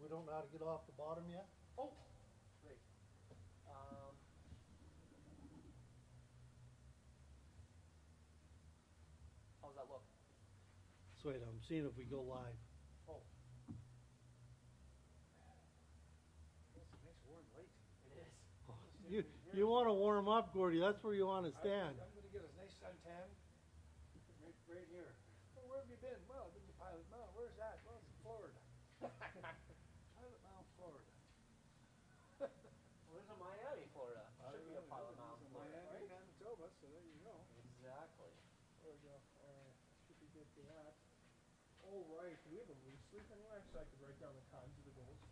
We don't know how to get off the bottom yet? Oh, great. How's that look? So wait, I'm seeing if we go live. Oh. It's a nice warm light. It is. You want to warm up, Gordy. That's where you want to stand. I'm going to get a nice suntan right here. Well, where have you been? Well, I've been to Pilot Mound. Where's that? Well, it's in Florida. Pilot Mound, Florida. Where's in Miami, Florida? Should be a Pilot Mound, Florida, Miami, right? Manitoba, so there you go. Exactly. There we go. Should be good for that. All right, do we have a loose leaf anywhere so I could write down the times of the goals?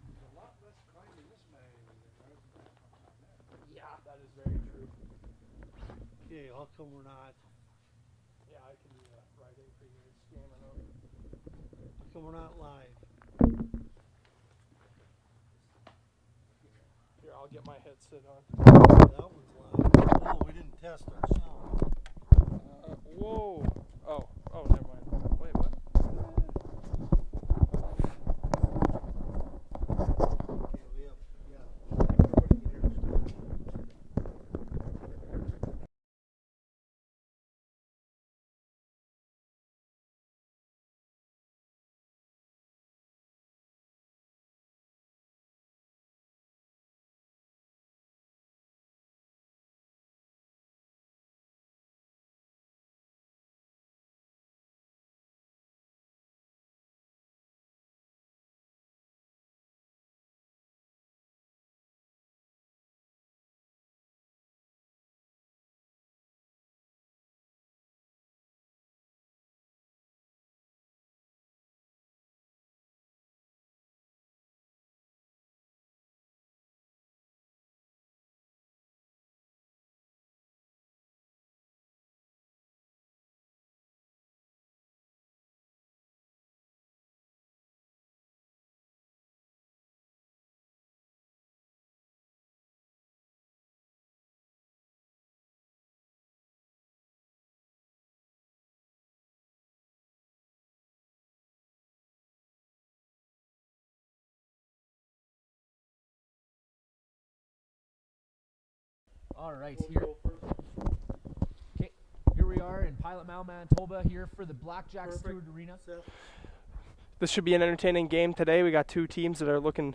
There's a lot less crime in this Miami than there was back on that. Yeah, that is very true. Okay, how come we're not? Yeah, I can do that. Writing for you, scamming up. How come we're not live? Here, I'll get my headset on. That one's live. Oh, we didn't test our sound. Whoa. Oh, never mind. Wait, what? Okay, we have, yeah. Everybody can hear us. All right, here we are in Pilot Mound, Manitoba, here for the Blackjack Stewart Arena. This should be an entertaining game today. We got two teams that are looking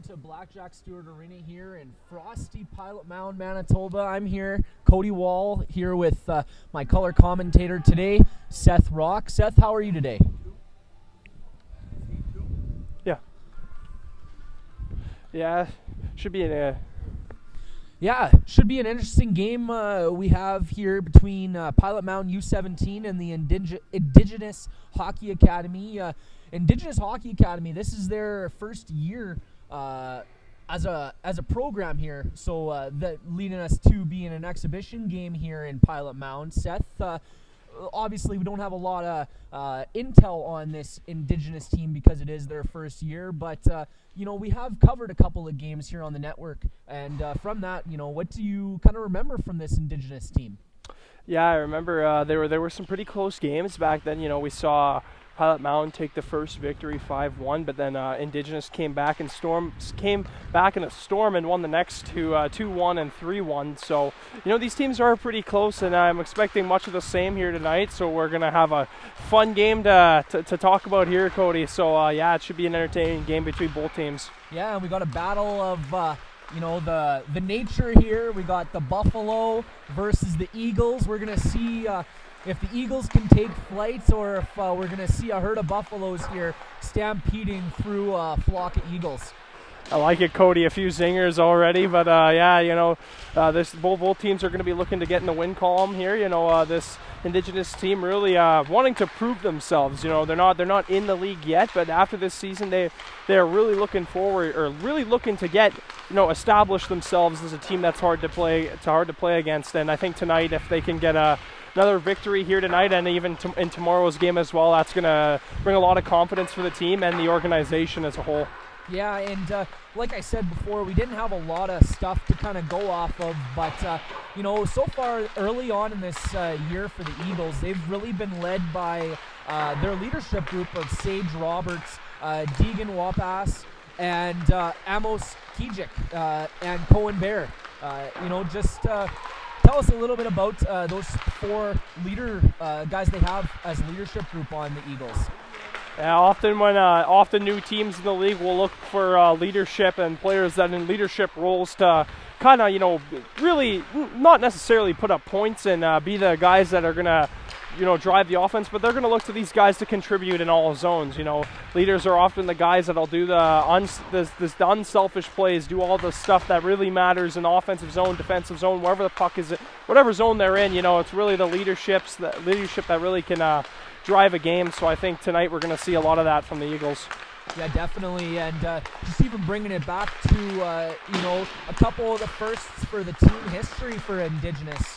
to Blackjack Stewart Arena here in frosty Pilot Mound, Manitoba. I'm here, Cody Wall, here with my color commentator today, Seth Rock. Seth, how are you today? Yeah, should be should be an interesting game we have here between Pilot Mound U17 and the Indigenous Hockey Academy. Indigenous Hockey Academy, this is their first year as a program here, so that leading us to being an exhibition game here in Pilot Mound. Seth, obviously we don't have a lot of intel on this Indigenous team because it is their first year, but we have covered a couple of games here on the network, and from that, what do you kind of remember from this Indigenous team? Yeah, I remember there were some pretty close games back then. We saw Pilot Mound take the first victory 5-1, but then Indigenous came back in a storm and won the next two 2-1 and 3-1. So these teams are pretty close, and I'm expecting much of the same here tonight. So we're gonna have a fun game to talk about here, Cody. So it should be an entertaining game between both teams. Yeah, and we got a battle of the nature here. We got the Buffalo versus the Eagles. We're gonna see if the Eagles can take flights, or if we're going to see a herd of buffaloes here stampeding through a flock of eagles. I like it, Cody. A few zingers already, but both teams are going to be looking to get in the win column here. This Indigenous team really wanting to prove themselves. They're not in the league yet, but after this season, they're really looking forward, or really looking to get establish themselves as a team that's hard to play against. And I think tonight, if they can get another victory here tonight, and even in tomorrow's game as well, that's going to bring a lot of confidence for the team and the organization as a whole. Yeah, and like I said before, we didn't have a lot of stuff to kind of go off of, but so far early on in this year for the Eagles, they've really been led by their leadership group of Sage Roberts, Deegan Wapas, and Amos Kijik, and Cohen Bear. Tell us a little bit about those four guys they have as leadership group on the Eagles. Yeah, often new teams in the league will look for leadership and players that in leadership roles to kind of really not necessarily put up points and be the guys that are gonna drive the offense, but they're going to look to these guys to contribute in all zones. Leaders are often the guys that'll do the unselfish plays, do all the stuff that really matters in the offensive zone, defensive zone, wherever the puck is, whatever zone they're in. It's really the leadership that really can drive a game. So I think tonight we're going to see a lot of that from the Eagles. Yeah, definitely, and just even bringing it back to a couple of the firsts for the team history for Indigenous.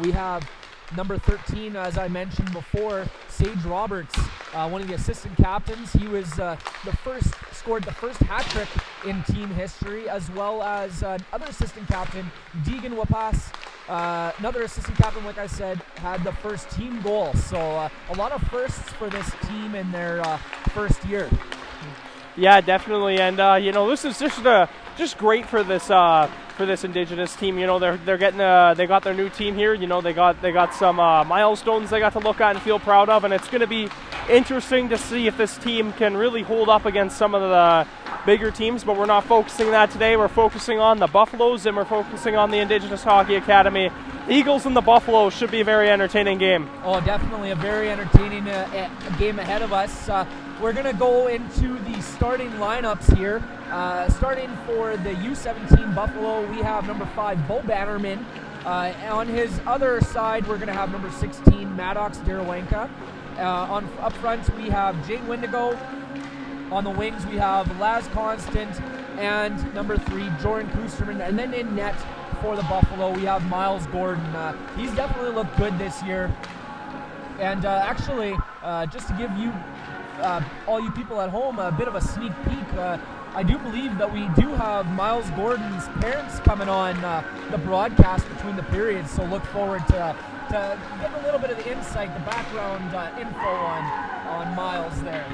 We have number 13, as I mentioned before, Sage Roberts, one of the assistant captains. He was scored the first hat trick in team history, as well as other assistant captain, Deegan Wapas, another assistant captain, like I said, had the first team goal. So a lot of firsts for this team in their first year. Yeah, definitely, and this is just great for this Indigenous team. They're getting they got their new team here. They got some milestones they got to look at and feel proud of, and it's going to be interesting to see if this team can really hold up against some of the bigger teams. But we're not focusing on that today. We're focusing on the Buffaloes, and we're focusing on the Indigenous Hockey Academy. The Eagles and the Buffaloes should be a very entertaining game. Oh, definitely a very entertaining game ahead of us. We're going to go into the starting lineups here. Starting for the U17 Buffalo, we have number 5, Bo Bannerman. On his other side, we're going to have number 16, Maddox Derawanka. Up front, we have Jane Wendigo. On the wings, we have Laz Constant and number 3, Jordan Kusterman. And then in net for the Buffalo, we have Miles Gordon. He's definitely looked good this year. And actually, just to give you, all you people at home, a bit of a sneak peek, I do believe that we do have Miles Gordon's parents coming on the broadcast between the periods, so look forward to getting a little bit of the insight, the background info on Miles there.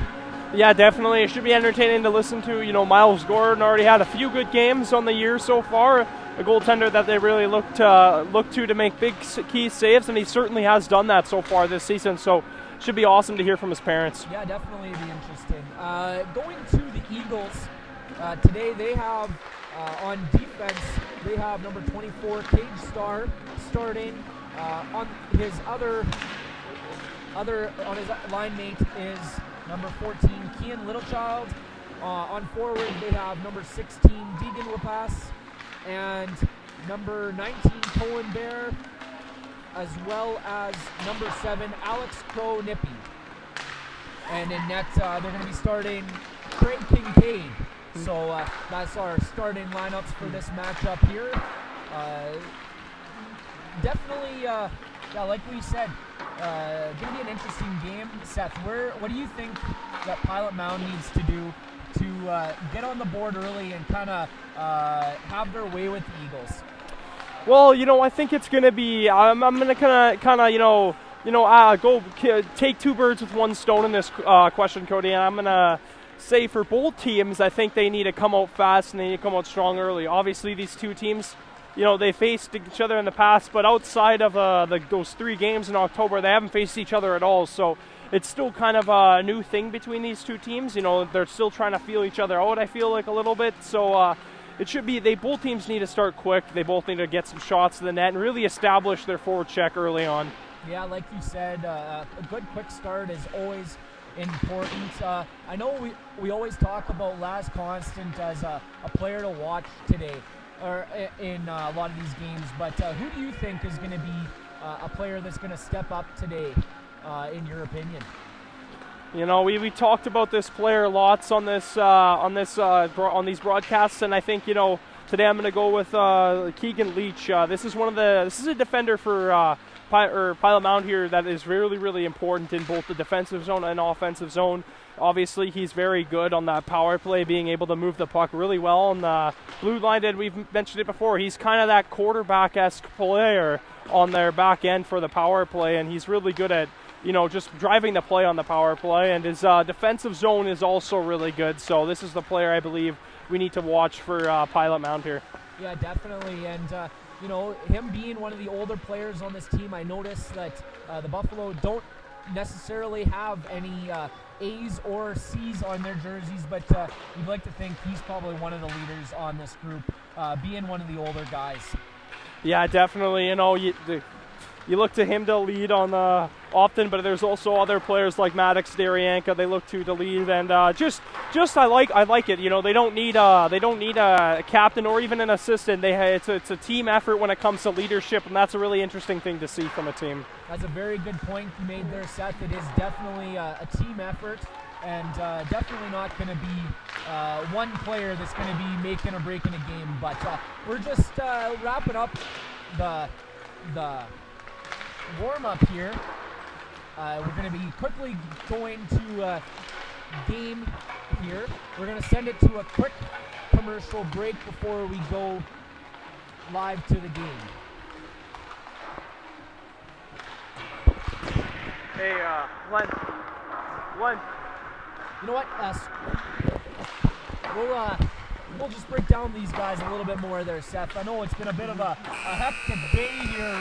Yeah, definitely. It should be entertaining to listen to. Miles Gordon already had a few good games on the year so far. A goaltender that they really look to make big key saves, and he certainly has done that so far this season. So should be awesome to hear from his parents. Yeah, definitely be interesting. Going to the Eagles, Today they have on defense, they have number 24 Cage Star starting. On his on his line mate is number 14 Keegan Littlechild. On forward they have number 16 Deegan Lapass and number 19 Cohen Bear, as well as number 7 Alex Crow Nippy. And in net they're going to be starting Craig Kincaid. So that's our starting lineups for this matchup here. Definitely, like we said, going to be an interesting game. Seth, what do you think that Pilot Mound needs to do to get on the board early and kind of have their way with the Eagles? Well, I think it's going to be. I'm going to kind of, go take two birds with one stone in this question, Cody. And I'm going to say for both teams, I think they need to come out fast and they need to come out strong early. Obviously, these two teams, they faced each other in the past, but outside of those 3 games in October, they haven't faced each other at all. So it's still kind of a new thing between these two teams. They're still trying to feel each other out, I feel like, a little bit. So it should be both teams need to start quick. They both need to get some shots to the net and really establish their forward check early on. Yeah, like you said, a good quick start is always important. I know we always talk about Laz Constant as a player to watch today, or in a lot of these games, but who do you think is going to be a player that's going to step up today, in your opinion? We talked about this player lots on these broadcasts, and I think today I'm going to go with Keegan Leach. This is a defender for Pilot Mound here that is really, really important in both the defensive zone and offensive zone. Obviously, he's very good on that power play, being able to move the puck really well on the blue line. And we've mentioned it before. He's kind of that quarterback-esque player on their back end for the power play, and he's really good at just driving the play on the power play. And his defensive zone is also really good. So this is the player I believe we need to watch for Pilot Mound here. Yeah, definitely. And him being one of the older players on this team, I noticed that the Buffalo don't necessarily have any A's or C's on their jerseys, but you'd like to think he's probably one of the leaders on this group, being one of the older guys. Yeah, definitely. You look to him to lead on often, but there's also other players like Maddox, Daryanka they look to lead, and just I like it. They don't need a captain or even an assistant. It's a team effort when it comes to leadership, and that's a really interesting thing to see from a team. That's a very good point you made there, Seth. It is definitely a team effort, and definitely not going to be one player that's going to be making or breaking a game. But we're just wrapping up the warm-up here. We're going to be quickly going to game here. We're going to send it to a quick commercial break before we go live to the game. Hey, Len. You know what? We'll just break down these guys a little bit more there, Seth. I know it's been a bit of a hectic day here,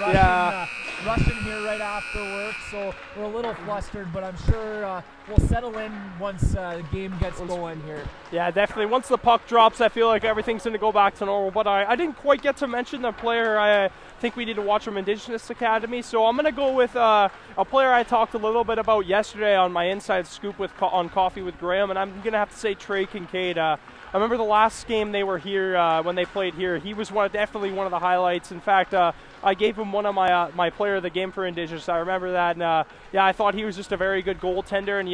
rushing here right after work, so we're a little flustered, but I'm sure we'll settle in once the game gets going here. Yeah, definitely. Once the puck drops, I feel like everything's going to go back to normal, but I didn't quite get to mention the player I think we need to watch from Indigenous Academy, so I'm going to go with a player I talked a little bit about yesterday on my Inside Scoop on Coffee with Graham, and I'm going to have to say Trey Kincaid. I remember the last game they were here, when they played here, he was definitely one of the highlights. In fact, I gave him one of my player of the game for Indigenous. I remember that, and I thought he was just a very good goaltender. And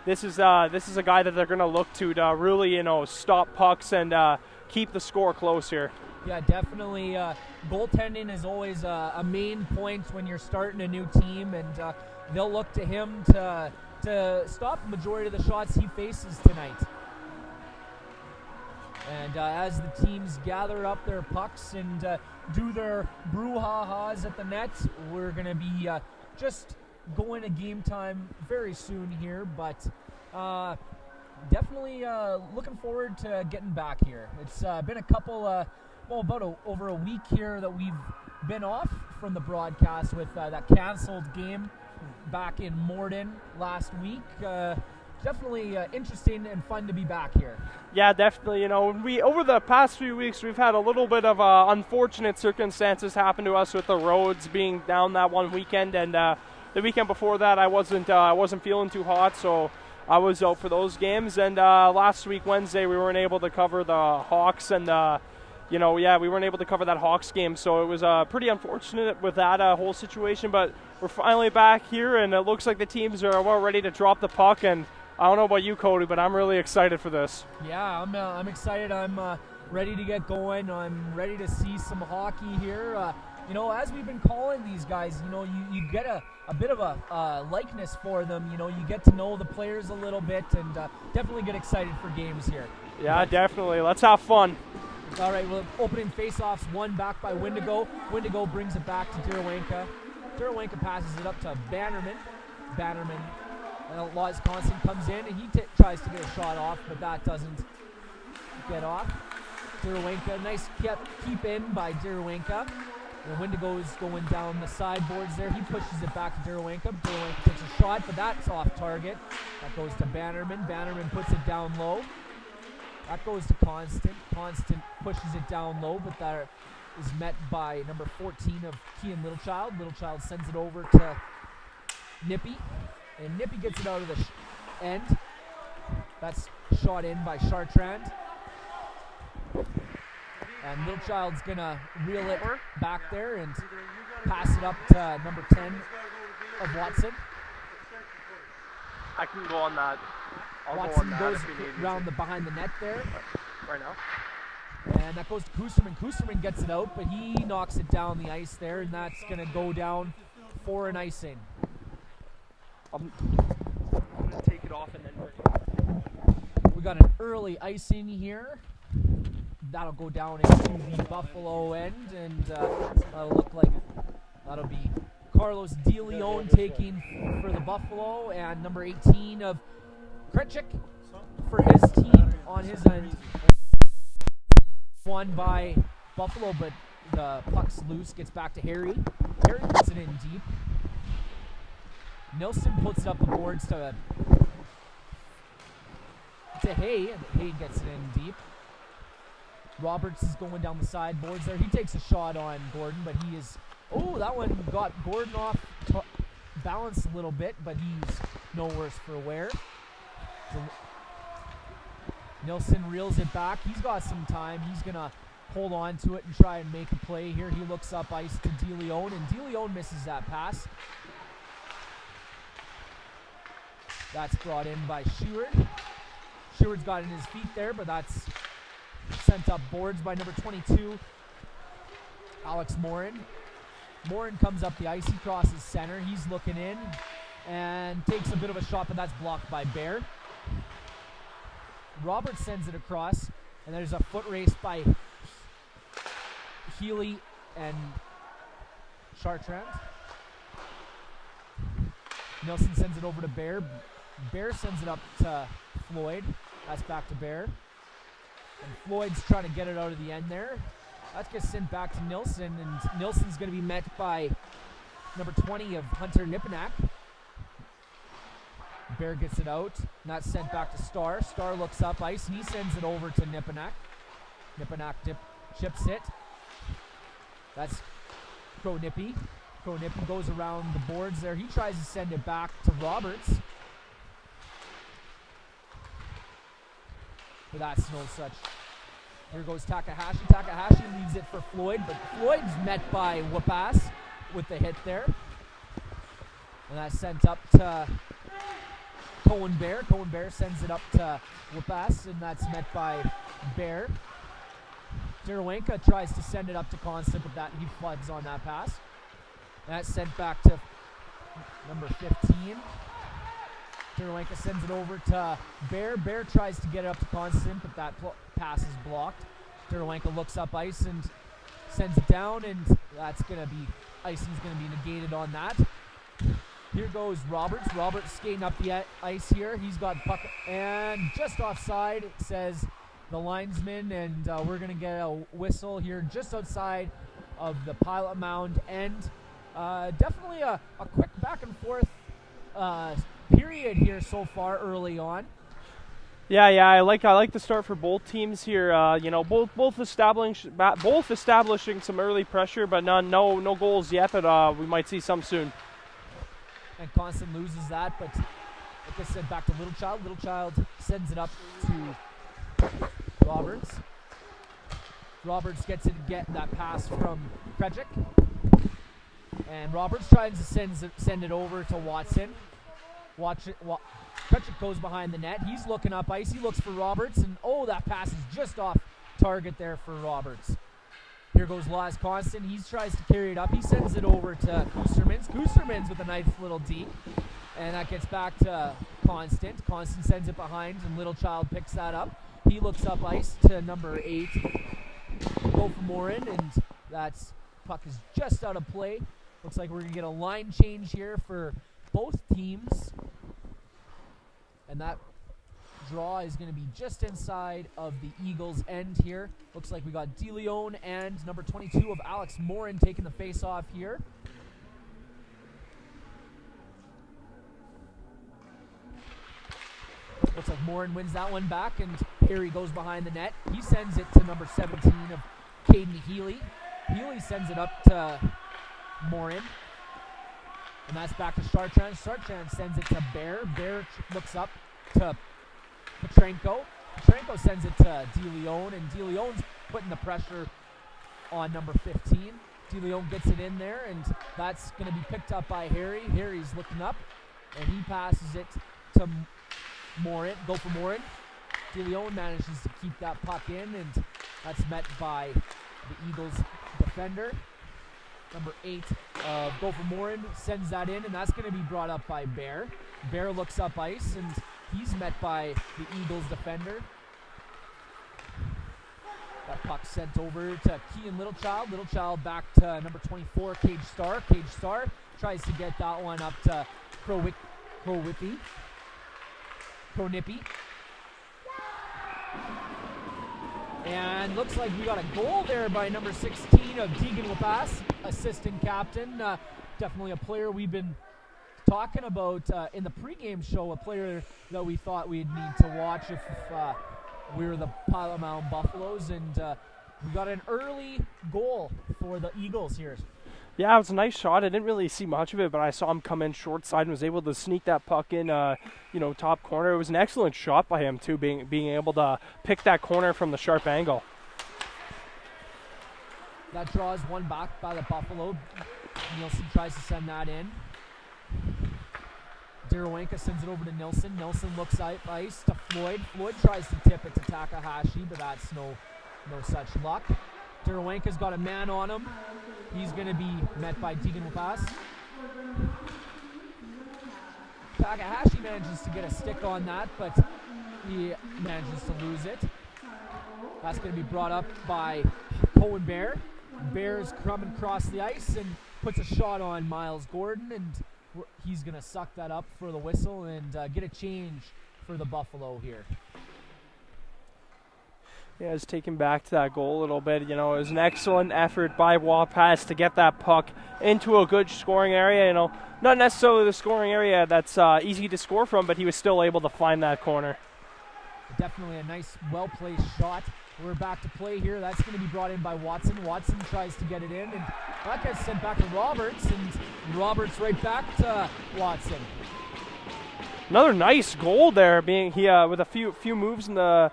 this is a guy that they're going to look to really stop pucks and keep the score close here. Yeah, definitely. Goaltending is always a main point when you're starting a new team, and they'll look to him to stop the majority of the shots he faces tonight. And as the teams gather up their pucks and do their brouhahas at the net, we're going to be just going to game time very soon here. But definitely looking forward to getting back here. It's been a couple, over a week here that we've been off from the broadcast with that canceled game back in Morden last week. definitely interesting and fun to be back here. Yeah, definitely. You know, we over the past few weeks we've had a little bit of unfortunate circumstances happen to us with the roads being down that one weekend, and the weekend before that I wasn't feeling too hot, so I was out for those games. And last week Wednesday we weren't able to cover the Hawks, and we weren't able to cover that Hawks game, so it was pretty unfortunate with that whole situation. But we're finally back here, and it looks like the teams are well ready to drop the puck. And I don't know about you, Cody, but I'm really excited for this. Yeah, I'm excited. I'm ready to get going. I'm ready to see some hockey here. As we've been calling these guys, you get a bit of a likeness for them. You get to know the players a little bit, and definitely get excited for games here. Yeah, definitely. Let's have fun. All right, well, opening face-offs, one back by Wendigo. Wendigo brings it back to Durawenka. Durawenka passes it up to Bannerman. Bannerman, Laws Constant comes in, and he tries to get a shot off, but that doesn't get off. Durawenka, nice keep in by Durawenka. And Wendigo is going down the sideboards there. He pushes it back to Durawenka. Durawenka takes a shot, but that's off target. That goes to Bannerman. Bannerman puts it down low. That goes to Constant. Constant pushes it down low, but that is met by number 14 of Keegan Littlechild. Littlechild sends it over to Nippy, and Nippy gets it out of the end. That's shot in by Chartrand. And Littlechild's going to reel it back there and pass it up to number 10 of Watson. I can go on that. Watson goes around behind the net there. Right now. And that goes to Kusterman. Kusterman gets it out, but he knocks it down the ice there, and that's going to go down for an icing. I'm going to take it off and then bring it. We got an early icing here. That'll go down into the Buffalo end, and that'll look like that'll be Carlos DeLeon taking for the Buffalo, and number 18 of Kretschik for his team on his end. Won by Buffalo, but the puck's loose, gets back to Harry. Harry puts it in deep. Nilsson puts it up the boards to Hay, and Hay gets it in deep. Roberts is going down the sideboards there. He takes a shot on Gordon, but he is... Oh, that one got Gordon off balance a little bit, but he's no worse for wear. Nilsson reels it back. He's got some time. He's going to hold on to it and try and make a play here. He looks up ice to DeLeon, and DeLeon misses that pass. That's brought in by Sheward. Sheward's got in his feet there, but that's sent up boards by number 22, Alex Morin. Morin comes up the ice. He crosses center. He's looking in and takes a bit of a shot, but that's blocked by Bear. Roberts sends it across, and there's a foot race by Healy and Chartrand. Nilsson sends it over to Bear. Bear sends it up to Floyd. That's back to Bear. And Floyd's trying to get it out of the end there. That gets sent back to Nilsson, and Nilsson's going to be met by number 20 of Hunter Nipanak. Bear gets it out, and that's sent back to Starr. Starr looks up ice, and he sends it over to Nipanak. Nipanak chips it. That's Crow Nippy. Crow Nippy goes around the boards there. He tries to send it back to Roberts. But that's no such. Here goes Takahashi. Takahashi leaves it for Floyd, but Floyd's met by Wapas with the hit there. And that's sent up to Cohen Bear. Cohen Bear sends it up to Wapas, and that's met by Bear. Durawenka tries to send it up to Constant, but that he floods on that pass. And that's sent back to number 15. Durawenka sends it over to Bear. Bear tries to get it up to Constant, but that pass is blocked. Durawenka looks up ice and sends it down, and that's going to be, icing's going to be negated on that. Here goes Roberts. Roberts skating up the ice here. He's got puck, and just offside, says the linesman, and we're going to get a whistle here just outside of the Pilot Mound end. Definitely a quick back and forth period here so far early on. Yeah, I like the start for both teams here. Both establishing some early pressure, but no goals yet. But we might see some soon. And Constant loses that, but like I said, back to Little Child. Little Child sends it up to Roberts. Roberts gets that pass from Krejcik. And Roberts tries to send it over to Watson. Krejcik goes behind the net. He's looking up ice. He looks for Roberts, and that pass is just off target there for Roberts. Here goes Laz Constant. He tries to carry it up. He sends it over to Kustermans. Kustermans with a nice little D. And that gets back to Constant. Constant sends it behind, and Little Child picks that up. He looks up ice to number 8. Go for Morden, and that's puck is just out of play. Looks like we're going to get a line change here for both teams. And that draw is going to be just inside of the Eagles' end here. Looks like we got DeLeon and number 22 of Alex Morin taking the face-off here. Looks like Morin wins that one back, and Harry goes behind the net. He sends it to number 17 of Caden Healy. Healy sends it up to Morin. And that's back to Sartran. Sartran sends it to Bear. Bear looks up to Petrenko. Petrenko sends it to DeLeon, and DeLeon's putting the pressure on number 15. DeLeon gets it in there, and that's going to be picked up by Harry. Harry's looking up, and he passes it to Morin. Go for Morin. DeLeon manages to keep that puck in, and that's met by the Eagles defender. Number 8 of Go for Morin sends that in, and that's going to be brought up by Bear. Bear looks up ice, and he's met by the Eagles defender. That puck sent over to Keegan Littlechild. Littlechild back to number 24, Cage Star. Cage Star tries to get that one up to Crownippy. And looks like we got a goal there by number 16 of Keegan Leach, assistant captain. Definitely a player we've been talking about in the pregame show, a player that we thought we'd need to watch if we were the Pilot Mound Buffaloes. And we got an early goal for the Eagles here. Yeah, it was a nice shot. I didn't really see much of it, but I saw him come in short side and was able to sneak that puck in, top corner. It was an excellent shot by him, too, being able to pick that corner from the sharp angle. That draws one back by the Buffalo. Nielsen tries to send that in. Derawenka sends it over to Nilsson. Nilsson looks at ice to Floyd. Floyd tries to tip it to Takahashi, but that's no such luck. Derawenka's got a man on him. He's going to be met by Keegan Leach. Takahashi manages to get a stick on that, but he manages to lose it. That's going to be brought up by Cohen Bear. Bear's coming across the ice and puts a shot on Miles Gordon, and he's going to suck that up for the whistle and get a change for the Buffalo here. Yeah, it's taken back to that goal a little bit. It was an excellent effort by Wapas to get that puck into a good scoring area. Not necessarily the scoring area that's easy to score from, but he was still able to find that corner. Definitely a nice, well-placed shot. We're back to play here. That's going to be brought in by Watson. Watson tries to get it in, and that gets sent back to Roberts, and Roberts right back to Watson. Another nice goal there, being with a few moves in the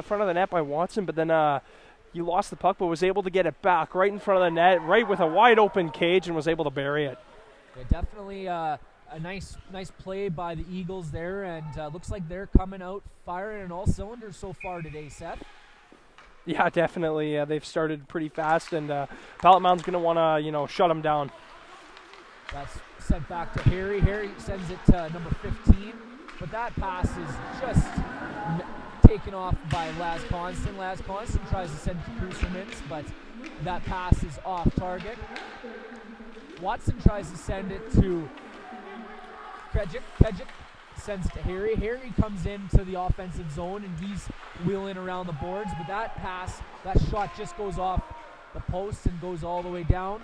front of the net by Watson, but then he lost the puck, but was able to get it back right in front of the net, right with a wide open cage, and was able to bury it. Yeah, definitely a nice play by the Eagles there, and looks like they're coming out firing on all cylinders so far today, Seth. Yeah, definitely. They've started pretty fast, and Pilot Mound's going to want to shut them down. That's sent back to Harry. Harry sends it to number 15, but that pass is just taken off by Laz Constant. Laz Constant tries to send it to Kustermans, but that pass is off target. Watson tries to send it to Krejcik. Krejcik sends it to Harry. Harry comes into the offensive zone, and he's wheeling around the boards, but that shot just goes off the post and goes all the way down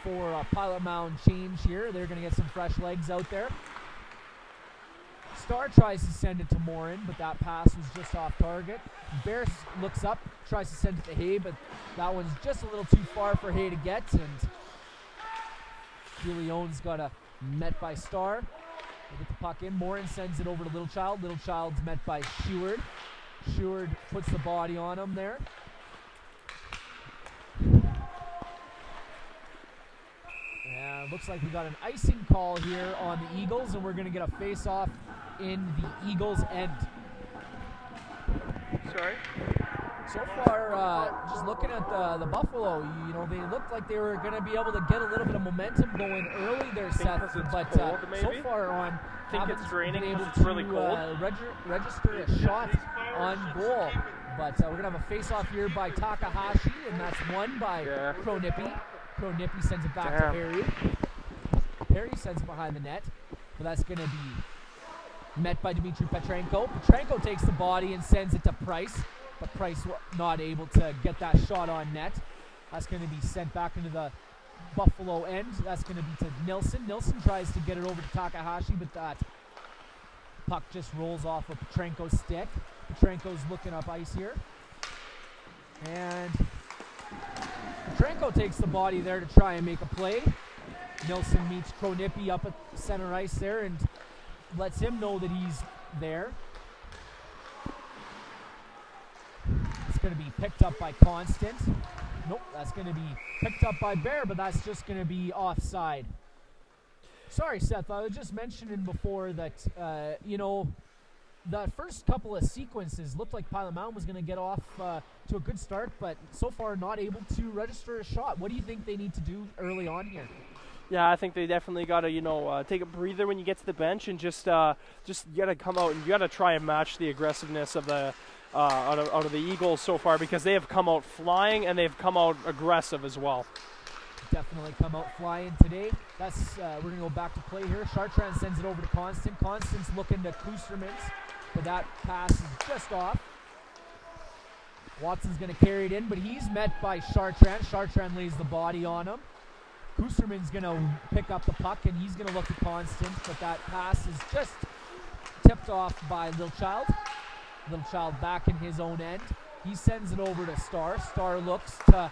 for a Pilot Mound change here. They're going to get some fresh legs out there. Star tries to send it to Morin, but that pass was just off target. Bear looks up, tries to send it to Hay, but that one's just a little too far for Hay to get, and DeLeon's got a met by Star. They get the puck in. Morin sends it over to Littlechild. Littlechild's met by Sheward. Sheward puts the body on him there. And looks like we got an icing call here on the Eagles, and we're going to get a face-off in the Eagles' end. Sorry? So far, just looking at the Buffalo, they looked like they were going to be able to get a little bit of momentum going early there, Seth. But so far on, haven't been able it's really cold. register a shot on goal. But we're going to have a face-off here by Takahashi, and that's won by Kronippy. Kronippy sends it back to Harry. Harry sends it behind the net, but that's going to be met by Dmitry Petrenko. Petrenko takes the body and sends it to Price. But Price not able to get that shot on net. That's going to be sent back into the Buffalo end. That's going to be to Nilsson. Nilsson tries to get it over to Takahashi, but that puck just rolls off of Petrenko's stick. Petrenko's looking up ice here. And Petrenko takes the body there to try and make a play. Nilsson meets Kronippy up at center ice there and lets him know that he's there. It's going to be picked up by Constant. Nope, that's going to be picked up by Bear, but that's just going to be offside. Sorry, Seth, I was just mentioning before that, the first couple of sequences looked like Pilot Mound was going to get off to a good start, but so far not able to register a shot. What do you think they need to do early on here? Yeah, I think they definitely got to, take a breather when you get to the bench and just you got to come out and you got to try and match the aggressiveness of the out of the Eagles so far, because they have come out flying and they've come out aggressive as well. Definitely come out flying today. That's we're going to go back to play here. Chartrand sends it over to Constant. Constant's looking to Kustermans, but that pass is just off. Watson's going to carry it in, but he's met by Chartrand. Chartrand lays the body on him. Kusterman's going to pick up the puck, and he's going to look at Constant, but that pass is just tipped off by Littlechild. Littlechild back in his own end. He sends it over to Star. Star looks to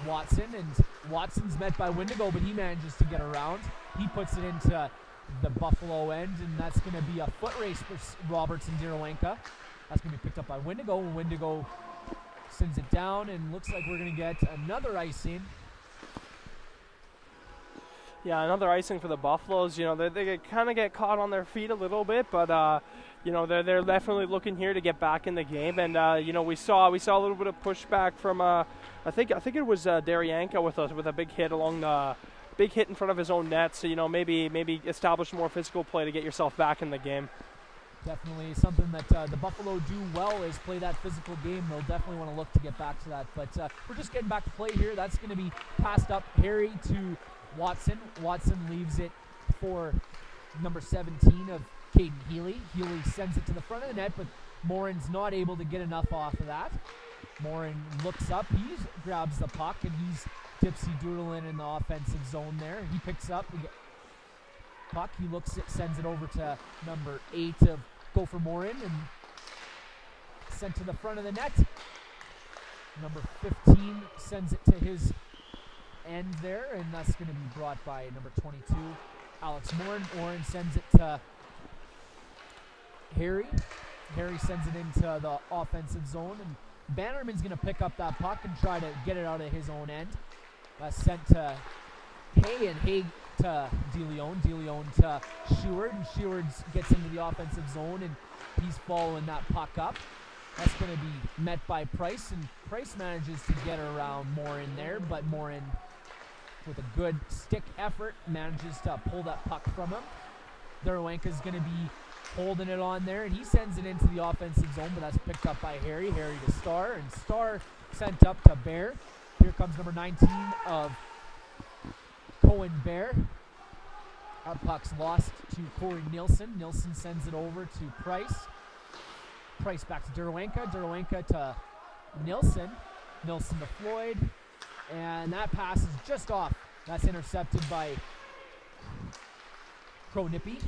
Watson, and Watson's met by Wendigo, but he manages to get around. He puts it into the Buffalo end, and that's going to be a foot race for Roberts and Dirawenka. That's going to be picked up by Wendigo, and Wendigo sends it down, and looks like we're going to get another icing. Yeah, another icing for the Buffaloes. They kind of get caught on their feet a little bit, but they're definitely looking here to get back in the game. And we saw a little bit of pushback from I think it was Derianka with a big hit in front of his own net. So maybe establish more physical play to get yourself back in the game. Definitely something that the Buffalo do well is play that physical game. They'll definitely want to look to get back to that. But we're just getting back to play here. That's going to be passed up Harry to Watson. Watson leaves it for number 17 of Caden Healy. Healy sends it to the front of the net, but Morin's not able to get enough off of that. Morin looks up. He grabs the puck, and he's dipsy-doodling in the offensive zone there. He picks up the puck. He sends it over to number 8 of Gopher Morin, and sent to the front of the net. Number 15 sends it to his end there, and that's going to be brought by number 22, Alex Morin. Morin sends it to Harry. Harry sends it into the offensive zone, and Bannerman's going to pick up that puck and try to get it out of his own end. That's sent to Hay, and Hay to DeLeon. DeLeon to Sheward, and Sheward gets into the offensive zone, and he's following that puck up. That's going to be met by Price, and Price manages to get around Morin there, but Morin, with a good stick effort, manages to pull that puck from him. Derawenka's going to be holding it on there, and he sends it into the offensive zone, but that's picked up by Harry. Harry to Star, and Star sent up to Bear. Here comes number 19 of Cohen Bear. Our puck's lost to Corey Nilsson. Nilsson sends it over to Price. Price back to Derawenka. Derawenka to Nilsson. Nilsson to Floyd. And that pass is just off. That's intercepted by Kronippy.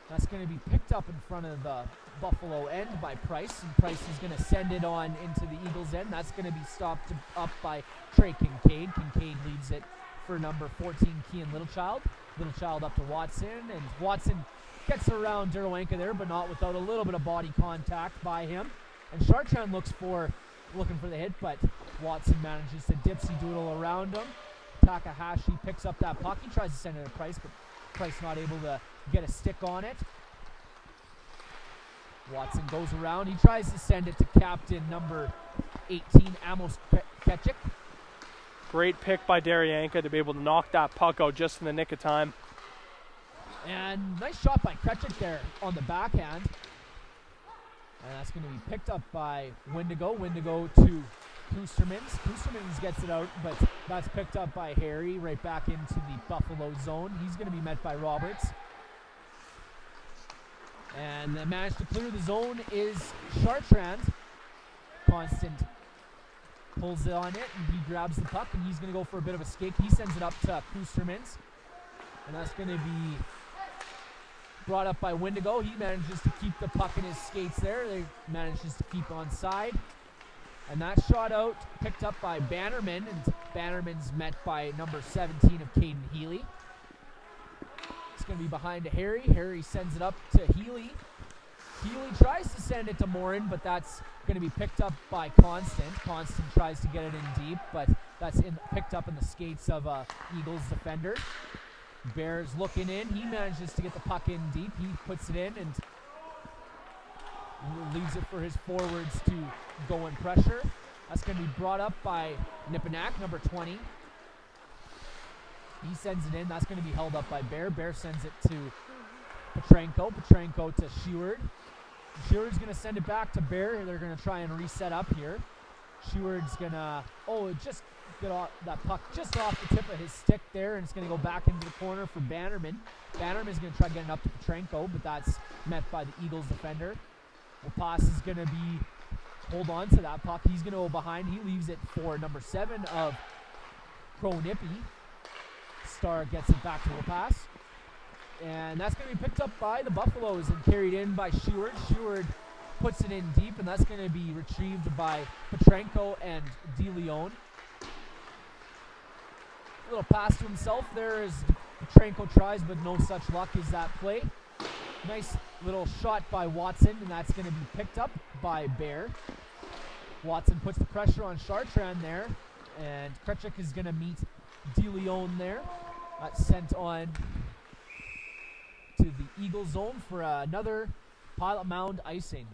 That's going to be picked up in front of the Buffalo end by Price, and Price is going to send it on into the Eagles end. That's going to be stopped up by Trey Kincaid. Kincaid leads it for number 14, Keegan Littlechild. Littlechild up to Watson, and Watson gets around Derwanka there, but not without a little bit of body contact by him. And Chartrand looking for the hit, but Watson manages to dipsy doodle around him. Takahashi picks up that puck. He tries to send it to Price, but Price not able to get a stick on it. Watson goes around. He tries to send it to captain number 18, Amos Ketchik. Great pick by Deryanka to be able to knock that puck out just in the nick of time. And nice shot by Ketchik there on the backhand. And that's going to be picked up by Wendigo. Wendigo to Kustermans. Kustermans gets it out, but that's picked up by Harry right back into the Buffalo zone. He's going to be met by Roberts. And the managed to clear the zone is Chartrand. Constant pulls it on it, and he grabs the puck, and he's going to go for a bit of a skate. He sends it up to Kustermans. And that's going to be brought up by Wendigo. He manages to keep the puck in his skates there. They manages to keep on side. And that shot out picked up by Bannerman, and Bannerman's met by number 17 of Caden Healy. It's going to be behind to Harry. Harry sends it up to Healy. Healy tries to send it to Morin, but that's going to be picked up by Constant. Constant tries to get it in deep, but that's picked up in the skates of Eagles defender. Bears looking in. He manages to get the puck in deep. He puts it in and leaves it for his forwards to go in pressure. That's going to be brought up by Nipanak, number 20. He sends it in. That's going to be held up by Bear. Bear sends it to Petrenko. Petrenko to Sheward. Sheward's going to send it back to Bear. They're going to try and reset up here. Sheward's going to, just get off that puck just off the tip of his stick there, and it's going to go back into the corner for Bannerman. Bannerman's going to try getting up to Petrenko, but that's met by the Eagles defender. The pass is going to be, hold on to that puck. He's going to go behind. He leaves it for number 7 of Kronippy. Star gets it back to the pass. And that's going to be picked up by the Buffaloes and carried in by Sheward. Sheward puts it in deep, and that's going to be retrieved by Petrenko and DeLeon. A little pass to himself there as Petrenko tries, but no such luck as that play. Nice little shot by Watson, and that's going to be picked up by Bear. Watson puts the pressure on Chartrand there, and Kretschik is going to meet DeLeon there. That's sent on to the Eagle zone for another Pilot Mound icing.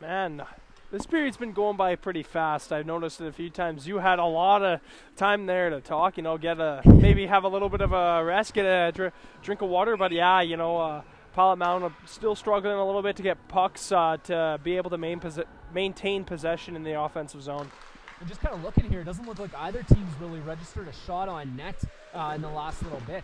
Man, this period's been going by pretty fast. I've noticed it a few times. You had a lot of time there to talk, maybe have a little bit of a rest, get a drink of water. But yeah, Pilot Mound still struggling a little bit to get pucks to be able to maintain possession in the offensive zone. And just kind of looking here, it doesn't look like either team's really registered a shot on net in the last little bit.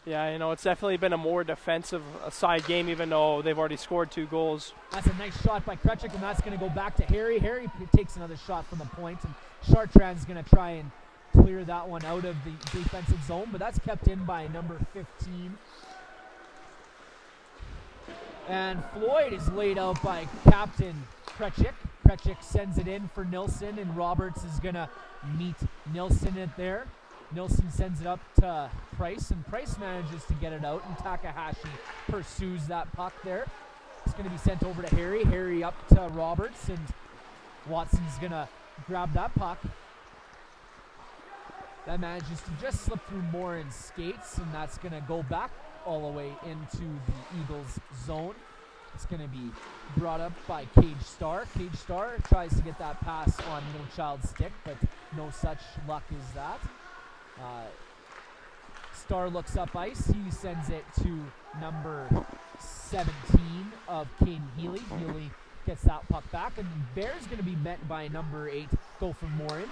Yeah, it's definitely been a more defensive side game, even though they've already scored 2 goals. That's a nice shot by Kretschik, and that's going to go back to Harry. Harry takes another shot from the point, and Chartrand's going to try and clear that one out of the defensive zone, but that's kept in by number 15. And Floyd is laid out by Captain Kretschik. Kretschik sends it in for Nilsson, and Roberts is going to meet Nilsson at there. Nilsson sends it up to Price, and Price manages to get it out, and Takahashi pursues that puck there. It's going to be sent over to Harry. Harry up to Roberts, and Watson's going to grab that puck. That manages to just slip through Morin's skates, and that's going to go back all the way into the Eagles zone. It's going to be brought up by Cage Star. Cage Star tries to get that pass on Littlechild's stick, but no such luck as that. Star looks up ice. He sends it to number 17 of Caden Healy. Healy gets that puck back, and Bear's going to be met by number 8, Gopher Morin.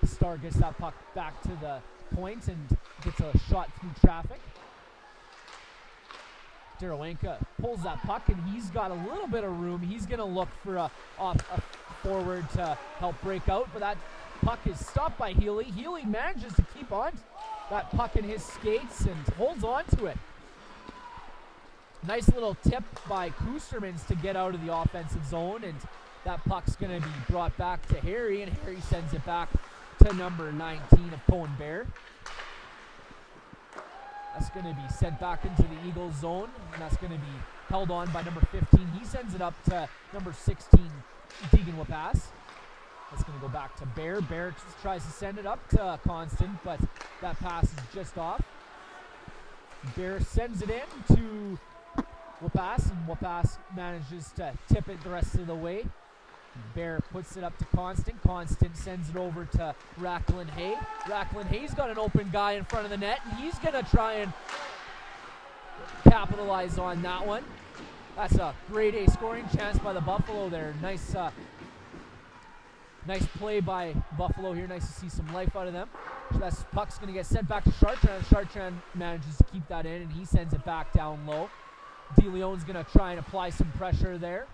Star gets that puck back to the point and gets a shot through traffic. Derwanka pulls that puck, and he's got a little bit of room. He's going to look for a forward to help break out, but that puck is stopped by Healy. Healy manages to keep on that puck in his skates and holds on to it. Nice little tip by Kustermans to get out of the offensive zone, and that puck's going to be brought back to Harry, and Harry sends it back to number 19 of Cohen Bear. That's going to be sent back into the Eagles zone, and that's going to be held on by number 15. He sends it up to number 16, Keegan Leach. That's going to go back to Bear. Bear tries to send it up to Constant, but that pass is just off. Bear sends it in to Wapas, and Wapas manages to tip it the rest of the way. Bear puts it up to Constant. Constant sends it over to Racklin Hay. Racklin Hay's got an open guy in front of the net, and he's going to try and capitalize on that one. That's a grade A scoring chance by the Buffalo there. Nice play by Buffalo here. Nice to see some life out of them. That puck's going to get sent back to Chartrand. Chartrand manages to keep that in, and he sends it back down low. DeLeon's going to try and apply some pressure there.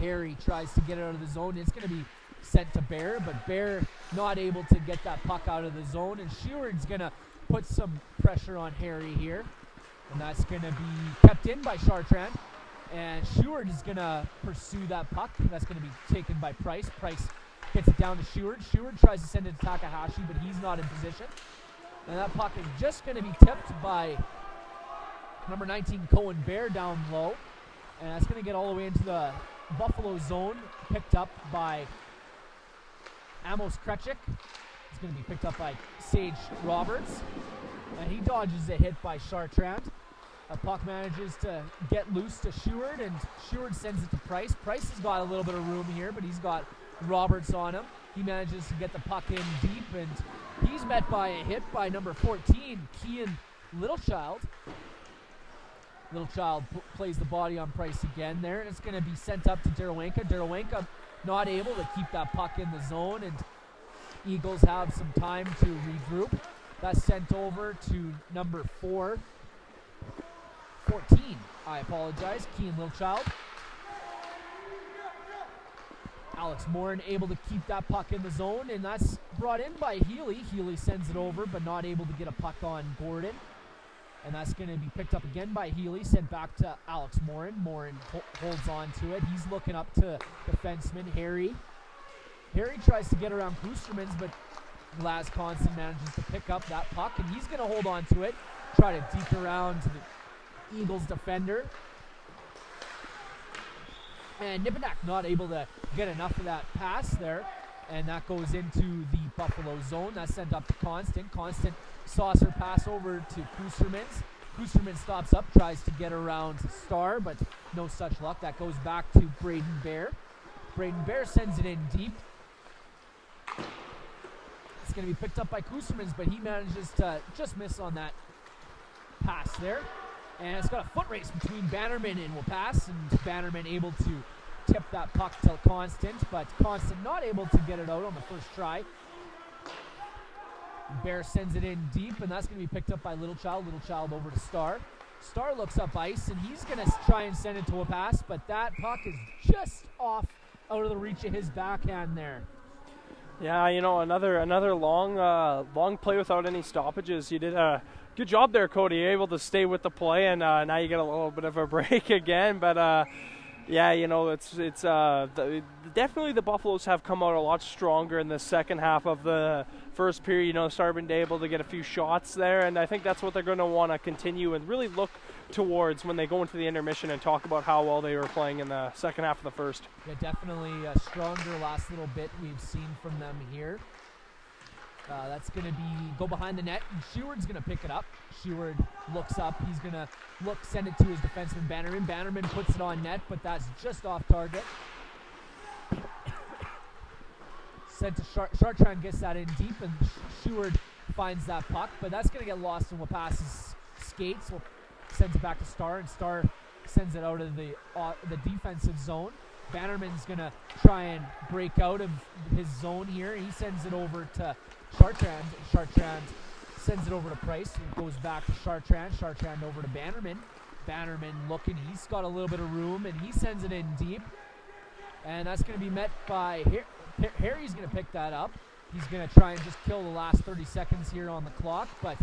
Harry tries to get it out of the zone. It's going to be sent to Bear, but Bear not able to get that puck out of the zone, and Sheward's going to put some pressure on Harry here, and that's going to be kept in by Chartrand, and Sheward is going to pursue that puck. That's going to be taken by Price. Price gets it down to Sheward. Sheward tries to send it to Takahashi, but he's not in position, and that puck is just going to be tipped by number 19 Cohen Bear down low, and that's going to get all the way into the Buffalo zone, picked up by Amos Krechik. It's going to be picked up by Sage Roberts, and he dodges a hit by Chartrand. A puck manages to get loose to Sheward, and Sheward sends it to Price. Price has got a little bit of room here, but he's got Roberts on him. He manages to get the puck in deep, and he's met by a hit by number 14, Keegan Littlechild. Littlechild plays the body on Price again there, and it's going to be sent up to Darowanka. Darowanka not able to keep that puck in the zone, and Eagles have some time to regroup. That's sent over to number 14, I apologize, Keegan Littlechild. Alex Morden able to keep that puck in the zone, and that's brought in by Healy. Healy sends it over, but not able to get a puck on Gordon. And that's going to be picked up again by Healy, sent back to Alex Morin. Morin holds on to it. He's looking up to defenseman Harry. Harry tries to get around Kustermans, but Laz Constant manages to pick up that puck, and he's going to hold on to it, try to deke around to the Eagles defender. And Nipinak not able to get enough of that pass there, and that goes into the Buffalo zone. That's sent up to Constant. Constant saucer pass over to Kustermans. Kustermans stops up, tries to get around Starr, but no such luck. That goes back to Braden Bear. Braden Bear sends it in deep. It's going to be picked up by Kustermans, but he manages to just miss on that pass there. And it's got a foot race between Bannerman and Wapas, and Bannerman able to tip that puck to Constant, but Constant not able to get it out on the first try. Bear sends it in deep, and that's going to be picked up by Littlechild. Littlechild over to Starr. Starr looks up ice, and he's going to try and send it to a pass, but that puck is just off out of the reach of his backhand there. Yeah, you know, another long play without any stoppages. You did a good job there, Cody. You're able to stay with the play, and now you get a little bit of a break again, but yeah, you know, it's definitely the Buffaloes have come out a lot stronger in the second half of the first period. You know, Starr able to get a few shots there, and I think that's what they're going to want to continue and really look towards when they go into the intermission and talk about how well they were playing in the second half of the first. Yeah, definitely a stronger last little bit we've seen from them here. That's going to be go behind the net, and Sheward's going to pick it up. Sheward looks up. He's going to send it to his defenseman, Bannerman. Bannerman puts it on net, but that's just off target. Sent to Chartrand, gets that in deep, and Sheward finds that puck, but that's going to get lost in Wapas's skates. Sends it back to Starr, and Starr sends it out of the defensive zone. Bannerman's going to try and break out of his zone here. He sends it over to Chartrand. Chartrand sends it over to Price. It goes back to Chartrand. Chartrand over to Bannerman. Bannerman looking. He's got a little bit of room, and he sends it in deep. And that's going to be met by Harry's going to pick that up. He's going to try and just kill the last 30 seconds here on the clock. But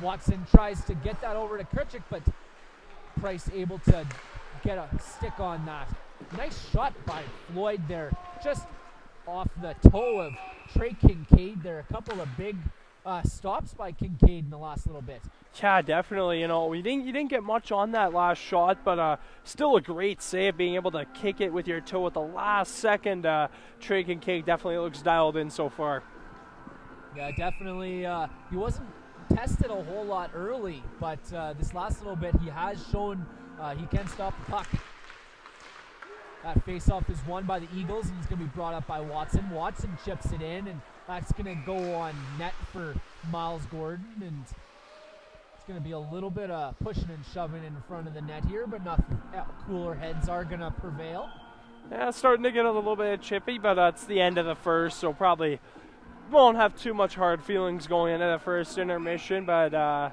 Watson tries to get that over to Krchik, but Price able to get a stick on that. Nice shot by Floyd there, just off the toe of Trey Kincaid there. A couple of big stops by Kincaid in the last little bit. Yeah, definitely. You know, you didn't get much on that last shot, but still a great save, being able to kick it with your toe at the last second. Trey Kincaid definitely looks dialed in so far. Yeah, definitely. He wasn't tested a whole lot early, but this last little bit he has shown he can stop the puck. That faceoff is won by the Eagles, and it's going to be brought up by Watson. Watson chips it in, and that's going to go on net for Miles Gordon, and it's going to be a little bit of pushing and shoving in front of the net here, but nothing. Cooler heads are going to prevail. Yeah, it's starting to get a little bit chippy, but it's the end of the first, so probably won't have too much hard feelings going into the first intermission, but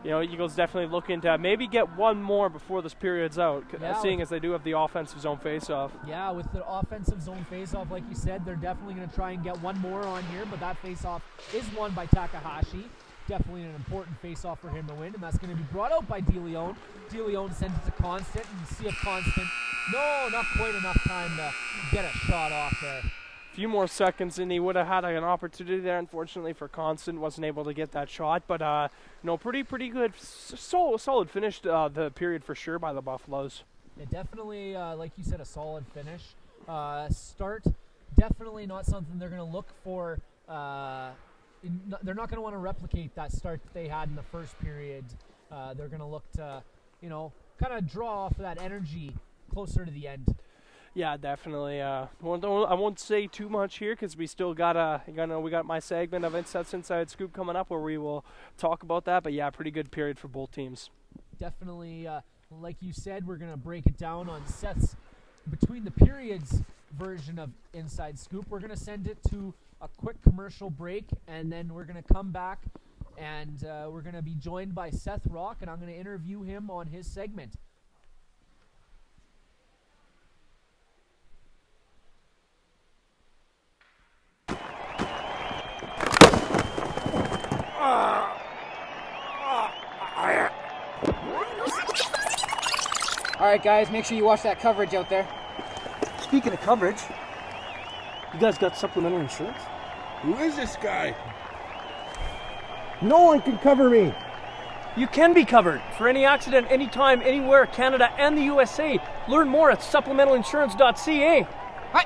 you know, Eagles definitely looking to maybe get one more before this period's out, seeing as they do have the offensive zone faceoff. Yeah, with the offensive zone faceoff, like you said, they're definitely going to try and get one more on here, but that faceoff is won by Takahashi. Definitely an important faceoff for him to win, and that's going to be brought out by DeLeon. DeLeon sends it to Constant, and see if Constant, no, not quite enough time to get a shot off there. Few more seconds and he would have had an opportunity there. Unfortunately for Constant, wasn't able to get that shot, but no, pretty good, solid finish the period for sure by the Buffaloes. Yeah, definitely, like you said, a solid finish. Start, definitely not something they're going to look for. They're not going to want to replicate that start that they had in the first period. They're going to look to, you know, kind of draw off of that energy closer to the end. Yeah, definitely. I won't say too much here because we still got we got my segment of Seth's Inside Scoop coming up where we will talk about that. But yeah, pretty good period for both teams. Definitely, like you said, we're gonna break it down on Seth's between the periods version of Inside Scoop. We're gonna send it to a quick commercial break, and then we're gonna come back, and we're gonna be joined by Seth Rock, and I'm gonna interview him on his segment. All right, guys, make sure you watch that coverage out there. Speaking of coverage, you guys got supplemental insurance? Who is this guy? No one can cover me. You can be covered for any accident, anytime, anywhere, Canada and the USA. Learn more at supplementalinsurance.ca. Hi.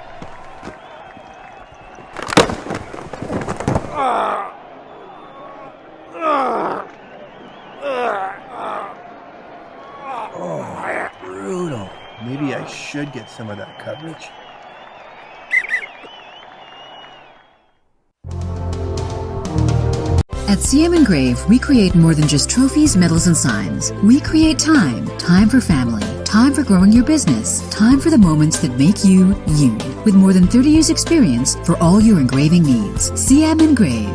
Oh, brutal. Maybe I should get some of that coverage. At CM Engrave, we create more than just trophies, medals, and signs. We create time. Time for family. Time for growing your business. Time for the moments that make you, you. With more than 30 years experience for all your engraving needs. CM Engrave.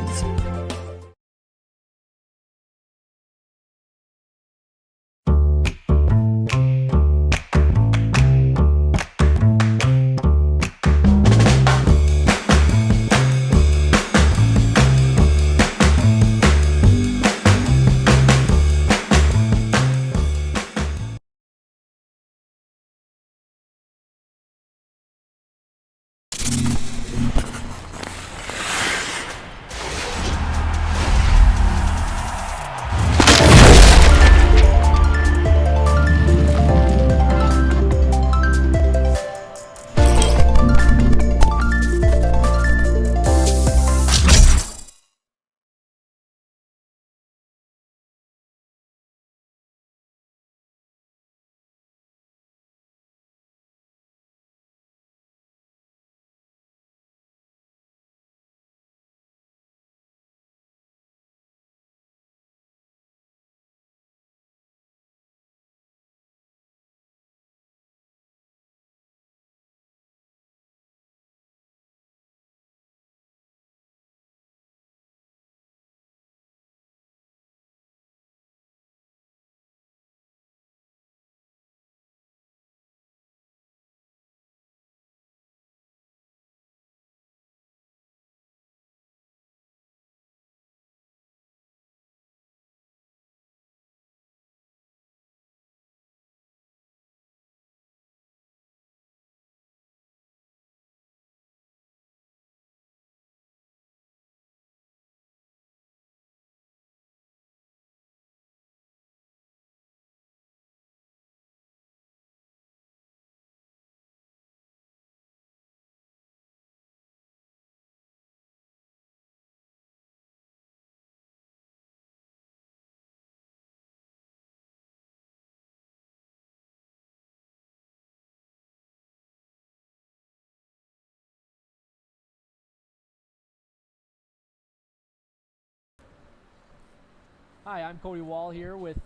Hi, I'm Cody Wall here with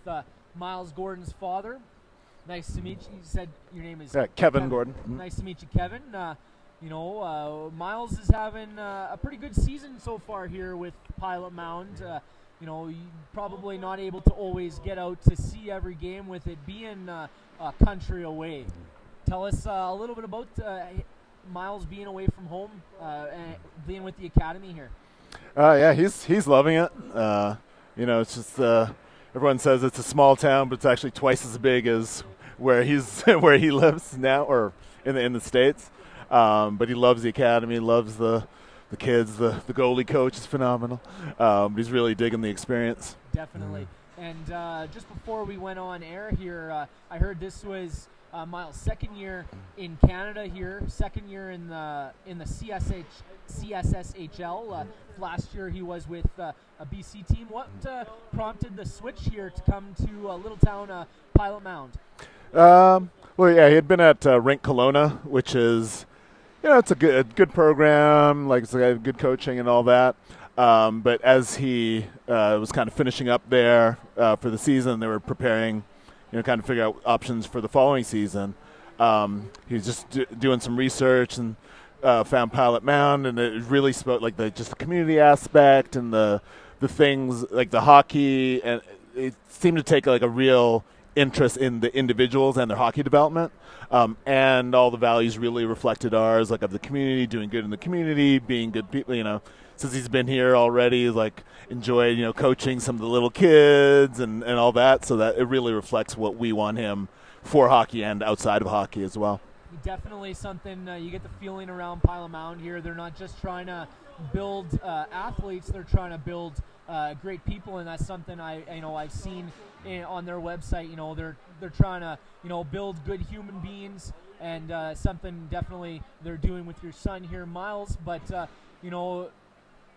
Miles Gordon's father. Nice to meet you. You said your name is Kevin Gordon. Nice to meet you, Kevin. Miles is having a pretty good season so far here with Pilot Mound. You're probably not able to always get out to see every game with it being a country away. Tell us a little bit about Miles being away from home and being with the academy here. Yeah, he's loving it. It's just everyone says it's a small town, but it's actually twice as big as where he lives now, or in the States. But he loves the academy, loves the kids. The goalie coach is phenomenal. He's really digging the experience. Definitely. And just before we went on air here, I heard this was Miles' second year in Canada here, second year in the CSSHL. Last year he was with a BC team. What prompted the switch here to come to little town Pilot Mound? Well, yeah, he had been at Rink Kelowna, which is, it's a good program, like it's good coaching and all that. But as he was kind of finishing up there for the season, they were preparing, kind of figure out options for the following season. He was just doing some research and found Pilot Mound, and it really spoke like the community aspect and the things like the hockey, and it seemed to take like a real interest in the individuals and their hockey development, and all the values really reflected ours, like of the community, doing good in the community, being good people. Since he's been here already, like enjoyed coaching some of the little kids and all that, so that it really reflects what we want him for hockey and outside of hockey as well. Definitely something you get the feeling around Pilot Mound here. They're not just trying to build athletes; they're trying to build great people, and that's something I've seen on their website. They're trying to build good human beings, and something definitely they're doing with your son here, Miles. But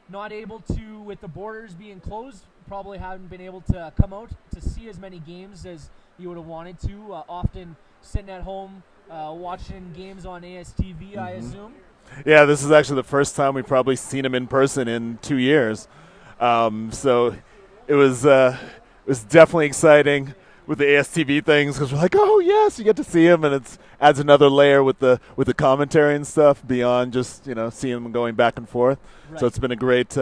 not able to, with the borders being closed, probably haven't been able to come out to see as many games as you would have wanted to. Often sitting at home watching games on ASTV, I assume. Yeah, this is actually the first time we've probably seen him in person in 2 years. So it was definitely exciting with the ASTV things, because we're like, oh yes, you get to see him, and it adds another layer with the commentary and stuff beyond just seeing him going back and forth. Right. So it's been a great.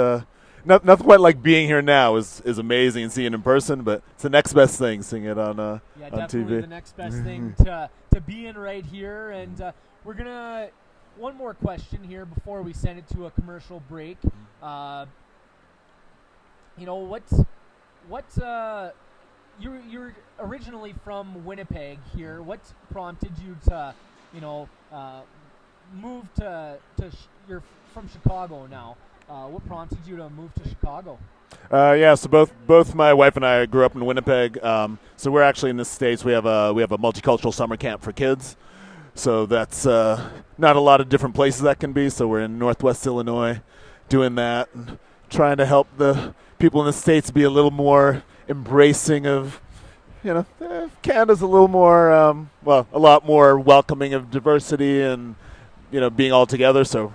Nothing quite like being here now is amazing and seeing it in person, but it's the next best thing, seeing it on on definitely TV. The next best thing to be in right here, and we're gonna one more question here before we send it to a commercial break. You're originally from Winnipeg here. What prompted you to move you're from Chicago now? What prompted you to move to Chicago? So both my wife and I grew up in Winnipeg. So we're actually in the States. We have a multicultural summer camp for kids. So that's not a lot of different places that can be. So we're in Northwest Illinois doing that and trying to help the people in the States be a little more embracing of, Canada's a little more, a lot more welcoming of diversity and, being all together. So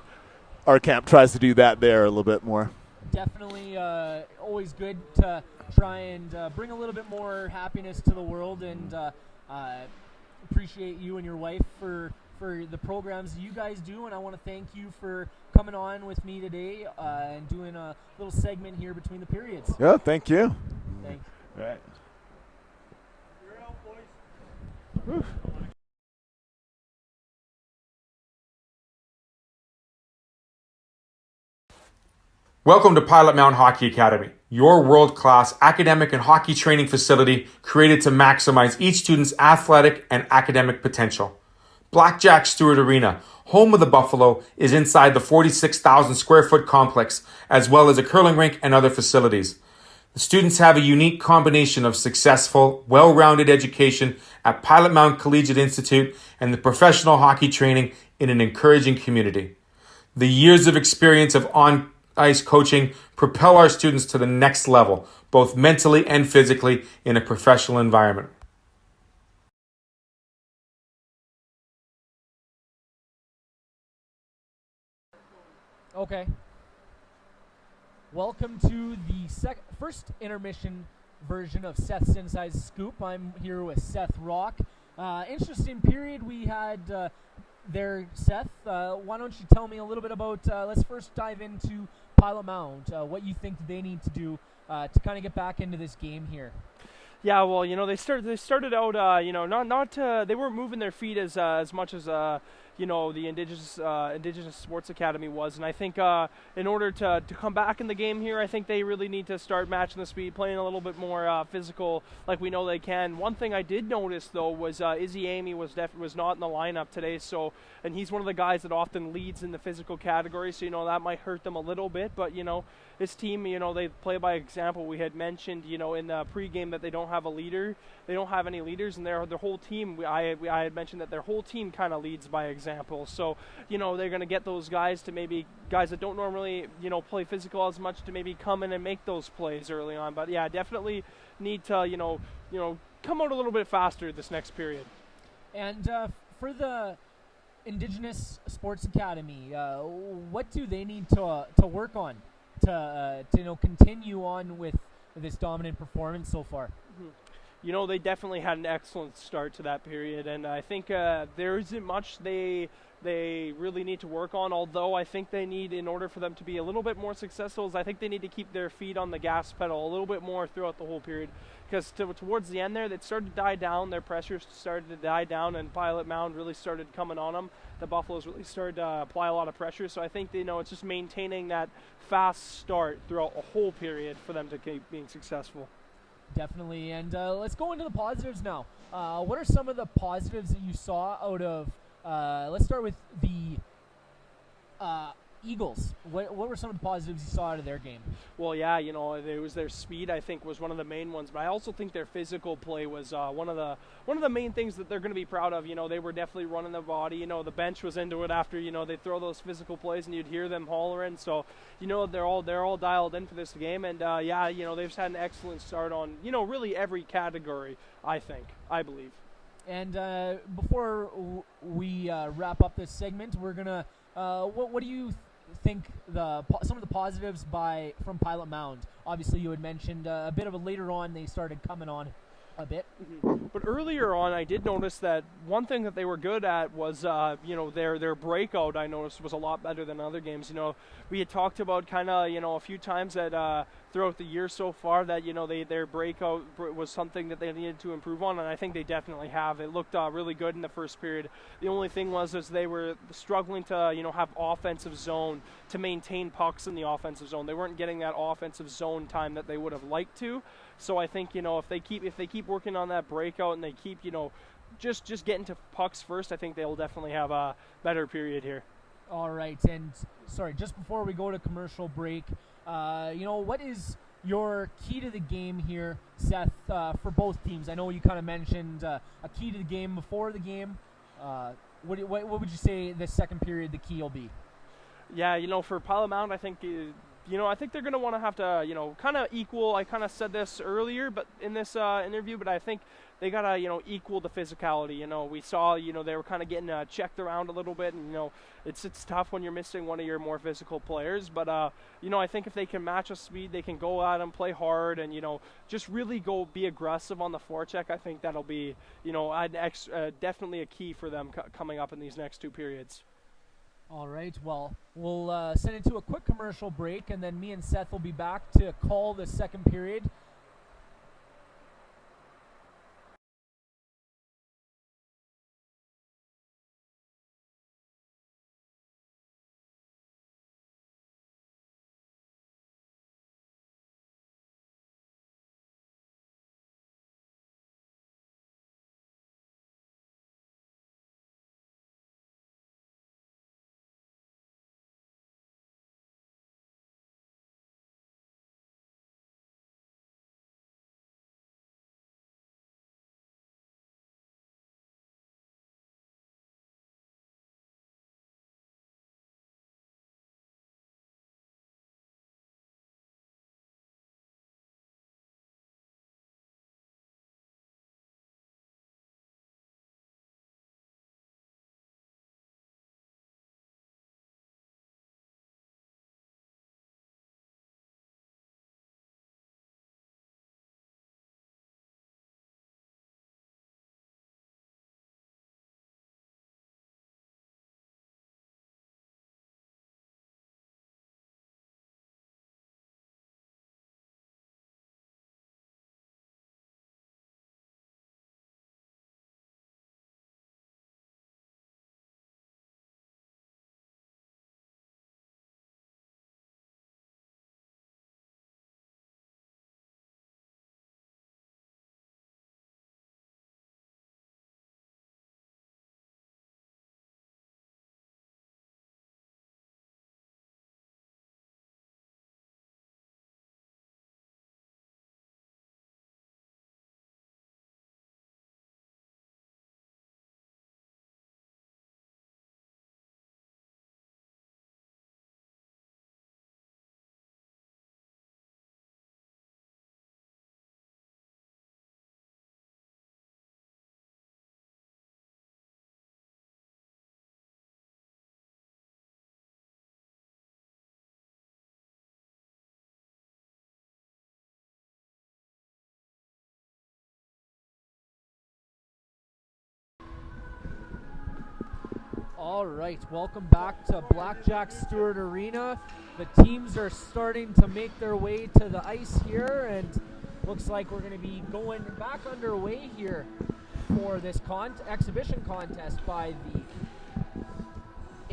our camp tries to do that there a little bit more. Definitely always good to try and bring a little bit more happiness to the world, and appreciate you and your wife for the programs you guys do, and I want to thank you for coming on with me today and doing a little segment here between the periods. Yeah, thank you. Thanks. All right. You're out, boys. Whew. Welcome to Pilot Mound Hockey Academy, your world-class academic and hockey training facility created to maximize each student's athletic and academic potential. Blackjack Stewart Arena, home of the Buffalo, is inside the 46,000 square foot complex, as well as a curling rink and other facilities. The students have a unique combination of successful, well-rounded education at Pilot Mound Collegiate Institute and the professional hockey training in an encouraging community. The years of experience of on-ice coaching propel our students to the next level, both mentally and physically, in a professional environment. Okay. Welcome to the first intermission version of Seth's Inside Scoop. I'm here with Seth Rock. Interesting period we had there, Seth. Why don't you tell me a little bit about, let's first dive into Pilot Mound, what you think they need to do to kind of get back into this game here. Yeah, well, they started out, they weren't moving their feet as much as the Indigenous Sports Academy was, and I think in order to come back in the game here, I think they really need to start matching the speed, playing a little bit more physical, like we know they can. One thing I did notice though was Izzy Amy was not in the lineup today, and he's one of the guys that often leads in the physical category, so that might hurt them a little bit, but this team, they play by example. We had mentioned, in the pregame that they don't have a leader. They don't have any leaders, and their whole team, I had mentioned that their whole team kind of leads by example. So, they're going to get those guys guys that don't normally, play physical as much to maybe come in and make those plays early on. But yeah, definitely need to, come out a little bit faster this next period. And for the Indigenous Sports Academy, what do they need to work on to continue on with this dominant performance so far? They definitely had an excellent start to that period, and I think there isn't much they really need to work on, although I think they need, in order for them to be a little bit more successful, I think they need to keep their feet on the gas pedal a little bit more throughout the whole period, because towards the end there, it started to die down, their pressure started to die down, and Pilot Mound really started coming on them. The Buffaloes really started to apply a lot of pressure, so I think it's just maintaining that fast start throughout a whole period for them to keep being successful. Definitely, and let's go into the positives now. What are some of the positives that you saw out of, let's start with the Eagles. What were some of the positives you saw out of their game? Well, yeah, it was their speed, I think, was one of the main ones, but I also think their physical play was one of the main things that they're going to be proud of. They were definitely running the body. The bench was into it after, they throw those physical plays and you'd hear them hollering. So, they're all dialed in for this game, and they've just had an excellent start on, really every category, I believe. And before we wrap up this segment, we're gonna what do you think some of the positives from Pilot Mound? Obviously, you had mentioned a bit of later on they started coming on a bit. But earlier on, I did notice that one thing that they were good at was, their breakout, I noticed, was a lot better than other games. We had talked about kind of, a few times that throughout the year so far that, their breakout was something that they needed to improve on, and I think they definitely have. It looked really good in the first period. The only thing was they were struggling to, have offensive zone, to maintain pucks in the offensive zone. They weren't getting that offensive zone time that they would have liked to. So I think, if they keep working on that breakout and they keep, just getting to pucks first, I think they'll definitely have a better period here. All right, and sorry, just before we go to commercial break, what is your key to the game here, Seth, for both teams? I know you kind of mentioned a key to the game before the game. What would you say the second period the key will be? Yeah, for Pilot Mound, I think I think they're going to want to have to, kind of equal. I kind of said this earlier, but in this interview, but I think they got to, equal the physicality. We saw, they were kind of getting checked around a little bit, and, it's tough when you're missing one of your more physical players. But, I think if they can match a speed, they can go at them, play hard, and, just really go be aggressive on the forecheck. I think that'll be, definitely a key for them coming up in these next two periods. All right, well, we'll send it to a quick commercial break, and then me and Seth will be back to call the second period. All right, welcome back to Blackjack Stewart Arena. The teams are starting to make their way to the ice here, and looks like we're going to be going back underway here for this exhibition contest by the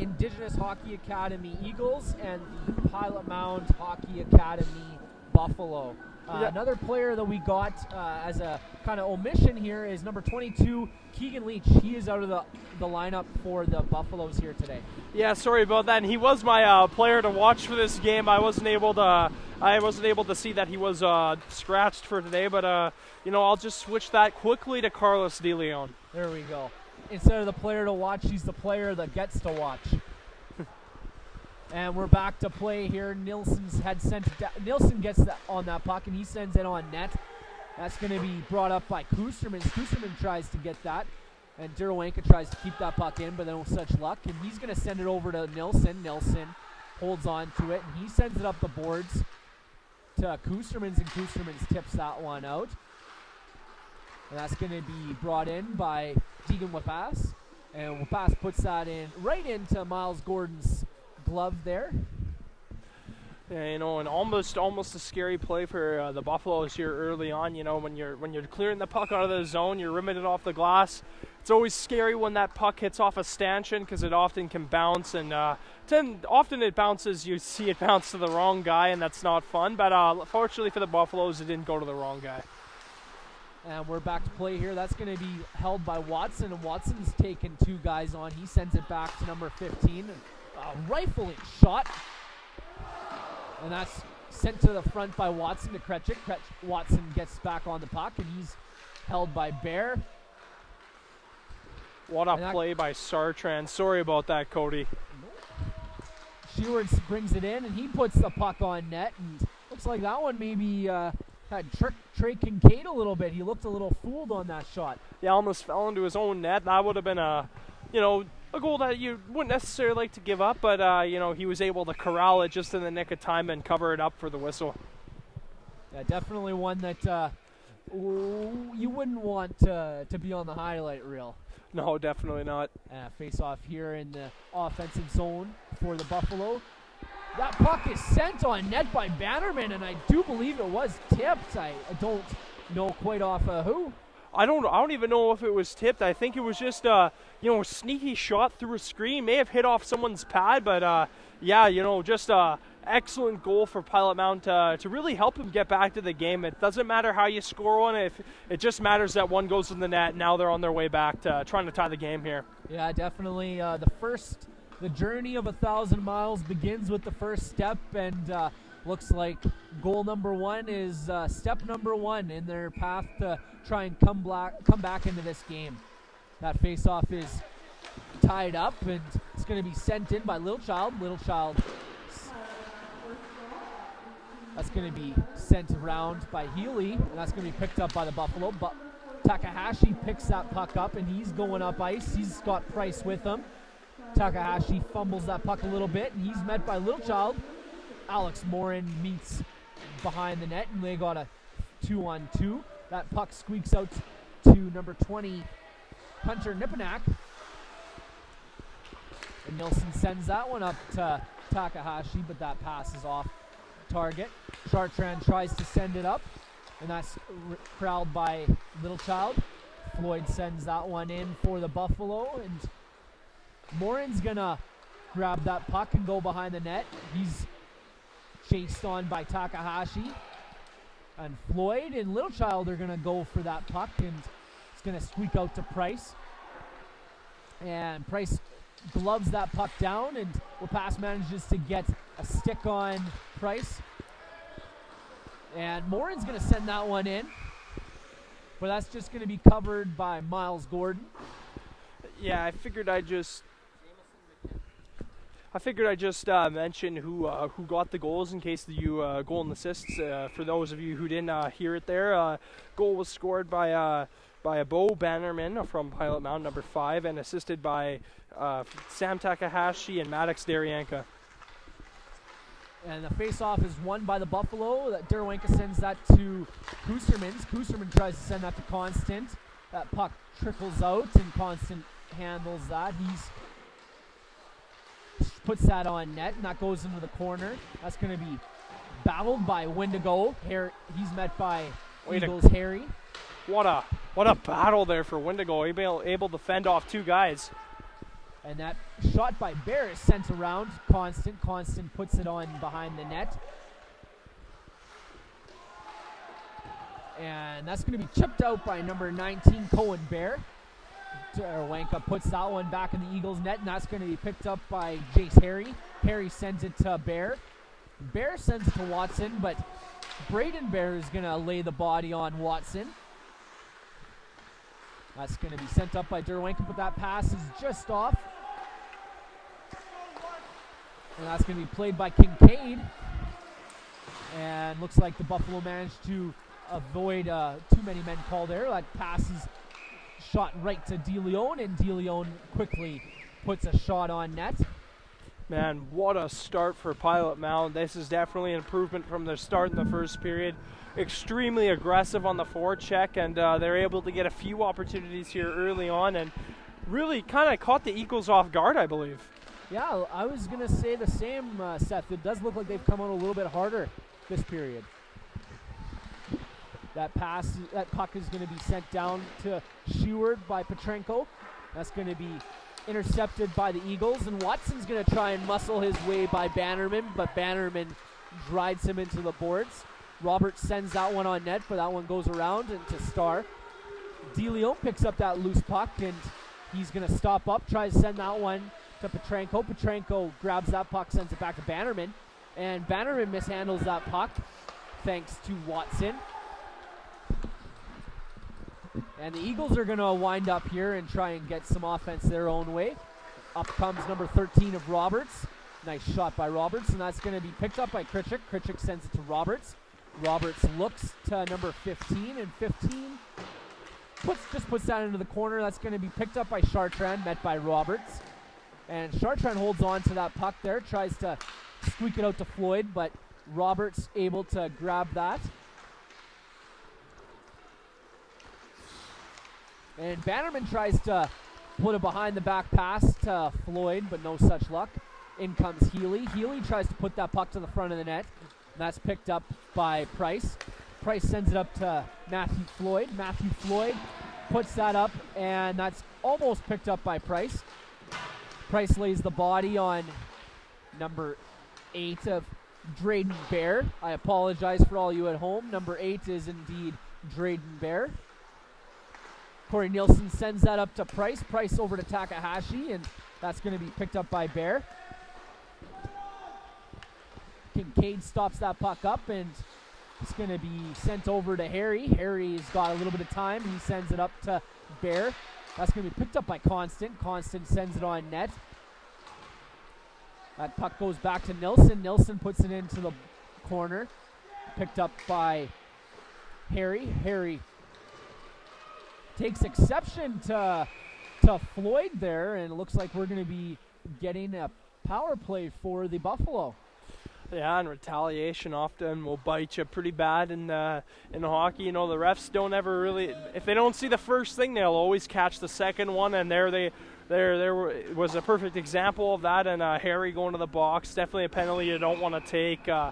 Indigenous Hockey Academy Eagles and the Pilot Mound Hockey Academy Buffalo. Another player that we got as a kind of omission here is number 22, Keegan Leach. He is out of the lineup for the Buffaloes here today. Yeah, sorry about that. And he was my player to watch for this game. I wasn't able to see that he was scratched for today, but I'll just switch that quickly to Carlos De Leon. There we go. Instead of the player to watch, he's the player that gets to watch. And we're back to play here. Nilsson gets that on that puck, and he sends it on net. That's going to be brought up by Kusterman. Kusterman tries to get that, and Derwanka tries to keep that puck in, but no such luck. And he's going to send it over to Nilsson. Nilsson holds on to it, and he sends it up the boards to Kusterman's, and Kusterman's tips that one out. And that's going to be brought in by Deegan Wapas. And Wapas puts that in right into Miles Gordon's glove there. Yeah, and almost a scary play for the Buffaloes here early on. When you're clearing the puck out of the zone, you're rimming it off the glass. It's always scary when that puck hits off a stanchion because it often can bounce, and often it bounces. You see it bounce to the wrong guy, and that's not fun. But fortunately for the Buffaloes, it didn't go to the wrong guy. And we're back to play here. That's going to be held by Watson, and Watson's taken two guys on. He sends it back to number 15. Rifling shot. And that's sent to the front by Watson to Kretschik. Watson gets back on the puck, and he's held by Bear. What a play by Sartran. Sorry about that, Cody. Shewards brings it in, and he puts the puck on net. And looks like that one maybe had Trey Kincaid a little bit. He looked a little fooled on that shot. Yeah, almost fell into his own net. That would have been a goal that you wouldn't necessarily like to give up, but he was able to corral it just in the nick of time and cover it up for the whistle. Yeah, definitely one that you wouldn't want to be on the highlight reel. No, definitely not. Face off here in the offensive zone for the Buffalo. That puck is sent on net by Bannerman, and I do believe it was tipped. I don't know quite off who. I don't even know if it was tipped. I think it was just a sneaky shot through a screen. May have hit off someone's pad, but just a excellent goal for Pilot Mound to really help him get back to the game. It doesn't matter how you score one. If it just matters that one goes in the net. Now they're on their way back to trying to tie the game here. Yeah, definitely. The journey of 1,000 miles begins with the first step, and looks like goal number one is step number one in their path to try and come back into this game. That faceoff is tied up, and it's going to be sent in by Littlechild. That's going to be sent around by Healy, and that's going to be picked up by the Buffalo. But Takahashi picks that puck up, and he's going up ice. He's got Price with him. Takahashi fumbles that puck a little bit, and he's met by Littlechild. Alex Morin meets behind the net, and they got a 2-on-2. That puck squeaks out to number 20, Hunter Nipanak. And Nilsson sends that one up to Takahashi, but that pass is off target. Chartrand tries to send it up, and that's corralled by Littlechild. Floyd sends that one in for the Buffalo, and Morin's gonna grab that puck and go behind the net. He's chased on by Takahashi, and Floyd and Littlechild are going to go for that puck, and it's going to squeak out to Price. And Price gloves that puck down, and Lepas manages to get a stick on Price. And Morin's going to send that one in, but that's just going to be covered by Miles Gordon. Yeah, I figured I'd just mention who got the goals in case you goal and assists. For those of you who didn't hear it there, goal was scored by a Bo Bannerman from Pilot Mound, number 5, and assisted by Sam Takahashi and Maddox Daryanka. And the face-off is won by the Buffalo. Derwanka sends that to Kusterman. Kusterman tries to send that to Constant. That puck trickles out, and Constant handles that. He's puts that on net, and that goes into the corner. That's going to be battled by Wendigo. He's met by Eagles Harry. What a battle there for Wendigo, able to fend off 2 guys. And that shot by Bear is sent around. Constant puts it on behind the net. And that's going to be chipped out by number 19, Cohen Bear. Wanka puts that one back in the Eagles' net, and that's going to be picked up by Jace Harry. Harry sends it to Bear. Bear sends it to Watson, but Braden Bear is going to lay the body on Watson. That's going to be sent up by Derwanka, but that pass is just off. And that's going to be played by Kincaid. And looks like the Buffalo managed to avoid too many men called there. That pass is shot right to DeLeon, and DeLeon quickly puts a shot on net. Man, what a start for Pilot Mound. This is definitely an improvement from their start in the first period. Extremely aggressive on the forecheck, and they're able to get a few opportunities here early on and really kind of caught the Eagles off guard, I believe. Yeah, I was going to say the same, Seth. It does look like they've come out a little bit harder this period. That puck is going to be sent down to Sheward by Petrenko. That's going to be intercepted by the Eagles, and Watson's going to try and muscle his way by Bannerman, but Bannerman drives him into the boards. Roberts sends that one on net, but that one goes around into Starr. DeLeon picks up that loose puck, and he's going to stop up, tries to send that one to Petrenko. Petrenko grabs that puck, sends it back to Bannerman, and Bannerman mishandles that puck thanks to Watson. And the Eagles are going to wind up here and try and get some offense their own way. Up comes number 13 of Roberts. Nice shot by Roberts, and that's going to be picked up by Kritchik. Kritchik sends it to Roberts. Roberts looks to number 15, and 15 just puts that into the corner. That's going to be picked up by Chartrand, met by Roberts. And Chartrand holds on to that puck there, tries to squeak it out to Floyd, but Roberts able to grab that. And Bannerman tries to put a behind-the-back pass to Floyd, but no such luck. In comes Healy. Healy tries to put that puck to the front of the net. That's picked up by Price. Price sends it up to Matthew Floyd. Matthew Floyd puts that up, and that's almost picked up by Price. Price lays the body on number 8 of Drayden Bear. I apologize for all you at home. Number 8 is indeed Drayden Bear. Corey Nielsen sends that up to Price. Price over to Takahashi, and that's going to be picked up by Bear. Kincaid stops that puck up, and it's going to be sent over to Harry. Harry's got a little bit of time. He sends it up to Bear. That's going to be picked up by Constant. Constant sends it on net. That puck goes back to Nilsson. Nilsson puts it into the corner. Picked up by Harry. Harry takes exception to Floyd there, and it looks like we're going to be getting a power play for the Buffalo. Yeah, and retaliation often will bite you pretty bad in hockey. You know, the refs don't ever really, if they don't see the first thing, they'll always catch the second one, and there was a perfect example of that, and Harry going to the box, definitely a penalty you don't want to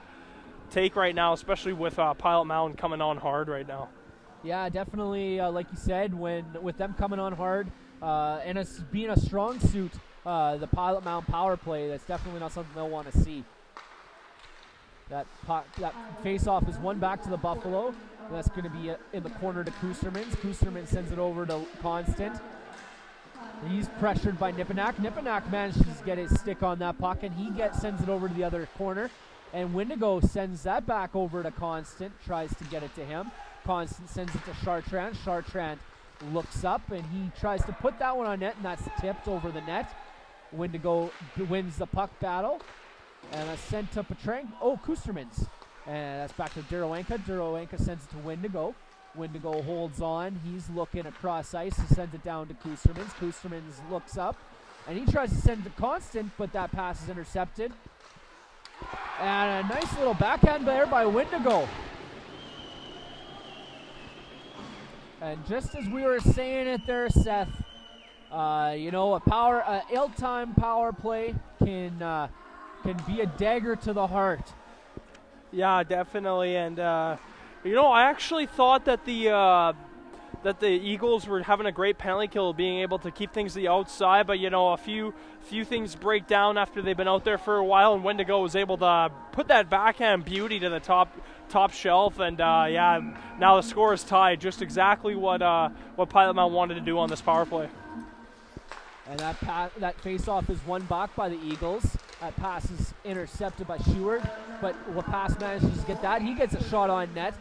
take right now, especially with Pilot Mound coming on hard right now. Yeah, definitely, like you said, with them coming on hard, and it's being a strong suit, the Pilot Mound power play, that's definitely not something they'll want to see. That face-off is one back to the Buffalo. That's going to be in the corner to Kustermans. Kusterman sends it over to Constant. He's pressured by Nipinak. Nipinak manages to get his stick on that puck, and he sends it over to the other corner. And Wendigo sends that back over to Constant, tries to get it to him. Constant sends it to Chartrand. Chartrand looks up, and he tries to put that one on net, and that's tipped over the net. Wendigo wins the puck battle. And that's sent to Kustermans. And that's back to Durawanka. Durawanka sends it to Wendigo. Wendigo holds on. He's looking across ice. He sends it down to Kustermans. Kustermans looks up. And he tries to send it to Constant, but that pass is intercepted. And a nice little backhand there by Wendigo. And just as we were saying it there, Seth, A ill-time power play can be a dagger to the heart. Yeah, definitely. And I actually thought that the Eagles were having a great penalty kill, being able to keep things to the outside. But a few things break down after they've been out there for a while, and Wendigo was able to put that backhand beauty to the top shelf. And now the score is tied, just exactly what Pilot Mound wanted to do on this power play. And that face-off is won back by the Eagles. That pass is intercepted by Sheward, but Lepas manages to get that. He gets a shot on net.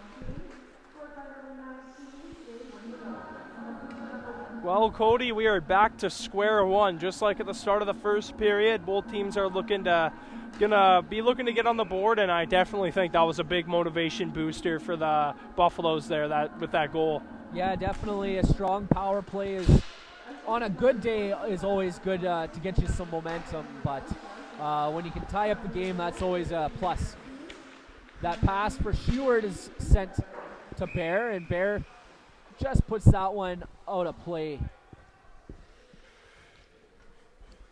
Well, Cody, we are back to square one, just like at the start of the first period. Both teams are gonna be looking to get on the board, and I definitely think that was a big motivation booster for the Buffaloes there with that goal. Yeah, definitely a strong power play is on a good day is always good to get you some momentum, but when you can tie up the game, that's always a plus. That pass for Sheward is sent to Bear, and Bear just puts that one out of play.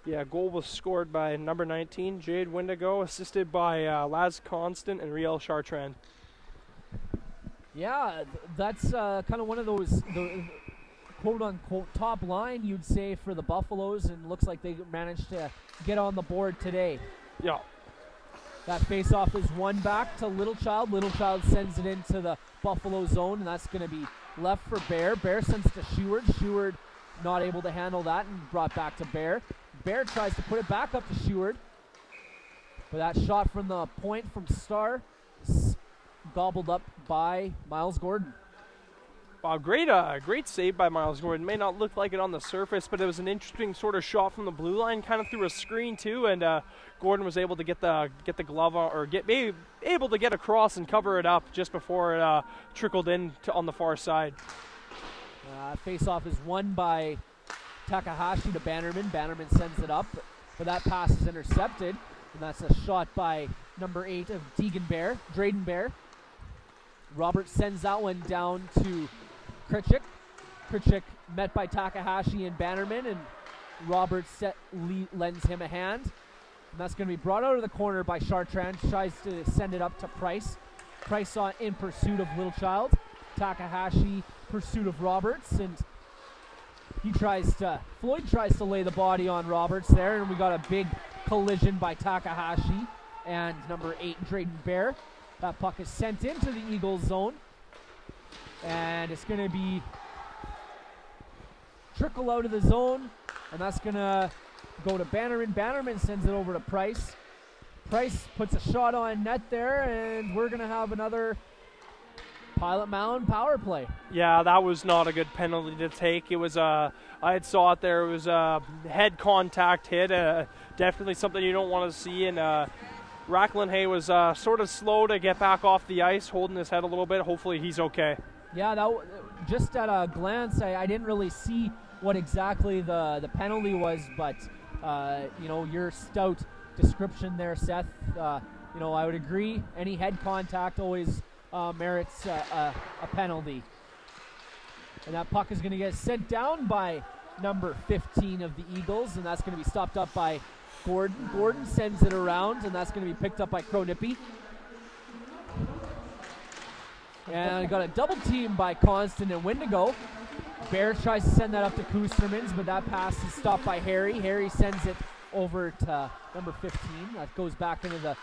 Yeah, goal was scored by number 19, Jade Wendigo, assisted by Laz Constant and Riel Chartrand. Yeah, that's kind of one of those quote-unquote top line, you'd say, for the Buffaloes, and looks like they managed to get on the board today. Yeah. That face-off is won back to Littlechild. Littlechild sends it into the Buffalo zone, and that's going to be left for Bear. Bear sends it to Sheward. Sheward not able to handle that and brought back to Bear. Bear tries to put it back up to Sheward, but that shot from the point from Starr is gobbled up by Miles Gordon. Wow, great save by Miles Gordon. May not look like it on the surface, but it was an interesting sort of shot from the blue line, kind of through a screen too, and Gordon was able to get the glove on, or able to get across and cover it up just before it trickled in on the far side. Face-off is won by Takahashi to Bannerman. Bannerman sends it up, but that pass is intercepted, and that's a shot by number 8 of Drayden Bear. Robert sends that one down to Kritchik. Kritchik met by Takahashi and Bannerman, and Robert lends him a hand. And that's going to be brought out of the corner by Chartrand. Tries to send it up to Price. Price in pursuit of Littlechild. Takahashi pursuit of Roberts, and Floyd tries to lay the body on Roberts there, and we got a big collision by Takahashi and number 8, Drayden Bear. That puck is sent into the Eagles zone, and it's going to be trickle out of the zone, and that's going to go to Bannerman. Bannerman sends it over to Price. Price puts a shot on net there, and we're going to have another Pilot Mound power play. Yeah, that was not a good penalty to take. It was I had saw it there. It was a head contact hit. Definitely something you don't want to see. And Rackland-Hay was sort of slow to get back off the ice, holding his head a little bit. Hopefully he's okay. Yeah, just at a glance, I didn't really see what exactly the penalty was, but your stout description there, Seth. I would agree. Any head contact always merits a penalty. And that puck is going to get sent down by number 15 of the Eagles, and that's going to be stopped up by Gordon. Gordon sends it around, and that's going to be picked up by Kronippy. And I got a double team by Constant and Wendigo. Bear tries to send that up to Kustermans, but that pass is stopped by Harry. Harry sends it over to number 15. That goes back into the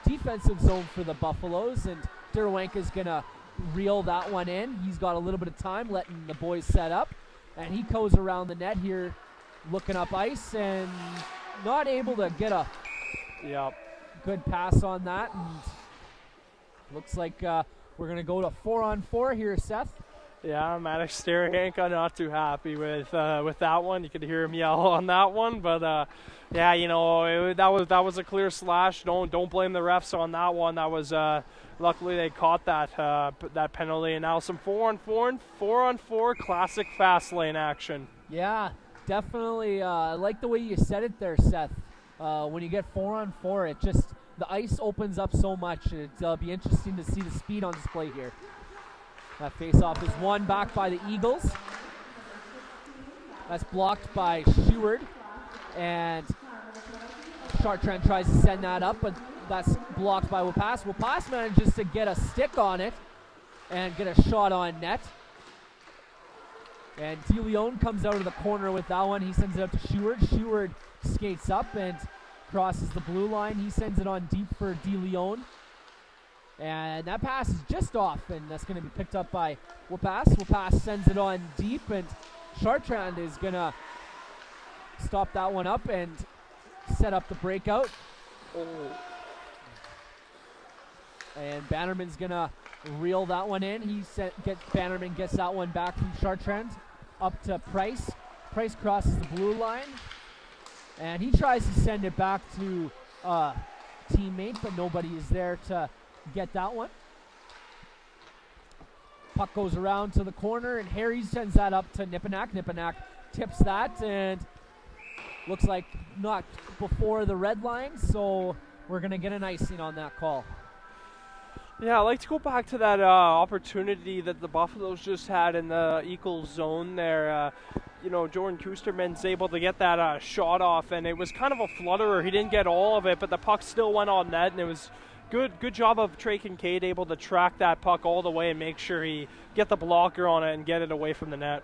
defensive zone for the Buffaloes, and Derwanka's going to reel that one in. He's got a little bit of time letting the boys set up, and he goes around the net here looking up ice and not able to get a good pass on that. And looks like we're going to go to 4-on-4 here, Seth. Yeah, Maddox Sterehanka not too happy with that one. You could hear him yell on that one, but that was a clear slash. Don't blame the refs on that one. That was luckily they caught that penalty, and now some 4-on-4 classic fast lane action. Yeah, definitely. I like the way you said it there, Seth. When you get 4-on-4, it just the ice opens up so much. It'll be interesting to see the speed on display here. That faceoff is won back by the Eagles. That's blocked by Seward, and Chartrand tries to send that up, but that's blocked by Wapas. Wapas manages to get a stick on it and get a shot on net. And DeLeon comes out of the corner with that one. He sends it up to Seward. Seward skates up and crosses the blue line. He sends it on deep for DeLeon. And that pass is just off, and that's going to be picked up by Wapas. Wapas sends it on deep, and Chartrand is going to stop that one up and set up the breakout. And Bannerman's going to reel that one in. Bannerman gets that one back from Chartrand up to Price. Price crosses the blue line, and he tries to send it back to a teammate, but nobody is there to get that one. Puck goes around to the corner, and Harry sends that up to Nipinak. Nipinak tips that, and looks like not before the red line, so we're going to get an icing on that call. Yeah, I'd like to go back to that opportunity that the Buffaloes just had in the equal zone there. Jordan Kusterman's able to get that shot off, and it was kind of a flutterer. He didn't get all of it, but the puck still went on net, and it was good job of Trey Kincaid able to track that puck all the way and make sure he get the blocker on it and get it away from the net.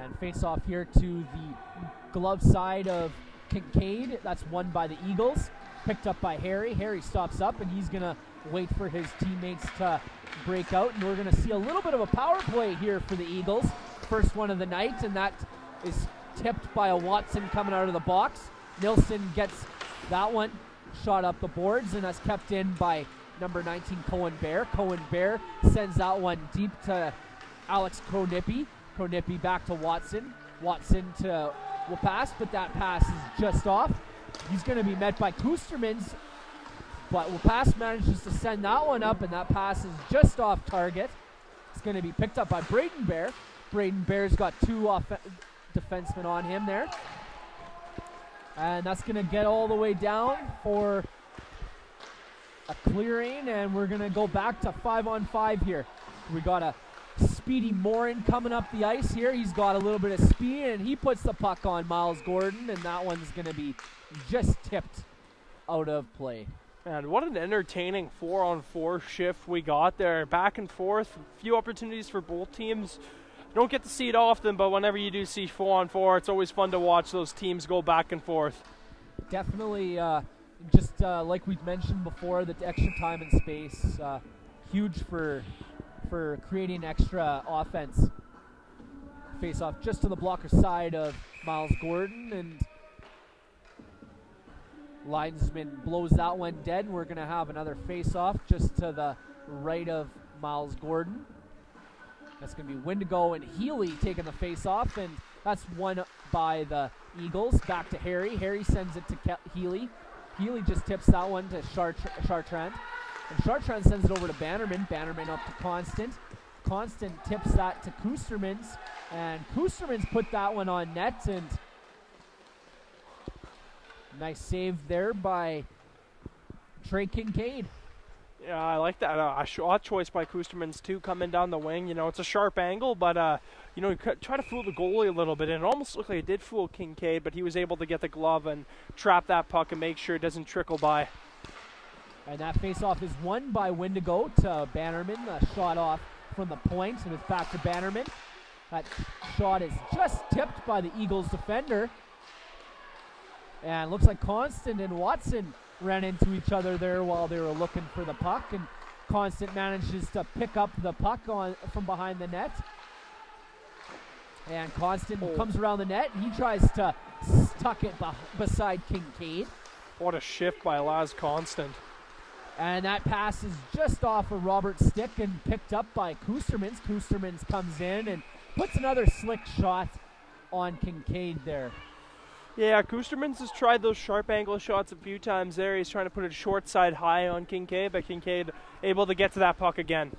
And face off here to the glove side of Kincaid. That's won by the Eagles. Picked up by Harry. Harry stops up, and he's going to wait for his teammates to break out. And we're going to see a little bit of a power play here for the Eagles. First one of the night, and that is tipped by a Watson coming out of the box. Nilsson gets that one shot up the boards, and that's kept in by number 19, Cohen Bear. Cohen Bear sends that one deep to Alex Kronipi. Kronipi back to Watson. Watson to Wapas, but that pass is just off. He's going to be met by Kustermans, but Wapas manages to send that one up, and that pass is just off target. It's going to be picked up by Braden Bear. Braden Bear's got two defensemen on him there. And that's going to get all the way down for a clearing, and we're going to go back to 5-on-5 here. We got a speedy Morden coming up the ice here. He's got a little bit of speed, and he puts the puck on Miles Gordon, and that one's going to be just tipped out of play. And what an entertaining 4-on-4 shift we got there. Back and forth, a few opportunities for both teams. Don't get to see it often, but whenever you do see 4-on-4, it's always fun to watch those teams go back and forth. Definitely, just like we mentioned before, the extra time and space, huge for creating extra offense. Face off just to the blocker side of Miles Gordon, and linesman blows that one dead, and we're going to have another face off just to the right of Miles Gordon. That's going to be Wendigo and Healy taking the face-off, and that's won by the Eagles. Back to Harry. Harry sends it to Healy. Healy just tips that one to Chartrand. And Chartrand sends it over to Bannerman. Bannerman up to Constant. Constant tips that to Kustermans, and Kustermans put that one on net, and nice save there by Trey Kincaid. Yeah, I like that. A shot choice by Kustermans, too, coming down the wing. It's a sharp angle, but, try to fool the goalie a little bit. And it almost looked like it did fool Kincaid, but he was able to get the glove and trap that puck and make sure it doesn't trickle by. And that faceoff is won by Wendigo to Bannerman. A shot off from the point, and it's back to Bannerman. That shot is just tipped by the Eagles defender. And looks like Constant and Watson ran into each other there while they were looking for the puck, and Constant manages to pick up the puck from behind the net. And Constant comes around the net, and he tries to tuck it beside Kincaid. What a shift by Laz Constant. And that pass is just off of Robert's stick and picked up by Kustermans. Kustermans comes in and puts another slick shot on Kincaid there. Yeah, Kustermans has tried those sharp angle shots a few times there. He's trying to put it short side high on Kincaid, but Kincaid able to get to that puck again.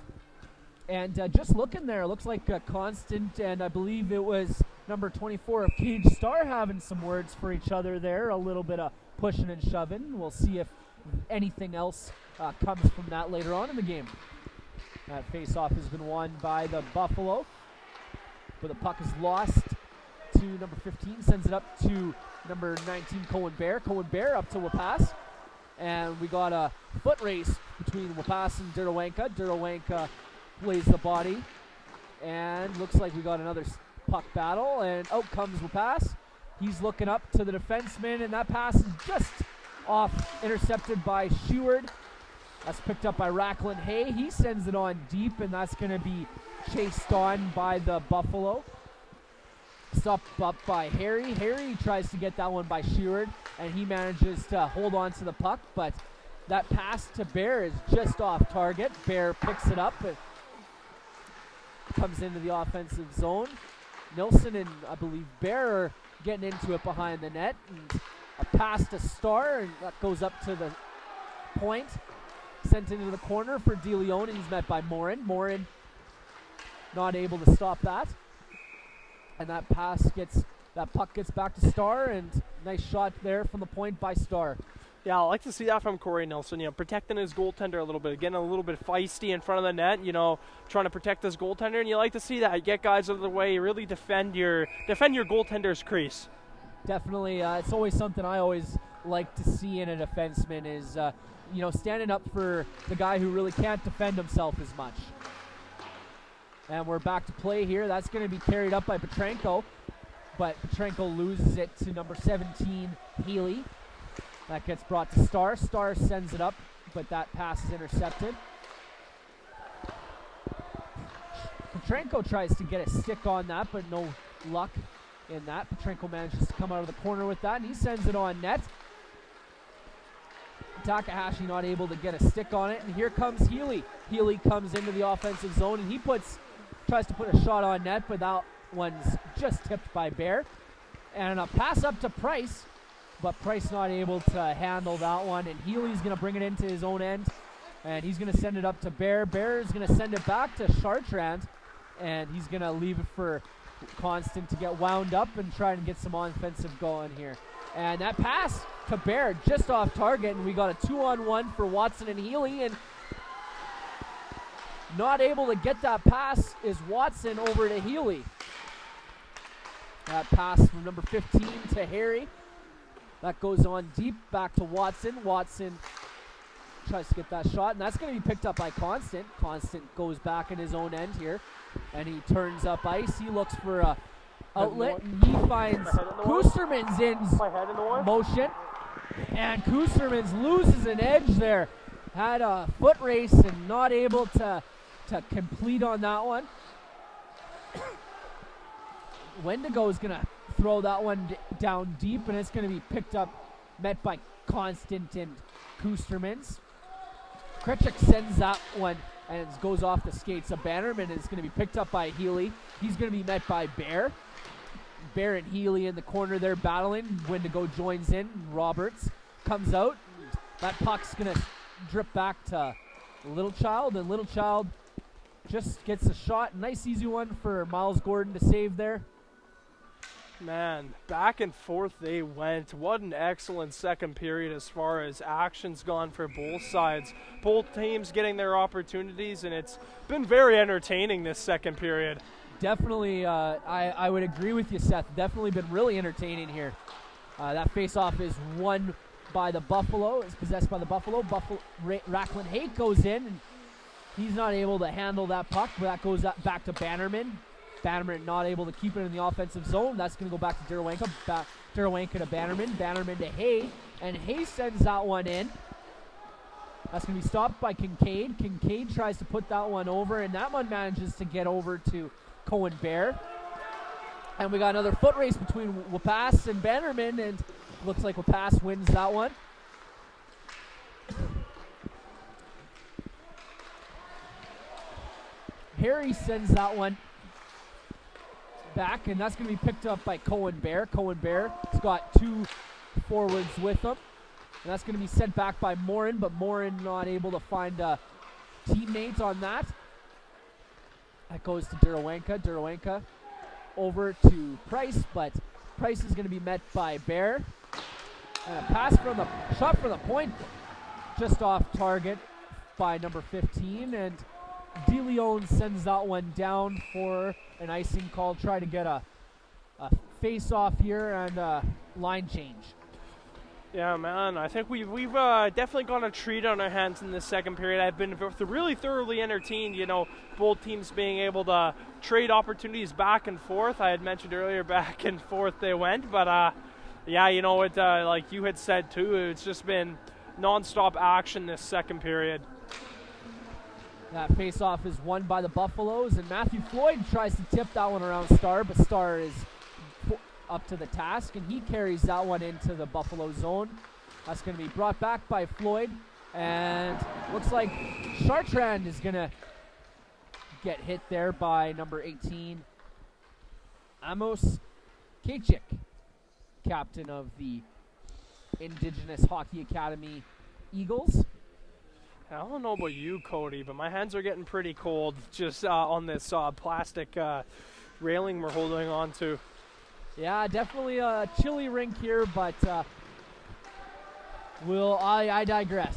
And just looking there, looks like Constant and I believe it was number 24 of Cage Star having some words for each other there. A little bit of pushing and shoving. We'll see if anything else comes from that later on in the game. That face-off has been won by the Buffalo, but the puck is lost to number 15, sends it up to number 19, Cohen Bear. Cohen Bear up to Wapas. And we got a foot race between Wapas and Derdowanka. Derdowanka plays the body. And looks like we got another puck battle. And out comes Wapas. He's looking up to the defenseman, and that pass is just off, intercepted by Sheward. That's picked up by Racklin Hay. He sends it on deep, and that's going to be chased on by the Buffalo. Stopped up by Harry. Harry tries to get that one by Sheward, and he manages to hold on to the puck, but that pass to Bear is just off target. Bear picks it up. It comes into the offensive zone. Nilsson and, I believe, Bear are getting into it behind the net. And a pass to Starr, and that goes up to the point. Sent into the corner for DeLeon, and he's met by Morin. Morin not able to stop that. And that puck gets back to Starr, and nice shot there from the point by Starr. Yeah, I like to see that from Corey Nilsson, protecting his goaltender a little bit, getting a little bit feisty in front of the net, trying to protect his goaltender, and you like to see that. You get guys out of the way, you really defend your goaltender's crease. Definitely, it's always something I always like to see in a defenseman is, standing up for the guy who really can't defend himself as much. And we're back to play here. That's going to be carried up by Petrenko, but Petrenko loses it to number 17, Healy. That gets brought to Starr. Starr sends it up, but that pass is intercepted. Petrenko tries to get a stick on that, but no luck in that. Petrenko manages to come out of the corner with that, and he sends it on net. Takahashi not able to get a stick on it, and here comes Healy. Healy comes into the offensive zone, and he tries to put a shot on net, but that one's just tipped by Bear. And a pass up to Price, but Price not able to handle that one, and Healy's going to bring it into his own end, and he's going to send it up to Bear. Bear is going to send it back to Chartrand, and he's going to leave it for Constant to get wound up and try and get some offensive going here. And that pass to Bear just off target, and we got a 2-on-1 for Watson and Healy, and not able to get that pass is Watson over to Healy. That pass from number 15 to Harry. That goes on deep back to Watson. Watson tries to get that shot, and that's going to be picked up by Constant. Constant goes back in his own end here, and he turns up ice. He looks for a outlet, and he finds Kusterman's in motion, and Kusterman's loses an edge there. Had a foot race and not able to complete on that one. Wendigo is going to throw that one down deep, and it's going to be picked up, met by Constant and Kusterman's. Kretschuk sends that one, and it goes off the skates of Bannerman, and it's going to be picked up by Healy. He's going to be met by Bear. Bear and Healy in the corner there battling. Wendigo joins in. Roberts comes out. That puck's going to drip back to Littlechild, and Littlechild just gets a shot. Nice easy one for Miles Gordon to save there. Man, back and forth they went. What an excellent second period as far as action's gone for both sides. Both teams getting their opportunities, and it's been very entertaining this second period. Definitely, I would agree with you, Seth. Definitely been really entertaining here. That face-off is won by the Buffalo. It's possessed by the Buffalo. Racklin Haight goes in, and he's not able to handle that puck, but that goes back to Bannerman. Bannerman not able to keep it in the offensive zone. That's going to go back to Derwanka. Derwanka to Bannerman. Bannerman to Hay. And Hay sends that one in. That's going to be stopped by Kincaid. Kincaid tries to put that one over, and that one manages to get over to Cohen Bear. And we got another foot race between Wapas and Bannerman, and looks like Wapas wins that one. Harry sends that one back, and that's going to be picked up by Cohen Bear. Cohen Bear's got two forwards with him, and that's going to be sent back by Morin, but Morin not able to find a teammate on that. That goes to Derwanka. Derwanka over to Price, but Price is going to be met by Bear. And a pass from the shot from the point, just off target by number 15, and DeLeon sends that one down for an icing call. Try to get a face-off here and line change. Yeah, man. I think we've definitely got a treat on our hands in this second period. I've been really thoroughly entertained. Both teams being able to trade opportunities back and forth. I had mentioned earlier, back and forth they went, but yeah, like you had said too, it's just been non-stop action this second period. That face-off is won by the Buffaloes, and Matthew Floyd tries to tip that one around Starr, but Starr is up to the task, and he carries that one into the Buffalo zone. That's going to be brought back by Floyd, and looks like Chartrand is going to get hit there by number 18, Amos Kachik, captain of the Indigenous Hockey Academy Eagles. I don't know about you, Cody, but my hands are getting pretty cold just on this plastic railing we're holding on to. Yeah, definitely a chilly rink here, but I digress.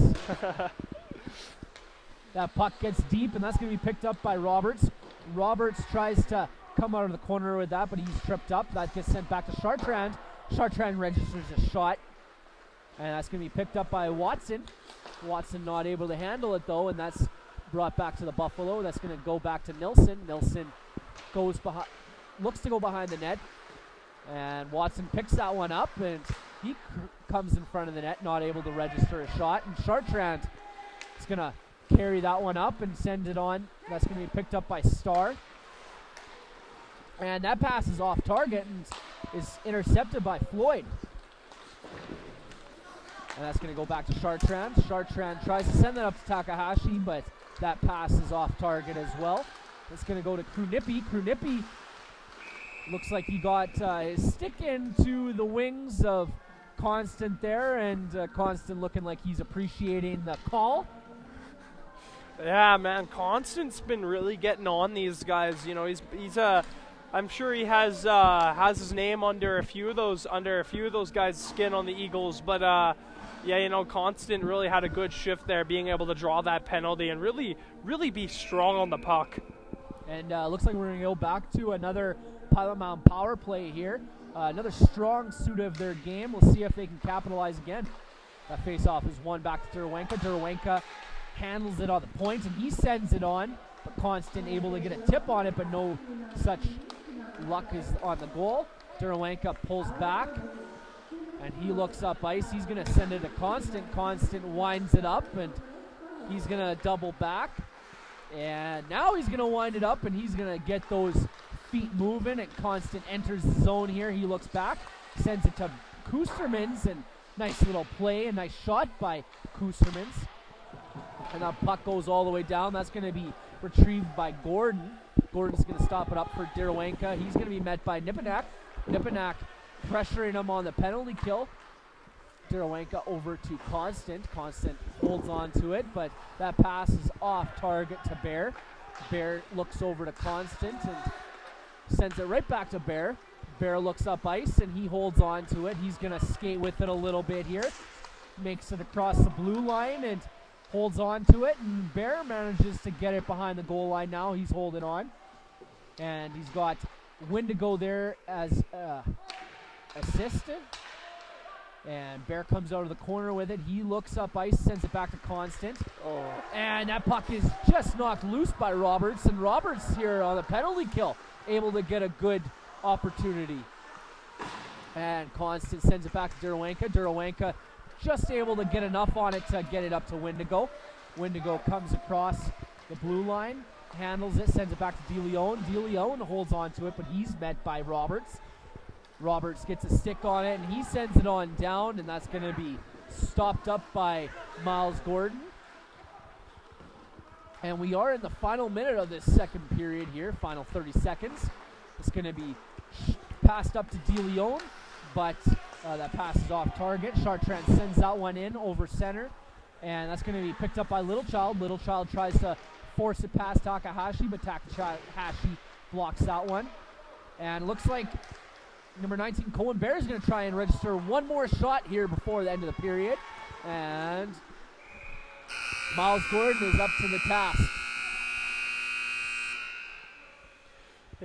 That puck gets deep, and that's going to be picked up by Roberts. Roberts tries to come out of the corner with that, but he's tripped up. That gets sent back to Chartrand. Chartrand registers a shot, and that's going to be picked up by Watson. Watson not able to handle it, though, and that's brought back to the Buffalo. That's going to go back to Nilsson. Nilsson goes behind, looks to go behind the net, and Watson picks that one up, and he comes in front of the net, not able to register a shot. And Chartrand is going to carry that one up and send it on. That's going to be picked up by Starr. And that pass is off target and is intercepted by Floyd. And that's going to go back to Chartrand. Chartrand tries to send that up to Takahashi, but that pass is off target as well. It's going to go to Krunipi. Krunipi looks like he got his stick into the wings of Constant there, and Constant looking like he's appreciating the call. Yeah, man, Constant's been really getting on these guys. He's I'm sure he has his name under a few of those guys' skin on the Eagles, but yeah, Constant really had a good shift there, being able to draw that penalty and really be strong on the puck. And looks like we're going to go back to another Pilot Mound power play here. Another strong suit of their game. We'll see if they can capitalize again. That face-off is won back to Derwenka. Derwenka handles it on the point, and he sends it on, but Constant able to get a tip on it, but no such luck is on the goal. Derwenka pulls back, and he looks up ice. He's going to send it to Constant. Constant winds it up, and he's going to double back. And now he's going to wind it up, and he's going to get those feet moving, and Constant enters the zone here. He looks back, sends it to Kustermans, and nice little play, a nice shot by Kustermans. And that puck goes all the way down. That's going to be retrieved by Gordon. Gordon's going to stop it up for Derwenka. He's going to be met by Nipanak. Nipanak pressuring him on the penalty kill. Derwenka over to Constant. Constant holds on to it, but that pass is off target to Bear. Bear looks over to Constant and sends it right back to Bear. Bear looks up ice, and he holds on to it. He's going to skate with it a little bit here. Makes it across the blue line and holds on to it, and Bear manages to get it behind the goal line now. He's holding on, and he's got Windigo there as assistant. And Bear comes out of the corner with it. He looks up ice, sends it back to Constant. Oh. And that puck is just knocked loose by Roberts, and Roberts here on the penalty kill, able to get a good opportunity. And Constant sends it back to Derwenka. Derwenka just able to get enough on it to get it up to Windigo. Windigo comes across the blue line, handles it, sends it back to DeLeon. DeLeon holds on to it, but he's met by Roberts. Roberts gets a stick on it, and he sends it on down, and that's going to be stopped up by Miles Gordon. And we are in the final minute of this second period here, final 30 seconds. It's going to be passed up to DeLeon, but that pass is off target. Chartrand sends that one in over center, and that's going to be picked up by Littlechild. Littlechild tries to force it past Takahashi, but Takahashi blocks that one. And it looks like number 19, Cohen Bear, is going to try and register one more shot here before the end of the period. And Miles Gordon is up to the task.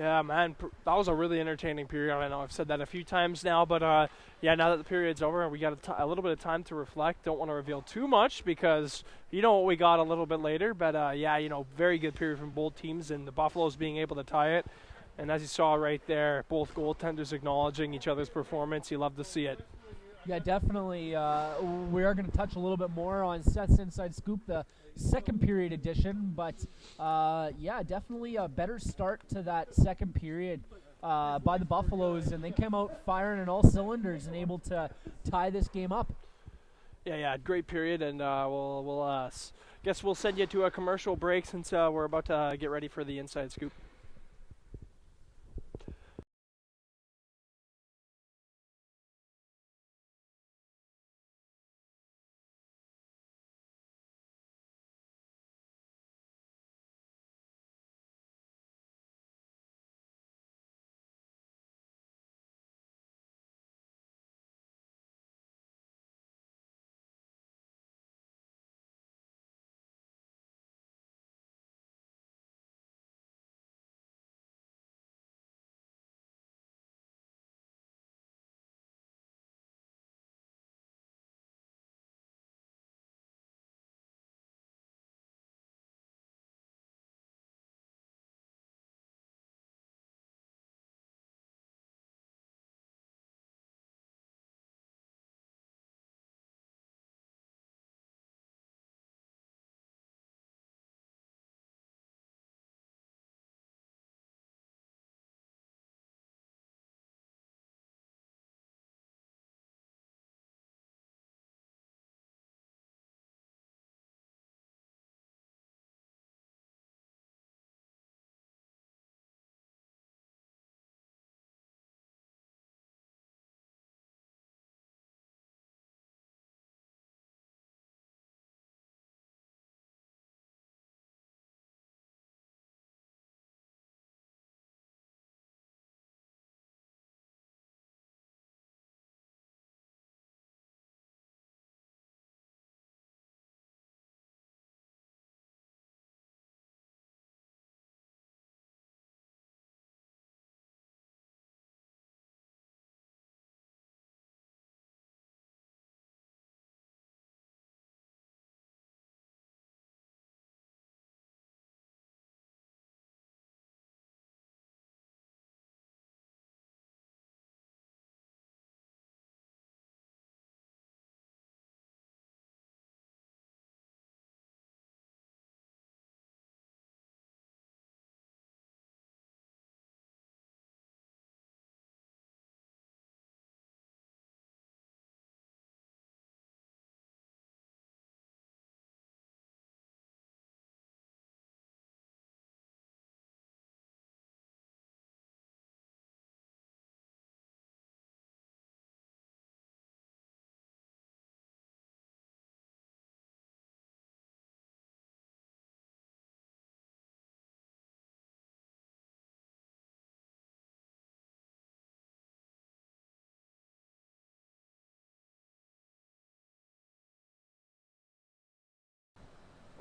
Yeah, man, that was a really entertaining period. I know I've said that a few times now, but yeah, now that the period's over, we got a little bit of time to reflect. Don't want to reveal too much because you know what we got a little bit later. But yeah, you know, very good period from both teams, and the Buffaloes being able to tie it. And as you saw right there, both goaltenders acknowledging each other's performance. You love to see it. Yeah, definitely. We are going to touch a little bit more on Seth's Inside Scoop, the second period edition. But yeah, definitely a better start to that second period by the Buffaloes, and they came out firing on all cylinders and able to tie this game up. Yeah, great period, and we'll guess we'll send you to a commercial break since we're about to get ready for the Inside Scoop.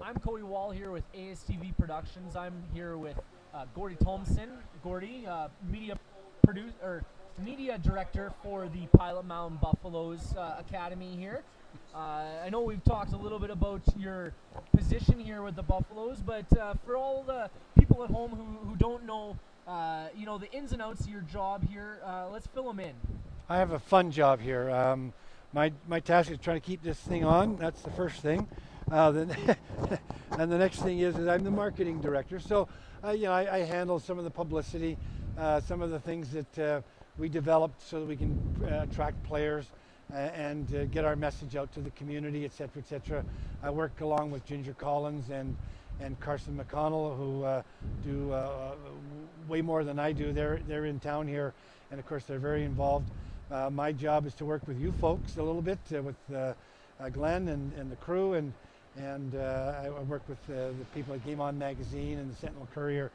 I'm Cody Wall here with ASTV Productions. I'm here with Gordy Thompson. Gordy, media director for the Pilot Mound Buffaloes Academy here. I know we've talked a little bit about your position here with the Buffaloes, but for all the people at home who don't know, you know, the ins and outs of your job here, let's fill them in. I have a fun job here. My task is trying to keep this thing on. That's the first thing. And the next thing is I'm the marketing director. So, you know, I handle some of the publicity, some of the things that we developed so that we can attract players and get our message out to the community, et cetera, et cetera. I work along with Ginger Collins and Carson McConnell, who do way more than I do. They're in town here, and of course they're very involved. My job is to work with you folks a little bit, with Glenn and the crew, and I work with the people at Game On Magazine and the Sentinel Courier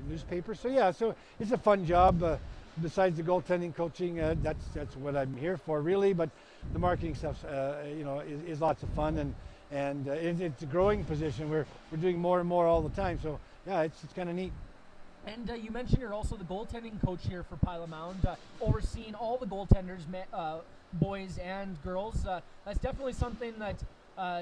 newspaper. So yeah, so it's a fun job. Besides the goaltending coaching, that's what I'm here for, really. But the marketing stuff, you know, is lots of fun, and it's a growing position. We're doing more and more all the time. So yeah, it's kind of neat. And you mentioned you're also the goaltending coach here for Pilot Mound, overseeing all the goaltenders, boys and girls. That's definitely something that,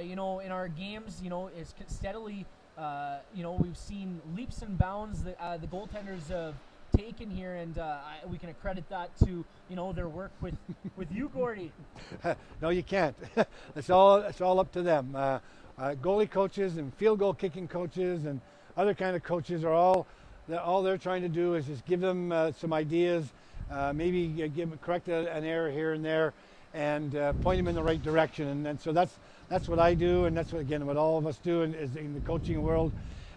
in our games, is steadily, we've seen leaps and bounds that the goaltenders have taken here, and we can accredit that to, their work with you, Gordy. No, you can't. It's all up to them. Goalie coaches and field goal kicking coaches and other kind of coaches are all they're trying to do is just give them some ideas, maybe correct an error here and there, and point them in the right direction. And so that's what I do, and that's what all of us do in the coaching world.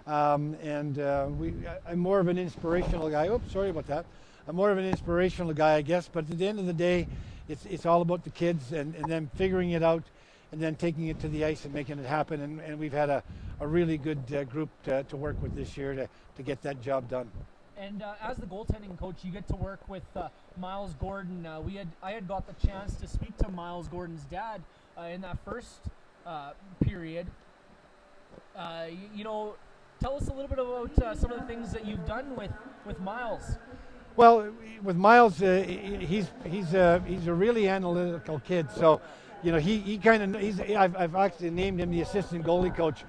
I'm more of an inspirational guy. Oops, sorry about that. I'm more of an inspirational guy, I guess. But at the end of the day, it's all about the kids and them figuring it out, and then taking it to the ice and making it happen. And we've had a really good group to work with this year to get that job done. And as the goaltending coach, you get to work with Miles Gordon. I had got the chance to speak to Miles Gordon's dad in that first period. Tell us a little bit about some of the things that you've done with Miles. Well, with Miles, he's a really analytical kid. So, I've actually named him the assistant goalie coach,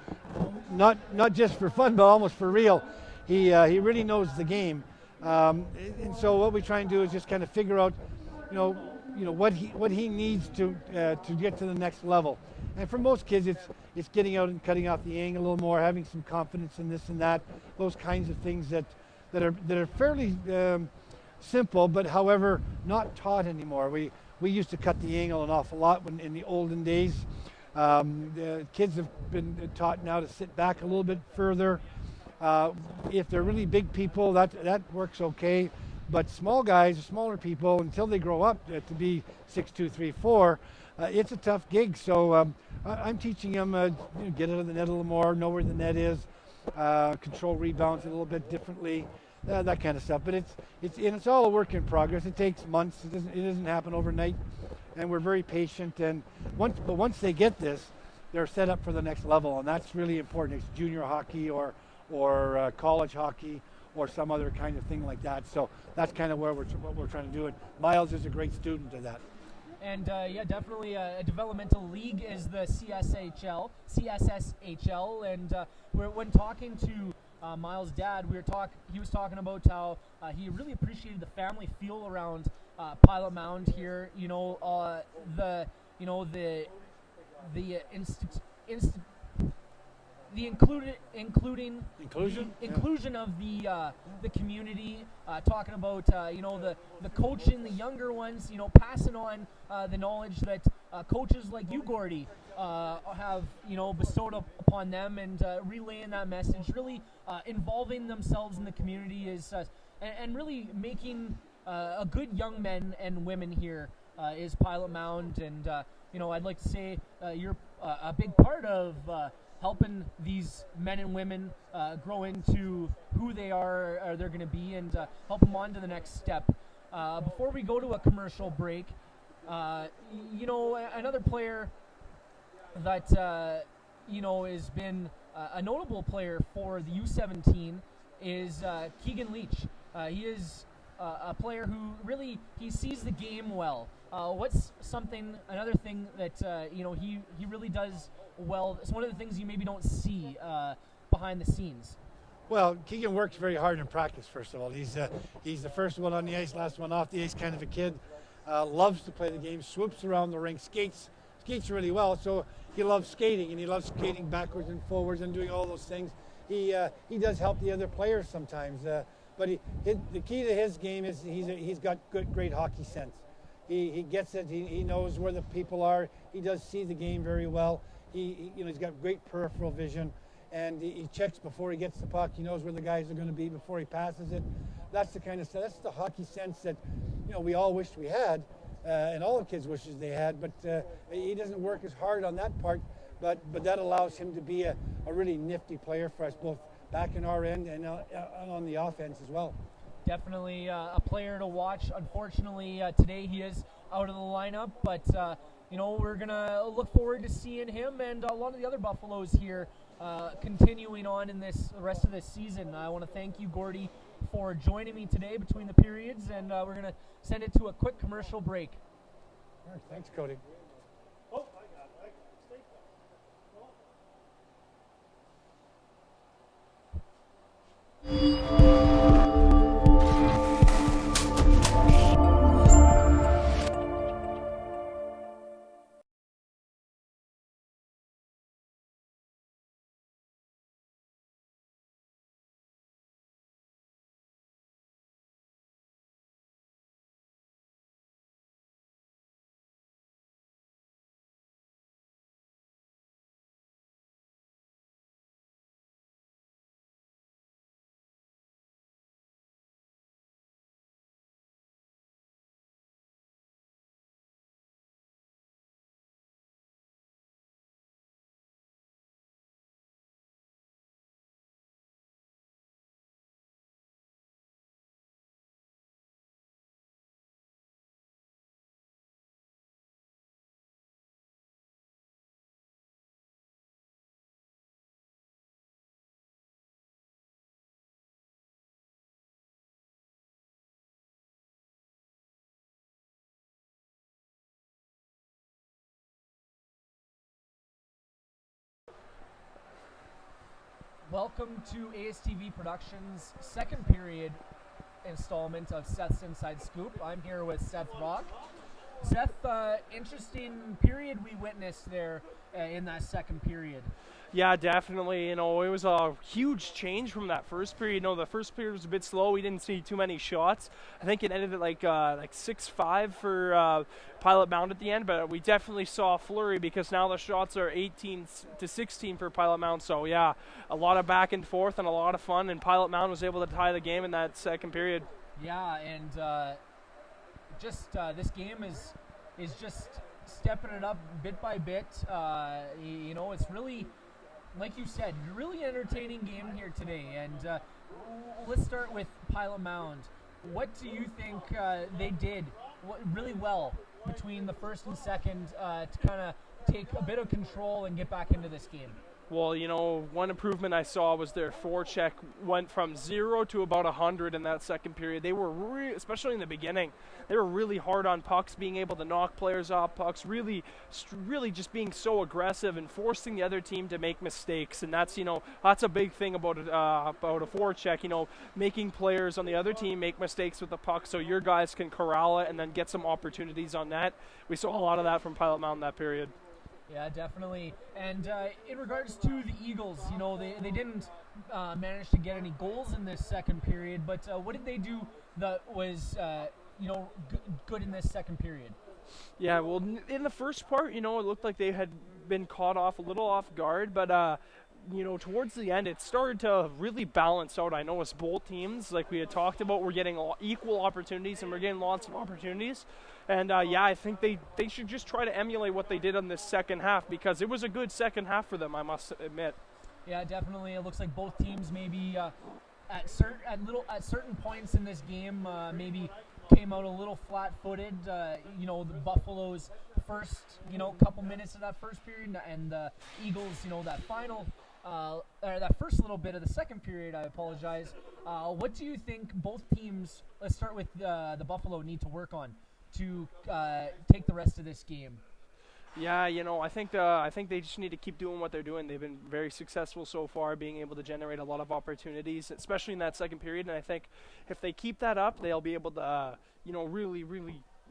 not just for fun, but almost for real. He really knows the game, and so what we try and do is just kind of figure out, what he needs to get to the next level. And for most kids, it's getting out and cutting off the angle a little more, having some confidence in this and that, those kinds of things that are fairly simple, but however not taught anymore. We used to cut the angle an awful lot in the olden days. The kids have been taught now to sit back a little bit further. If they're really big people, that works okay. But small guys, smaller people, until they grow up to be 6'2", 3'4", it's a tough gig. So I'm teaching them get out of the net a little more, know where the net is, control rebounds a little bit differently, that kind of stuff. But it's all a work in progress. It takes months. It doesn't happen overnight, and we're very patient. And once they get this, they're set up for the next level, and that's really important. It's junior hockey or college hockey or some other kind of thing like that. So that's kind of what we're trying to do. And Miles is a great student of that. And definitely a developmental league is the CSSHL. And when talking to Miles' dad, he was talking about how he really appreciated the family feel around Pilot Mound here. Inclusion of the community, talking about the coaching the younger ones, passing on the knowledge that coaches like you, Gordy, have bestowed upon them, and relaying that message, really involving themselves in the community is and really making a good young men and women here is Pilot Mound. And I'd like to say you're a big part of helping these men and women grow into who they are or they're going to be, and help them on to the next step. Before we go to a commercial break, another player that has been a notable player for the U17 is Keegan Leach. He is a player who really sees the game well. What's another thing that he really does well? It's one of the things you maybe don't see behind the scenes. Well, Keegan works very hard in practice. First of all, he's the first one on the ice, last one off the ice kind of a kid. Loves to play the game, swoops around the rink, skates really well. So he loves skating, and he loves skating backwards and forwards and doing all those things. He does help the other players sometimes. But the key to his game is he's got great hockey sense. He gets it. He knows where the people are. He does see the game very well. He's got great peripheral vision, and he checks before he gets the puck. He knows where the guys are going to be before he passes it. That's the kind of stuff. That's the hockey sense that we all wished we had, and all the kids wishes they had. But he doesn't work as hard on that part. But that allows him to be a really nifty player for us, both back in our end and on the offense as well. Definitely a player to watch. Unfortunately, today he is out of the lineup, but we're gonna look forward to seeing him and a lot of the other Buffaloes here continuing on in the rest of this season. I want to thank you, Gordy, for joining me today between the periods, and we're going to send it to a quick commercial break. All right, thanks, Cody. Welcome to ASTV Productions' second period installment of Seth's Inside Scoop. I'm here with Seth Rock. Seth, interesting period we witnessed there in that second period. Yeah, definitely. You know, it was a huge change from that first period. You know, the first period was a bit slow. We didn't see too many shots. I think it ended at like 6-5 for Pilot Mound at the end, but we definitely saw a flurry because now the shots are 18-16 for Pilot Mound. So yeah, a lot of back and forth and a lot of fun, and Pilot Mound was able to tie the game in that second period. Yeah, and this game is just stepping it up bit by bit. You know, it's really, like you said, really entertaining game here today. And let's start with Pilot Mound. What do you think they did really well between the first and second to kind of take a bit of control and get back into this game? Well, you know, one improvement I saw was their forecheck went from 0 to about 100 in that second period. They were, especially in the beginning, they were really hard on pucks, being able to knock players off pucks, really just being so aggressive and forcing the other team to make mistakes. And that's, you know, that's a big thing about a forecheck, you know, making players on the other team make mistakes with the puck so your guys can corral it and then get some opportunities on net. We saw a lot of that from Pilot Mound in that period. Yeah, definitely. And in regards to the Eagles, you know, they didn't manage to get any goals in this second period, but what did they do that was, you know, good in this second period? Yeah, well, in the first part, you know, it looked like they had been caught off a little off guard, but you know, towards the end, it started to really balance out. I noticed both teams, like we had talked about, were getting equal opportunities, and we're getting lots of opportunities. And yeah, I think they should just try to emulate what they did on this second half, because it was a good second half for them, I must admit. Yeah, definitely. It looks like both teams maybe at certain points in this game maybe came out a little flat-footed. You know, the Buffalo's first, you know, couple minutes of that first period, and the Eagles, you know, that first little bit of the second period, I apologize. What do you think both teams, let's start with the Buffalo, need to work on to take the rest of this game? Yeah, you know, I think they just need to keep doing what they're doing. They've been very successful so far, being able to generate a lot of opportunities, especially in that second period. And I think if they keep that up, they'll be able to, you know, really,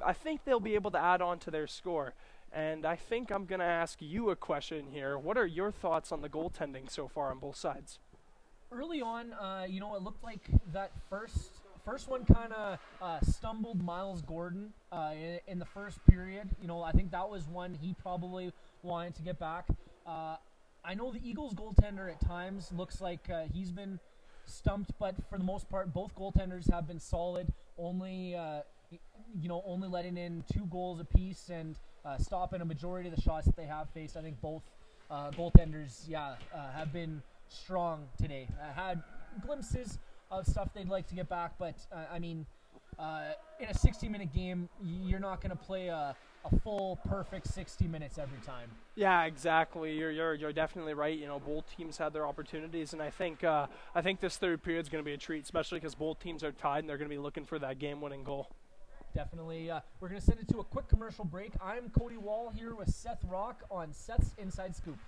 I think they'll be able to add on to their score. And I think I'm going to ask you a question here. What are your thoughts on the goaltending so far on both sides? Early on, you know, it looked like that first one kind of stumbled Miles Gordon in the first period. You know, I think that was one he probably wanted to get back. I know the Eagles goaltender at times looks like he's been stumped, but for the most part, both goaltenders have been solid. Only letting in 2 goals apiece and stopping a majority of the shots that they have faced. I think both goaltenders, have been strong today. Had glimpses of stuff they'd like to get back, but I mean, in a 60-minute game, you're not going to play a full, perfect 60 minutes every time. Yeah, exactly. You're definitely right. You know, both teams had their opportunities, and I think this third period is going to be a treat, especially because both teams are tied and they're going to be looking for that game-winning goal. Definitely. We're going to send it to a quick commercial break. I'm Cody Wall here with Seth Rock on Seth's Inside Scoop.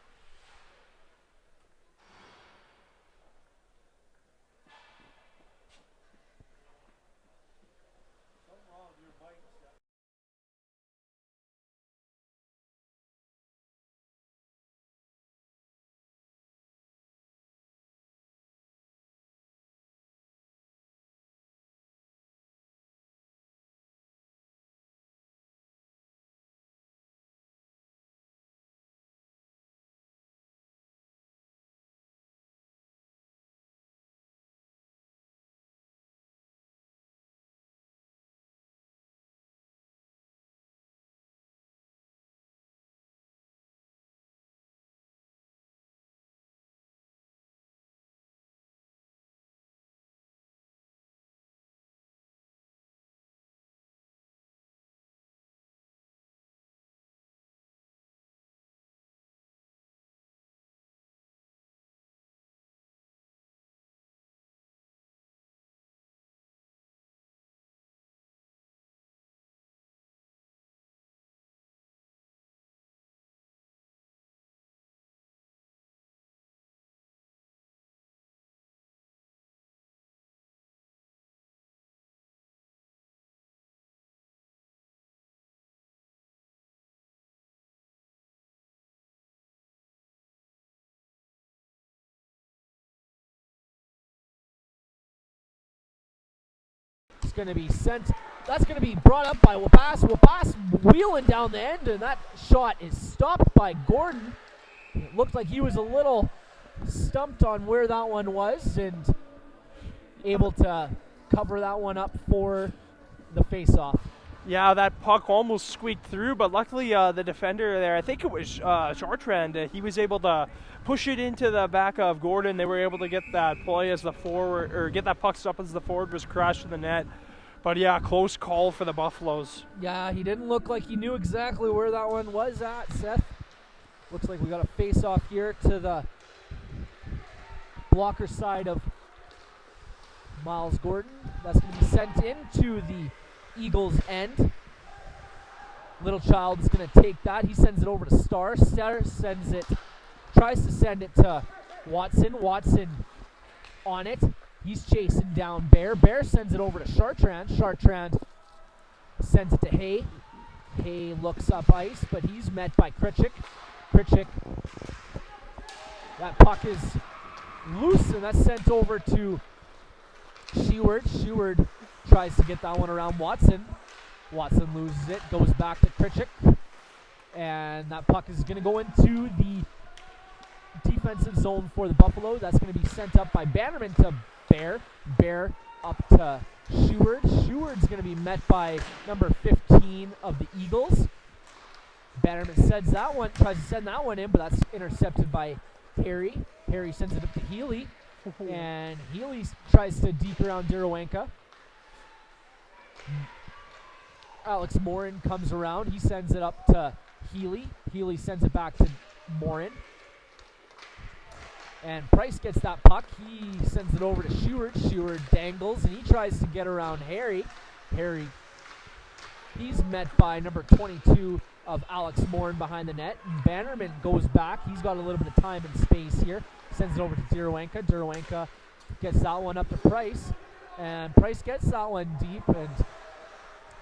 It's going to be sent. That's going to be brought up by Wapas. Wapas wheeling down the end, and that shot is stopped by Gordon. It looked like he was a little stumped on where that one was and able to cover that one up for the face-off. Yeah, that puck almost squeaked through, but luckily the defender there, I think it was Chartrand, he was able to push it into the back of Gordon. They were able to get that play as the forward, or get that puck up as the forward was crashed in the net. But yeah, close call for the Buffaloes. Yeah, he didn't look like he knew exactly where that one was at, Seth. Looks like we got a face-off here to the blocker side of Miles Gordon. That's going to be sent into the Eagles' end. Little Child is going to take that. He sends it over to Starr. Starr tries to send it to Watson. Watson on it. He's chasing down Bear. Bear sends it over to Chartrand. Chartrand sends it to Hay. Hay looks up ice, but he's met by Kritchik. Kritchik. That puck is loose, and that's sent over to Sheward. Sheward tries to get that one around Watson. Watson loses it, goes back to Kritchik. And that puck is going to go into the defensive zone for the Buffalo. That's going to be sent up by Bannerman to Bear. Bear up to Sheward. Sheward's going to be met by number 15 of the Eagles. Bannerman sends that one, tries to send that one in, but that's intercepted by Harry. Harry sends it up to Healy. And Healy tries to deke around Dirawenka. Alex Morin comes around. He sends it up to Healy. Healy sends it back to Morin. And Price gets that puck. He sends it over to Sheward. Sheward dangles, and he tries to get around Harry. Harry, he's met by number 22 of Alex Morin behind the net. Bannerman goes back. He's got a little bit of time and space here. Sends it over to Dirawenka. Dirawenka gets that one up to Price. And Price gets that one deep, and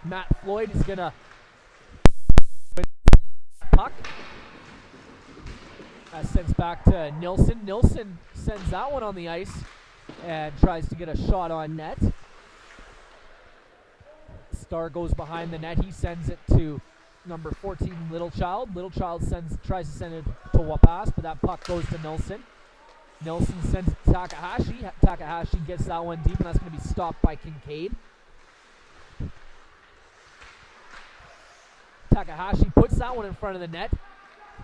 Matt Floyd is going to puck. Sends back to Nilsson. Nilsson sends that one on the ice and tries to get a shot on net. Starr goes behind the net. He sends it to number 14, Little Child. Little Child tries to send it to Wapas, but that puck goes to Nilsson. Nilsson sends it to Takahashi. Takahashi gets that one deep, and that's going to be stopped by Kincaid. Takahashi puts that one in front of the net.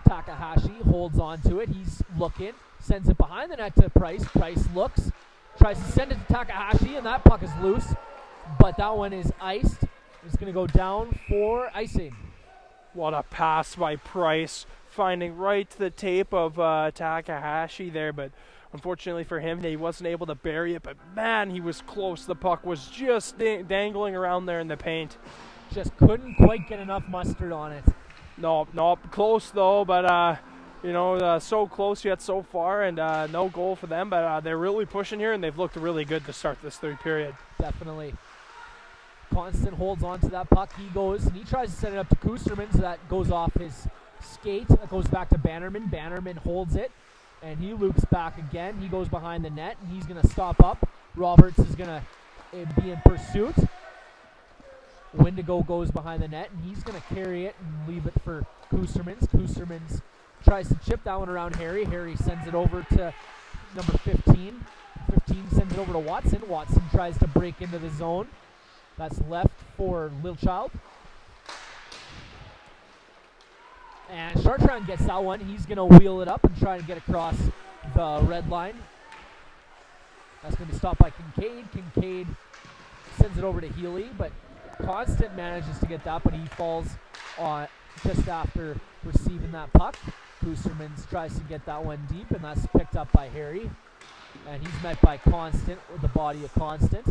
Takahashi holds on to it. He's looking, sends it behind the net to Price. Price looks, tries to send it to Takahashi, and that puck is loose. but that one is iced. It's going to go down for icing. What a pass by Price, finding right to the tape of Takahashi there, but unfortunately for him, he wasn't able to bury it, but man, he was close. The puck was just dangling around there in the paint. Just couldn't quite get enough mustard on it. No, close though, but so close yet so far, and no goal for them, but they're really pushing here, and they've looked really good to start this third period. Definitely. Constant holds on to that puck. He goes, and he tries to set it up to Kusterman, so that goes off his skate. That goes back to Bannerman. Bannerman holds it, and he loops back again. He goes behind the net, and he's going to stop up. Roberts is going to be in pursuit. Wendigo goes behind the net, and he's going to carry it and leave it for Kustermans. Kustermans tries to chip that one around Harry. Harry sends it over to number 15. 15 sends it over to Watson. Watson tries to break into the zone. That's left for Littlechild. And Chartrand gets that one. He's going to wheel it up and try to get across the red line. That's going to be stopped by Kincaid. Kincaid sends it over to Healy, but Constant manages to get that, but he falls on just after receiving that puck. Kustermans tries to get that one deep, and that's picked up by Harry. And he's met by Constant with the body of Constant.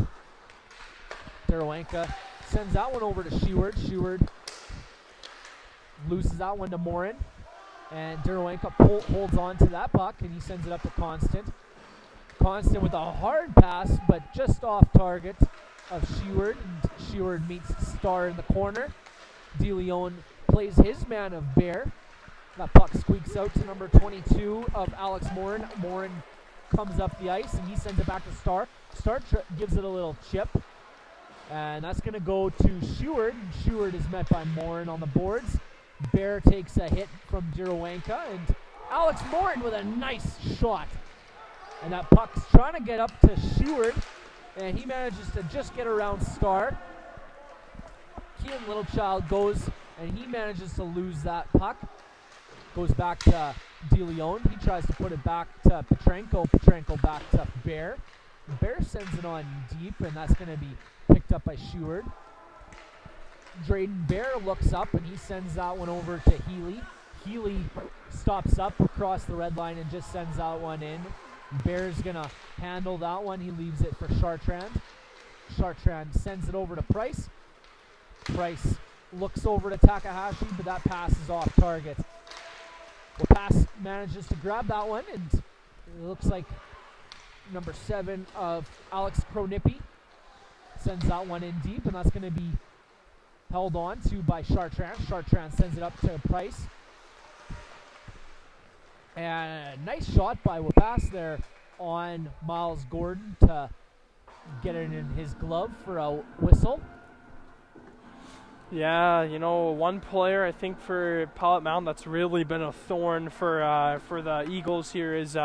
Darowanka sends that one over to Sheward. Sheward loses that one to Morin. And Darowanka holds on to that puck, and he sends it up to Constant. Constant with a hard pass, but just off target of Sheward. And Sheward meets Starr in the corner. DeLeon plays his man of Bear. That puck squeaks out to number 22 of Alex Morin. Morin comes up the ice, and he sends it back to Starr. Starr gives it a little chip. And that's going to go to Sheward. And Sheward is met by Morin on the boards. Bear takes a hit from Darowanka. And Alex Morin with a nice shot. And that puck's trying to get up to Sheward. And he manages to just get around Starr. Keegan Littlechild goes, and he manages to lose that puck. Goes back to DeLeon. He tries to put it back to Petrenko. Petrenko back to Bear. Bear sends it on deep, and that's going to be picked up by Sheward. Drayden Bear looks up, and he sends that one over to Healy. Healy stops up across the red line and just sends that one in. Bear's going to handle that one. He leaves it for Chartrand. Chartrand sends it over to Price. Price looks over to Takahashi, but that pass is off target. Well, pass manages to grab that one, and it looks like number 7 of Alex Kronipi sends that one in deep, and that's going to be held on to by Chartrand. Chartrand sends it up to Price. And a nice shot by Wapass there on Miles Gordon to get it in his glove for a whistle. Yeah, one player I think for Pilot Mound that's really been a thorn for the Eagles here is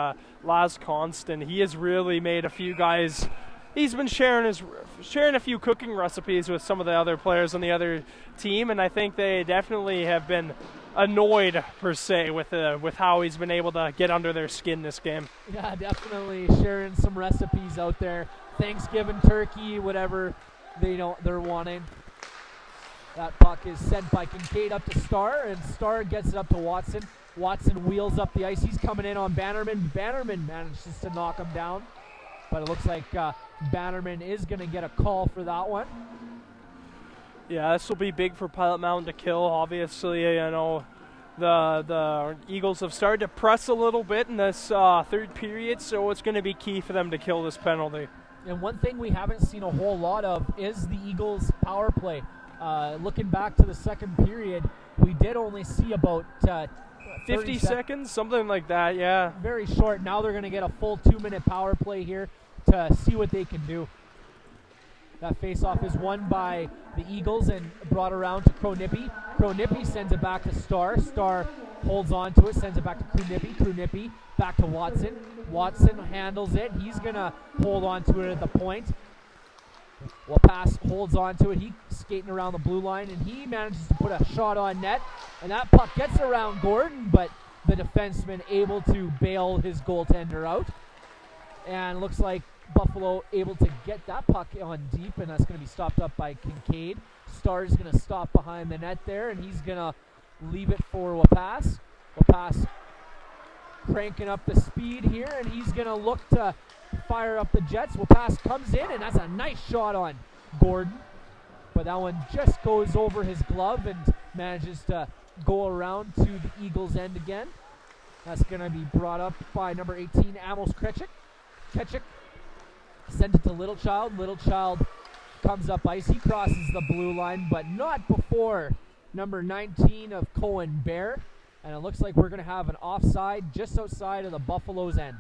Laz Constant. He has really made a few guys. He's been sharing a few cooking recipes with some of the other players on the other team, and I think they definitely have been annoyed per se with how he's been able to get under their skin this game. Yeah, definitely sharing some recipes out there. Thanksgiving turkey, whatever they're wanting. That puck is sent by Kincaid up to Starr, and Starr gets it up to Watson. Watson wheels up the ice. He's coming in on Bannerman. Bannerman manages to knock him down, but it looks like Bannerman is going to get a call for that one. Yeah, this will be big for Pilot Mound to kill. Obviously, the Eagles have started to press a little bit in this third period, so it's going to be key for them to kill this penalty. And one thing we haven't seen a whole lot of is the Eagles' power play. Looking back to the second period, we did only see about 50 seconds, something like that, yeah. Very short. Now they're going to get a full 2-minute power play here to see what they can do. That faceoff is won by the Eagles and brought around to Kronipi. Kronipi sends it back to Starr. Starr holds on to it, sends it back to Kronipi. Kronipi back to Watson. Watson handles it. He's going to hold on to it at the point. Wapass holds on to it. He's skating around the blue line, and he manages to put a shot on net. And that puck gets around Gordon, but the defenseman able to bail his goaltender out. And looks like Buffalo able to get that puck on deep, and that's going to be stopped up by Kincaid. Star's going to stop behind the net there, and he's going to leave it for Wapas. Wapas cranking up the speed here, and he's going to look to fire up the Jets. Wapas comes in, and that's a nice shot on Gordon. But that one just goes over his glove and manages to go around to the Eagles' end again. That's going to be brought up by number 18, Amos Kretchik. Kretchik sent it to Littlechild. Littlechild comes up ice. He crosses the blue line, but not before number 19 of Cohen Bear. And it looks like we're going to have an offside just outside of the Buffalo's end.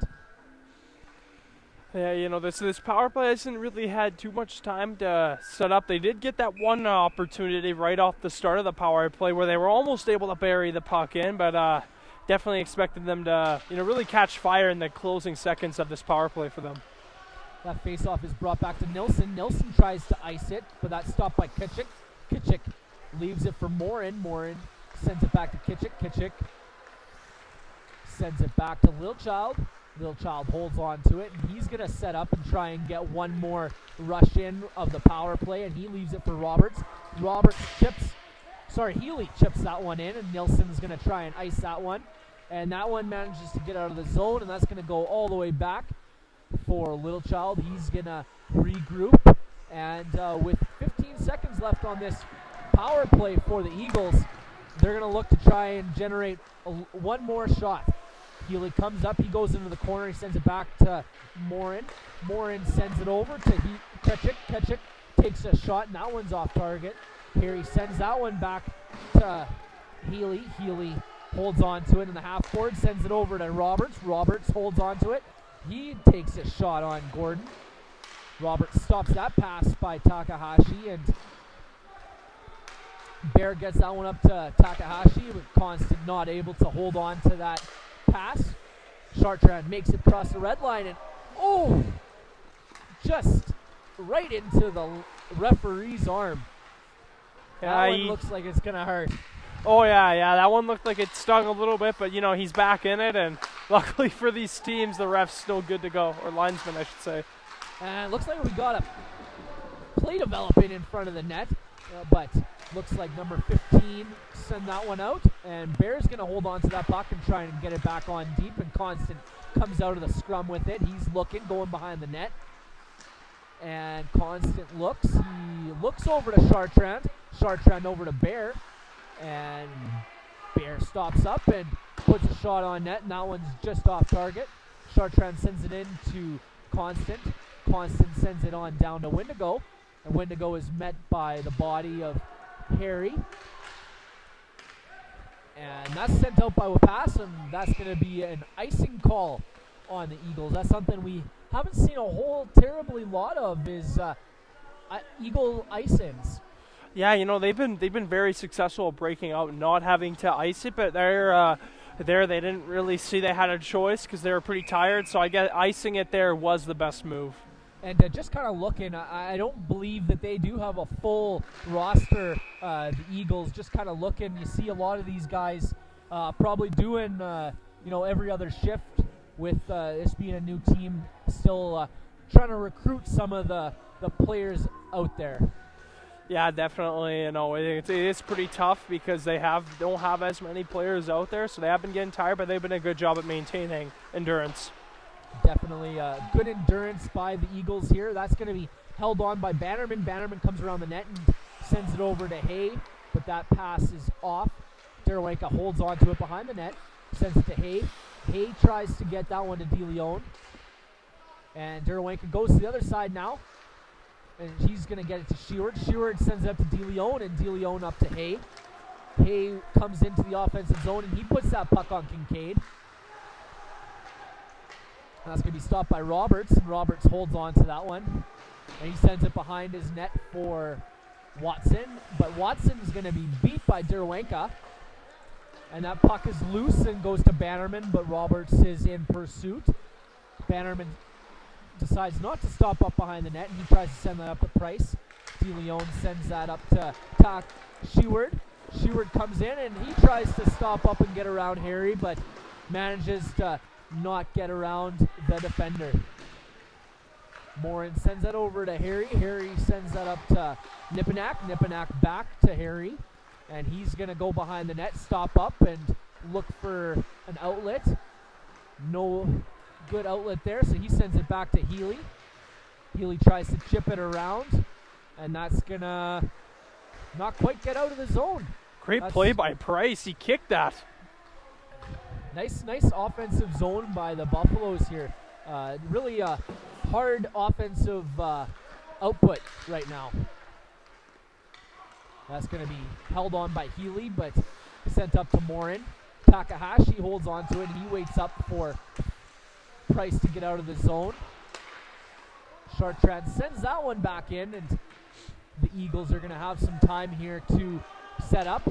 Yeah, you know, this power play hasn't really had too much time to set up. They did get that one opportunity right off the start of the power play where they were almost able to bury the puck in, but definitely expected them to, you know, really catch fire in the closing seconds of this power play for them. That faceoff is brought back to Nilsson. Nilsson tries to ice it, but that's stopped by Kitchik. Kitchik leaves it for Morin. Morin sends it back to Kitchik. Kitchik sends it back to Littlechild. Littlechild holds on to it, and he's going to set up and try and get one more rush in of the power play, and he leaves it for Roberts. Healy chips that one in, and Nilsson's going to try and ice that one. And that one manages to get out of the zone, and that's going to go all the way back for Littlechild. He's going to regroup, and with 15 seconds left on this power play for the Eagles, they're going to look to try and generate one more shot. Healy comes up, he goes into the corner, he sends it back to Morin. Morin sends it over to Kretchik. Kretchik takes a shot, and that one's off target. Here he sends that one back to Healy. Healy holds on to it in the half court, sends it over to Roberts. Roberts holds on to it. He takes a shot on Gordon. Roberts stops that pass by Takahashi, and Bear gets that one up to Takahashi, with Constant not able to hold on to that pass. Chartrand makes it across the red line, and just right into the referee's arm. That one looks like it's gonna hurt. Oh yeah, that one looked like it stung a little bit, but you know, he's back in it, and luckily for these teams, the ref's still good to go, or linesman I should say. And it looks like we got a play developing in front of the net, but looks like number 15 send that one out, and Bear's going to hold on to that puck and try and get it back on deep, and Constant comes out of the scrum with it. He's looking, going behind the net, and Constant looks. He looks over to Chartrand. Chartrand over to Bear, and Bear stops up and puts a shot on net, and that one's just off target. Chartrand sends it in to Constant. Constant sends it on down to Wendigo, and Wendigo is met by the body of Harry. And that's sent out by Wapas, and that's going to be an icing call on the Eagles. That's something we haven't seen a whole terribly lot of, is Eagle ice-ins. Yeah, you know, they've been very successful breaking out and not having to ice it, but they didn't really see they had a choice because they were pretty tired, so I guess icing it there was the best move. And just kind of looking, I don't believe that they do have a full roster, the Eagles. Just kind of looking, you see a lot of these guys probably doing, every other shift with this being a new team, still trying to recruit some of the players out there. Yeah, definitely. You know, it's pretty tough because they don't have as many players out there, so they have been getting tired, but they've been a good job at maintaining endurance. Definitely good endurance by the Eagles here. That's going to be held on by Bannerman. Bannerman comes around the net and sends it over to Hay, but that pass is off. Derawanka holds on to it behind the net, sends it to Hay. Hay tries to get that one to DeLeon, and Derawanka goes to the other side now, and he's going to get it to Sheward. Sheward sends it up to DeLeon, and DeLeon up to Hay. Hay comes into the offensive zone, and he puts that puck on Kincaid. That's going to be stopped by Roberts, and Roberts holds on to that one, and he sends it behind his net for Watson, but Watson is going to be beat by Derawanka, and that puck is loose and goes to Bannerman, but Roberts is in pursuit. Bannerman decides not to stop up behind the net, and he tries to send that up to Price. DeLeon sends that up to Sheward. Sheward comes in, and he tries to stop up and get around Harry, but manages to not get around the defender. Morin sends that over to Harry. Harry sends that up to Nipinak. Nipinak back to Harry. And he's going to go behind the net, stop up, and look for an outlet. No good outlet there, so he sends it back to Healy. Healy tries to chip it around, and that's going to not quite get out of the zone. Great play by Price. He kicked that. Nice offensive zone by the Buffaloes here. Really hard offensive output right now. That's going to be held on by Healy, but sent up to Morin. Takahashi holds on to it. He waits up for Price to get out of the zone. Chartrand sends that one back in, and the Eagles are going to have some time here to set up.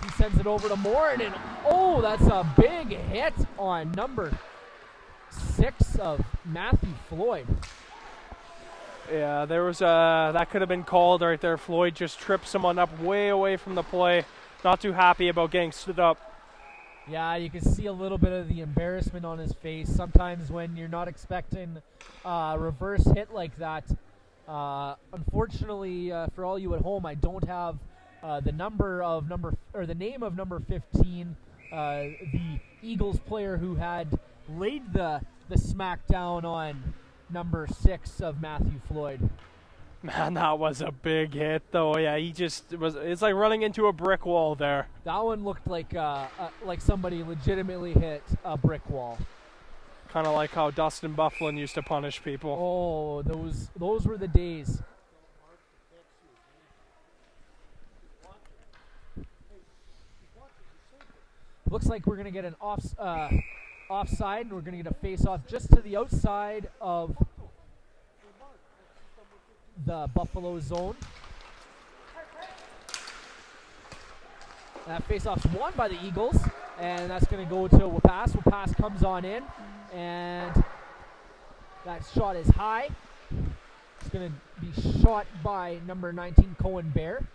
He sends it over to Morin, and oh, that's a big hit on number 6 of Matthew Floyd. Yeah, there was that could have been called right there. Floyd just tripped someone up way away from the play. Not too happy about getting stood up. Yeah, you can see a little bit of the embarrassment on his face. Sometimes when you're not expecting a reverse hit like that. Unfortunately, for all you at home, I don't have the name of number 15, the Eagles player who had laid the smackdown on number 6 of Matthew Floyd. Man, that was a big hit, though. Yeah, it's like running into a brick wall there. That one looked like somebody legitimately hit a brick wall. Kind of like how Dustin Bufflin used to punish people. Oh, those were the days. Looks like we're going to get an offside, and we're going to get a face-off just to the outside of the Buffalo zone. That face-off's won by the Eagles, and that's going to go to Wapas. Wapas comes on in, and that shot is high. It's going to be shot by number 19, Cohen Bear.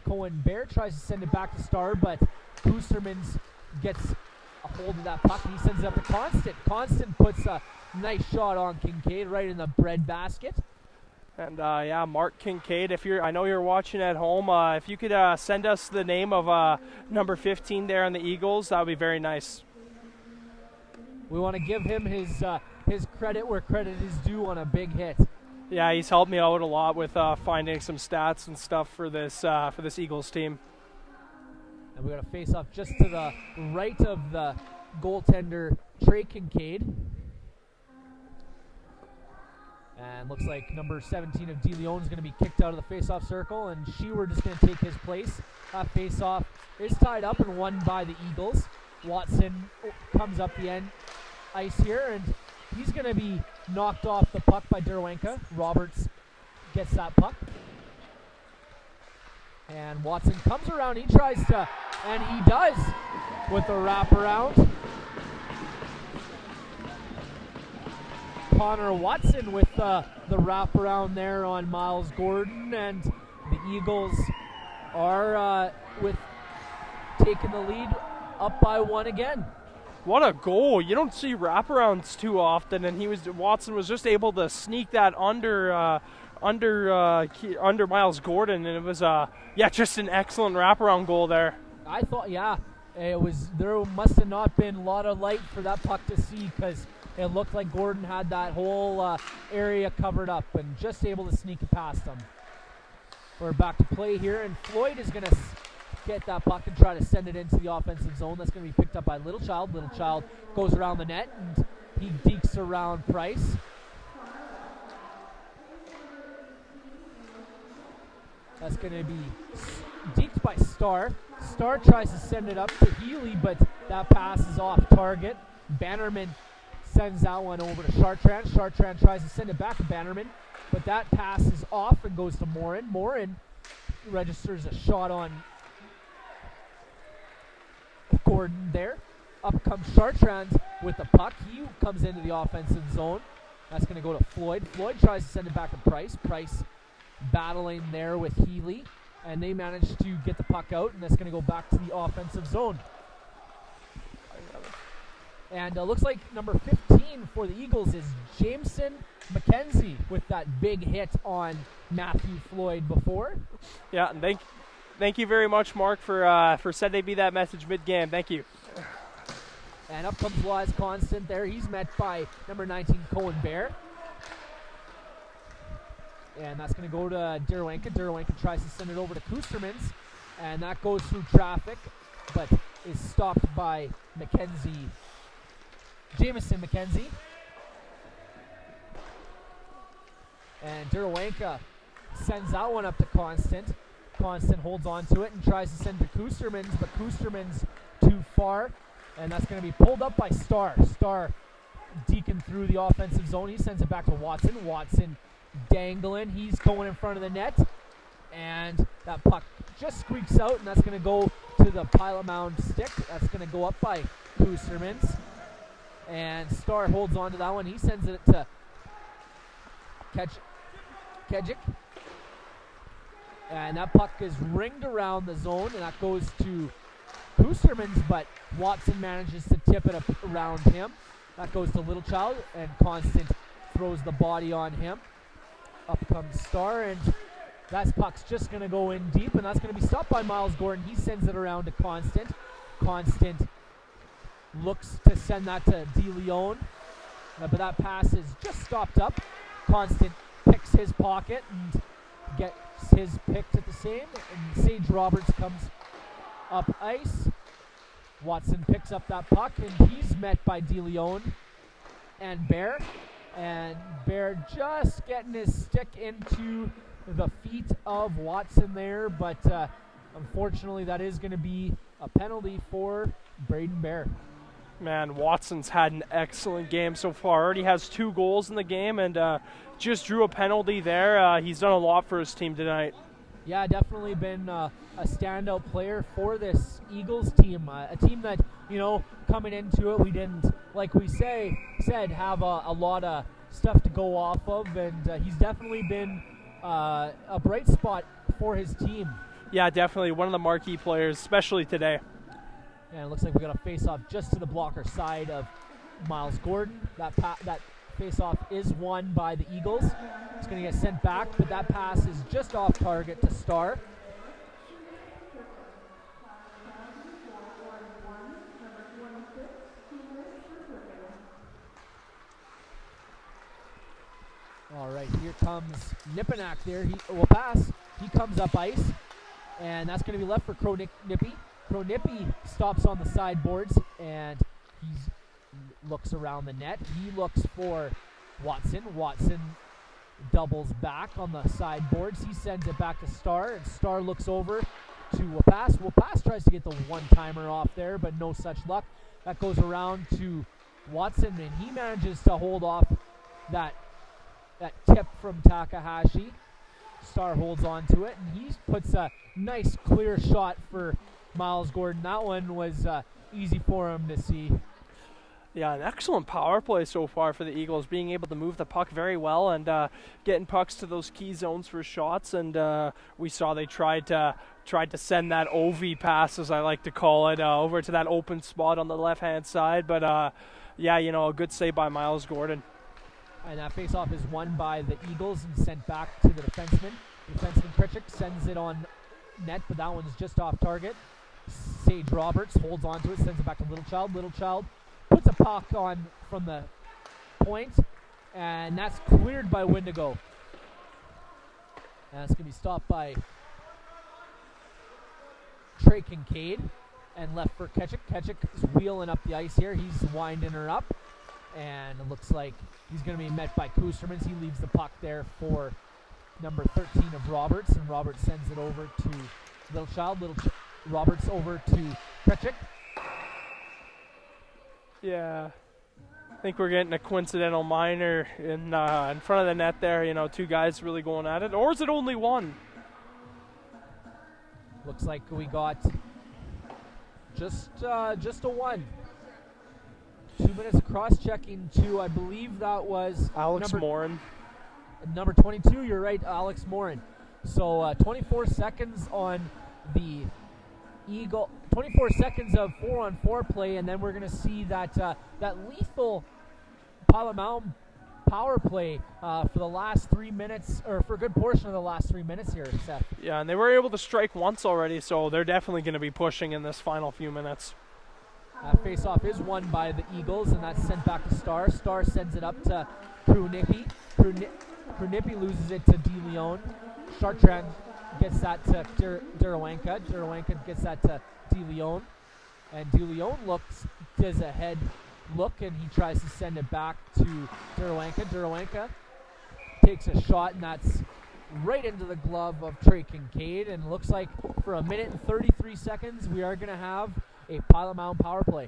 Cohen Bear tries to send it back to Star, but Boostermans gets a hold of that puck, and he sends it up to Constant. Constant puts a nice shot on Kincaid right in the bread basket. And yeah, Mark Kincaid, I know you're watching at home, if you could send us the name of number 15 there on the Eagles, that would be very nice. We want to give him his credit where credit is due on a big hit. Yeah, he's helped me out a lot with finding some stats and stuff for this Eagles team. And we got a face-off just to the right of the goaltender, Trey Kincaid. And looks like number 17 of De Leon is going to be kicked out of the face-off circle, and Sheward is going to take his place. That face-off is tied up and won by the Eagles. Watson comes up the end ice here, and he's going to be knocked off the puck by Derwenka. Roberts gets that puck. And Watson comes around, he tries to, and he does with the wraparound. Connor Watson with the wraparound there on Miles Gordon, and the Eagles are with taking the lead up by 1 again. What a goal. You don't see wraparounds too often, and Watson was just able to sneak that under Miles Gordon, and it was just an excellent wraparound goal there. I thought, there must have not been a lot of light for that puck to see, because it looked like Gordon had that whole area covered up and just able to sneak it past him. We're back to play here, and Floyd is going to get that puck and try to send it into the offensive zone. That's going to be picked up by Little Child. Little Child goes around the net, and he dekes around Price. That's going to be deked by Starr. Starr tries to send it up to Healy, but that pass is off target. Bannerman sends that one over to Chartrand. Chartrand tries to send it back to Bannerman, but that pass is off and goes to Morin. Morin registers a shot on Gordon there. Up comes Chartrand with the puck. He comes into the offensive zone. That's going to go to Floyd. Floyd tries to send it back to Price. Price battling there with Healy, and they manage to get the puck out, and that's going to go back to the offensive zone. And looks like number 15 for the Eagles is Jameson McKenzie with that big hit on Matthew Floyd before. Yeah, and thank you very much, Mark, for sending me that message mid-game. Thank you. And up comes Waz Constant there. He's met by number 19, Cohen Bear. And that's going to go to Derwanka. Derwanka tries to send it over to Kustermans. And that goes through traffic, but is stopped by Jameson McKenzie. And Derwanka sends that one up to Constant. Constant holds on to it and tries to send to Kustermans, but Kustermans too far. And that's going to be pulled up by Starr. Starr deacon through the offensive zone. He sends it back to Watson. Watson dangling. He's going in front of the net. And that puck just squeaks out, and that's going to go to the Pilot Mound stick. That's going to go up by Kustermans. And Starr holds on to that one. He sends it to Kejic. And that puck is ringed around the zone, and that goes to Kustermans, but Watson manages to tip it up around him. That goes to Littlechild, and Constant throws the body on him. Up comes Starr, and that puck's just going to go in deep, and that's going to be stopped by Miles Gordon. He sends it around to Constant. Constant looks to send that to DeLeon, but that pass is just stopped up. Constant picks his pocket and gets his picked at the same, and Sage Roberts comes up ice. Watson picks up that puck, and he's met by DeLeon and Bear. And Bear just getting his stick into the feet of Watson there, but unfortunately that is going to be a penalty for Braden Bear. Man, Watson's had an excellent game so far. Already has 2 goals in the game, and just drew a penalty there. He's done a lot for his team tonight. Yeah, definitely been a standout player for this Eagles team. A team that, coming into it, we didn't, like we said, have a lot of stuff to go off of, and he's definitely been a bright spot for his team. Yeah, definitely one of the marquee players, especially today. And it looks like we got a face-off just to the blocker side of Miles Gordon. That face-off is won by the Eagles. It's going to get sent back, but that pass is just off target to Starr. All right, here comes Nipinak there. He will pass. He comes up ice, and that's going to be left for Nippy. Nippy stops on the sideboards, and he looks around the net. He looks for Watson. Watson doubles back on the sideboards. He sends it back to Starr, and Starr looks over to Wapass. Wapass tries to get the one-timer off there, but no such luck. That goes around to Watson, and he manages to hold off that tip from Takahashi. Starr holds on to it, and he puts a nice clear shot for Miles Gordon. That one was easy for him to see. Yeah, an excellent power play so far for the Eagles, being able to move the puck very well and getting pucks to those key zones for shots. And we saw they tried to send that OV pass, as I like to call it, over to that open spot on the left-hand side. But a good save by Miles Gordon. And that faceoff is won by the Eagles and sent back to the defenseman. Defenseman Pritchik sends it on net, but that one's just off target. Sage Roberts holds on to it, sends it back to Littlechild. Littlechild puts a puck on from the point, and that's cleared by Wendigo. And it's going to be stopped by Trey Kincaid and left for Ketchik. Ketchik is wheeling up the ice here. He's winding her up, and it looks like he's going to be met by Kustermans. He leaves the puck there for number 13 of Roberts, and Roberts sends it over to Littlechild. Roberts over to Ketchik. Yeah, I think we're getting a coincidental minor in front of the net there. 2 guys really going at it. Or is it only one? Looks like we got just a one. 2 minutes of cross-checking to, I believe that was Alex Morden. Number 22, you're right, Alex Morden. So 24 seconds on the Eagle 24 seconds of 4-on-4 play, and then we're going to see that that lethal Pilot Mound power play for the last 3 minutes, or for a good portion of the last 3 minutes here, Seth. Yeah, and they were able to strike once already, so they're definitely going to be pushing in this final few minutes. Face-off is won by the Eagles, and that's sent back to Star. Star sends it up to Krunipi. Krunipi loses it to DeLeon. Chartrand gets that to Durawanka. Durawanka gets that to DeLeon. And DeLeon does a head look, and he tries to send it back to Durawanka. Durawanka takes a shot, and that's right into the glove of Trey Kincaid. And looks like for a minute and 33 seconds, we are going to have a Pilot Mound power play.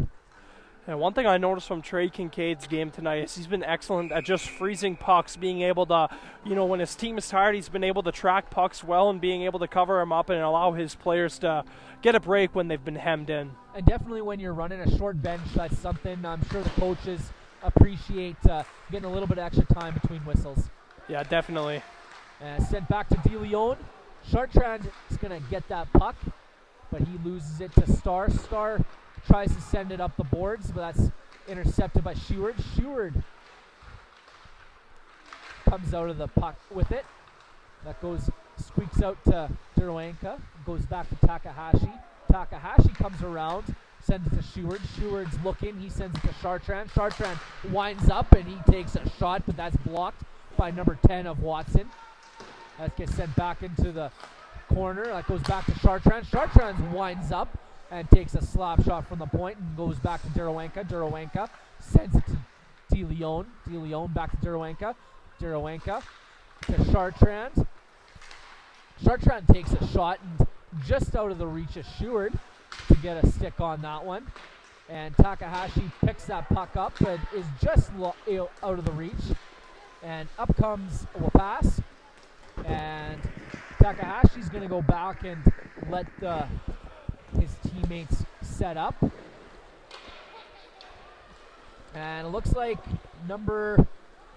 And one thing I noticed from Trey Kincaid's game tonight is he's been excellent at just freezing pucks, being able to, when his team is tired, he's been able to track pucks well and being able to cover them up and allow his players to get a break when they've been hemmed in. And definitely when you're running a short bench, that's something I'm sure the coaches appreciate, getting a little bit of extra time between whistles. Yeah, definitely. Sent back to DeLeon. Chartrand is going to get that puck, but he loses it to Star. Star tries to send it up the boards, but that's intercepted by Sheward. Sheward comes out of the puck with it. That squeaks out to Durawanka, goes back to Takahashi. Takahashi comes around, sends it to Sheward. Sheward's looking, he sends it to Chartrand. Chartrand winds up and he takes a shot, but that's blocked by number 10 of Watson. That gets sent back into the corner. That goes back to Chartrand. Chartrand winds up and takes a slap shot from the point and goes back to Durawanka. Durawanka sends it to DeLeon. DeLeon back to Durawanka. Durawanka to Chartrand. Chartrand takes a shot and just out of the reach of Sheward to get a stick on that one. And Takahashi picks that puck up but is just out of the reach. And up comes a pass. And Takahashi's going to go back and let his teammates set up. And it looks like number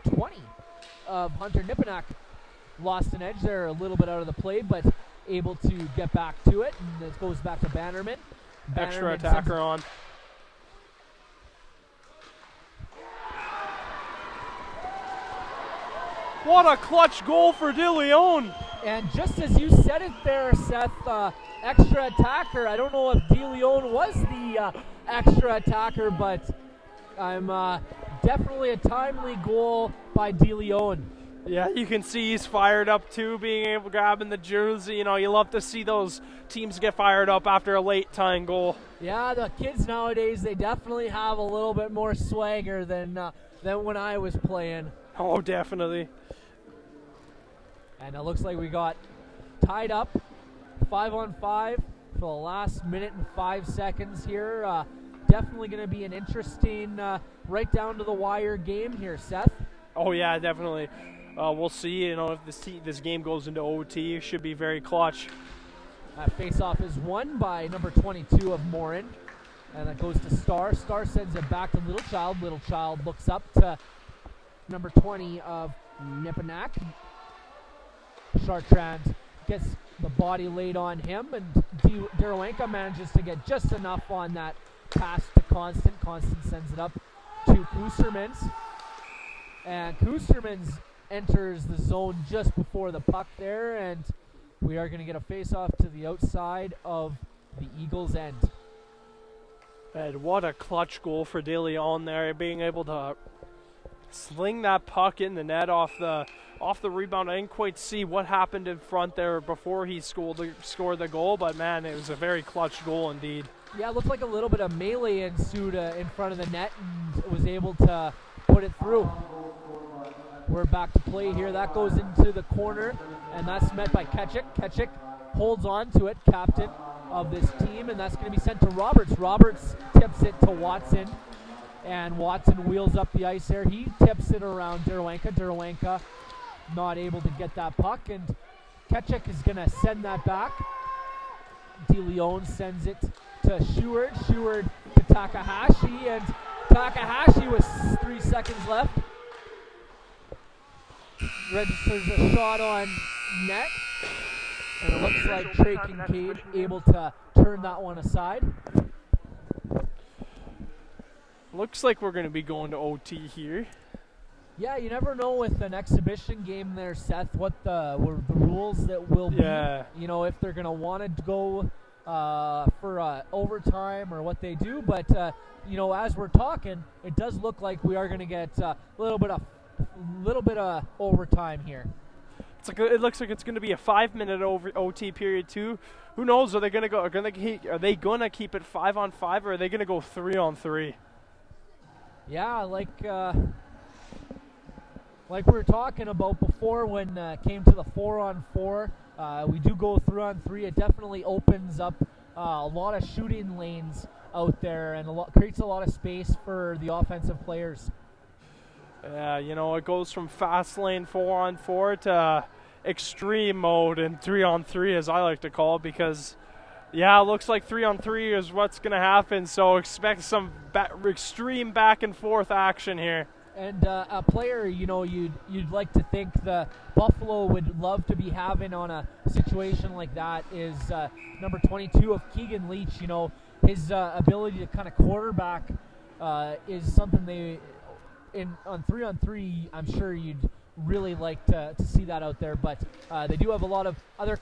20 of Hunter Nipinak lost an edge there, a little bit out of the play, but able to get back to it. And it goes back to Bannerman. Extra attacker on. What a clutch goal for DeLeon. And just as you said it there, Seth, extra attacker. I don't know if DeLeon was the extra attacker, but I'm definitely a timely goal by DeLeon. Yeah, you can see he's fired up too, being able to grab in the jersey. You love to see those teams get fired up after a late time goal. Yeah, the kids nowadays, they definitely have a little bit more swagger than when I was playing. Oh, definitely. And it looks like we got tied up 5-on-5 for the last minute and 5 seconds here. Definitely going to be an interesting, right down to the wire game here, Seth. Oh yeah, definitely. We'll see. If this game goes into OT, it should be very clutch. Face-off is won by number 22 of Morden, and that goes to Star. Star sends it back to Little Child. Little Child looks up to number 20 of Nipinak. Chartrand gets the body laid on him, and Durawanka manages to get just enough on that pass to Constant. Constant sends it up to Kustermans. And Kustermans enters the zone just before the puck there, and we are going to get a face-off to the outside of the Eagles' end. And what a clutch goal for DeLeon there, being able to sling that puck in the net off the rebound. I didn't quite see what happened in front there before he scored the goal, but man, it was a very clutch goal indeed. Yeah, it looked like a little bit of melee ensued in front of the net, and was able to put it through. We're back to play here. That goes into the corner, and that's met by Ketchik. Ketchik holds on to it, captain of this team, and that's going to be sent to Roberts. Roberts tips it to Watson, and Watson wheels up the ice there. He tips it around Durawanka. Durawanka not able to get that puck, and Ketchik is going to send that back. DeLeon sends it to Sheward. Sheward to Takahashi, and Takahashi with 3 seconds left registers a shot on net, And it looks like Trey Kincaid able to turn that one aside. Looks like we're going to be going to OT here. Yeah, you never know with an exhibition game there, Seth, what the rules that will be. You know, if they're going to want to go for overtime or what they do. But, you know, as we're talking, it does look like we are going to get a little bit of overtime here. It looks like it's going to be a 5-minute OT period too. Who knows? Are they going to go? Are they going to keep it 5-on-5, or are they going to go 3-on-3? Yeah, like we were talking about before when it came to the 4-on-4, we do go 3-on-3. It definitely opens up a lot of shooting lanes out there and creates a lot of space for the offensive players. Yeah, you know, it goes from fast lane 4-on-4 to extreme mode and 3-on-3, as I like to call it, because yeah, it looks like 3-on-3 is what's going to happen, so expect some extreme back and forth action here. And a player, you know, you'd like to think the Buffalo would love to be having on a situation like that is number 22 of Keegan Leach. You know, his ability to kind of quarterback is something on 3-on-3, I'm sure you'd really like to see that out there. But they do have a lot of other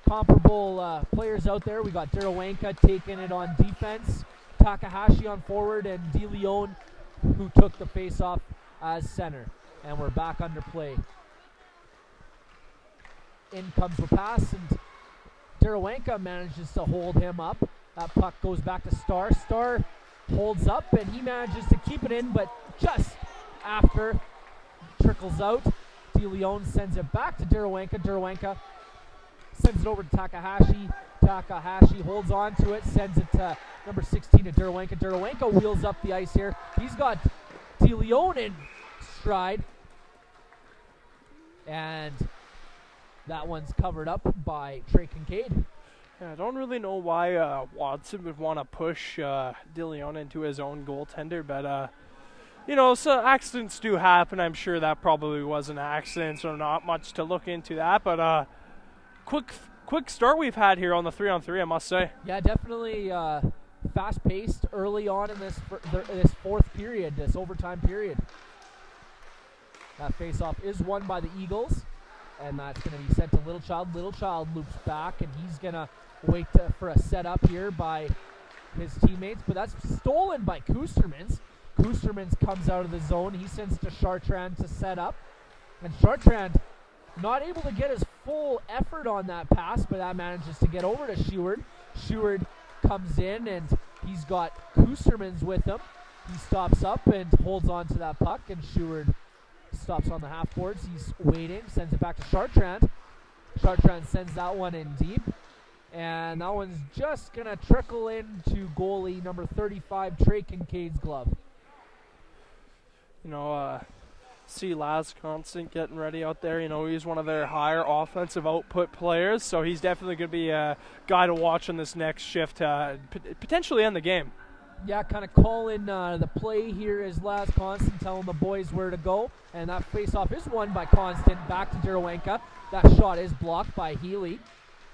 comparable players out there. We got Derawanka taking it on defense, Takahashi on forward, and DeLeon, who took the face-off as center. And we're back under play. In comes the pass, and Derawanka manages to hold him up. That puck goes back to Starr. Starr holds up, and he manages to keep it in, but just after trickles out. DeLeon sends it back to Derawanka. Derawanka sends it over to Takahashi. Takahashi holds on to it, sends it to number 16 to Derawanka. Derawanka wheels up the ice here. He's got DeLeon in stride. And that one's covered up by Trey Kincaid. Yeah, I don't really know why Watson would want to push DeLeon into his own goaltender, but you know, so accidents do happen. I'm sure that probably was an accident, so not much to look into that. But quick start we've had here on the 3-on-3, I must say. Yeah, definitely fast-paced early on in this fourth period, this overtime period. That face-off is won by the Eagles, and that's going to be sent to Little Child. Little Child loops back, and he's going to wait for a setup here by his teammates, but that's stolen by Kustermans. Kustermans comes out of the zone. He sends to Chartrand to set up. And Chartrand not able to get his full effort on that pass, but that manages to get over to Sheward. Sheward comes in, and he's got Kustermans with him. He stops up and holds on to that puck, and Sheward stops on the half boards. He's waiting, sends it back to Chartrand. Chartrand sends that one in deep. And that one's just going to trickle into goalie number 35, Trey Kincaid's glove. You know, see Laz Constant getting ready out there. You know, he's one of their higher offensive output players, so he's definitely going to be a guy to watch in this next shift to potentially end the game. Yeah, kind of calling the play here is Laz Constant, telling the boys where to go. And that faceoff is won by Constant. Back to Derawanka. That shot is blocked by Healy.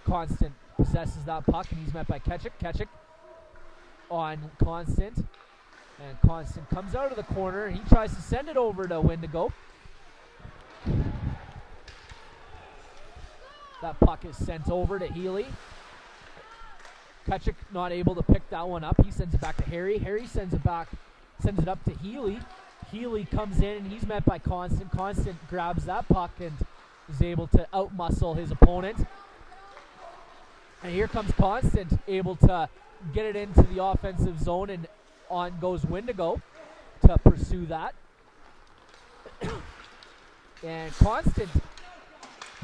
Constant possesses that puck, and he's met by Ketchik. Ketchik on Constant. And Constant comes out of the corner, and he tries to send it over to Wendigo. That puck is sent over to Healy. Ketchik not able to pick that one up. He sends it back to Harry. Harry sends it up to Healy. Healy comes in, and he's met by Constant. Constant grabs that puck and is able to outmuscle his opponent. And here comes Constant, able to get it into the offensive zone, and on goes Wendigo to pursue that. And Constant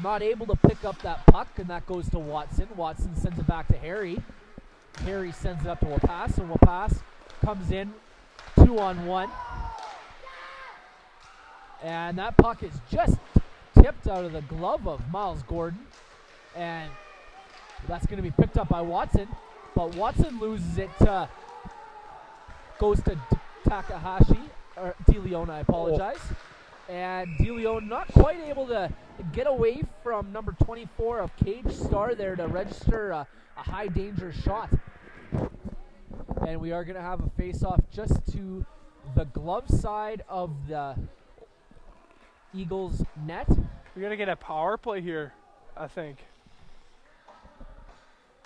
not able to pick up that puck, and that goes to Watson. Watson sends it back to Harry. Harry sends it up to Wapass, and Wapass comes in 2-on-1. And that puck is just tipped out of the glove of Miles Gordon. And that's going to be picked up by Watson. But Watson loses it, goes to Takahashi, or DeLeon, I apologize. And DeLeon not quite able to get away from number 24 of Cage Star there to register a high danger shot. And we are going to have a face-off just to the glove side of the Eagles net. We're going to get a power play here, I think.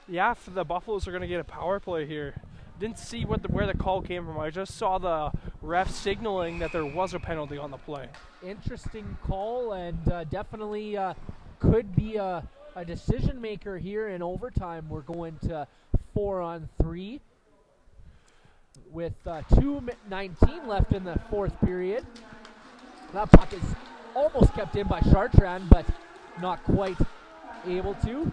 Yeah, the Buffaloes are going to get a power play here. Didn't see where the call came from. I just saw the ref signaling that there was a penalty on the play. Interesting call, and definitely could be a decision maker here in overtime. We're going to 4-on-3 with 2:19 left in the fourth period. That puck is almost kept in by Chartrand, but not quite able to.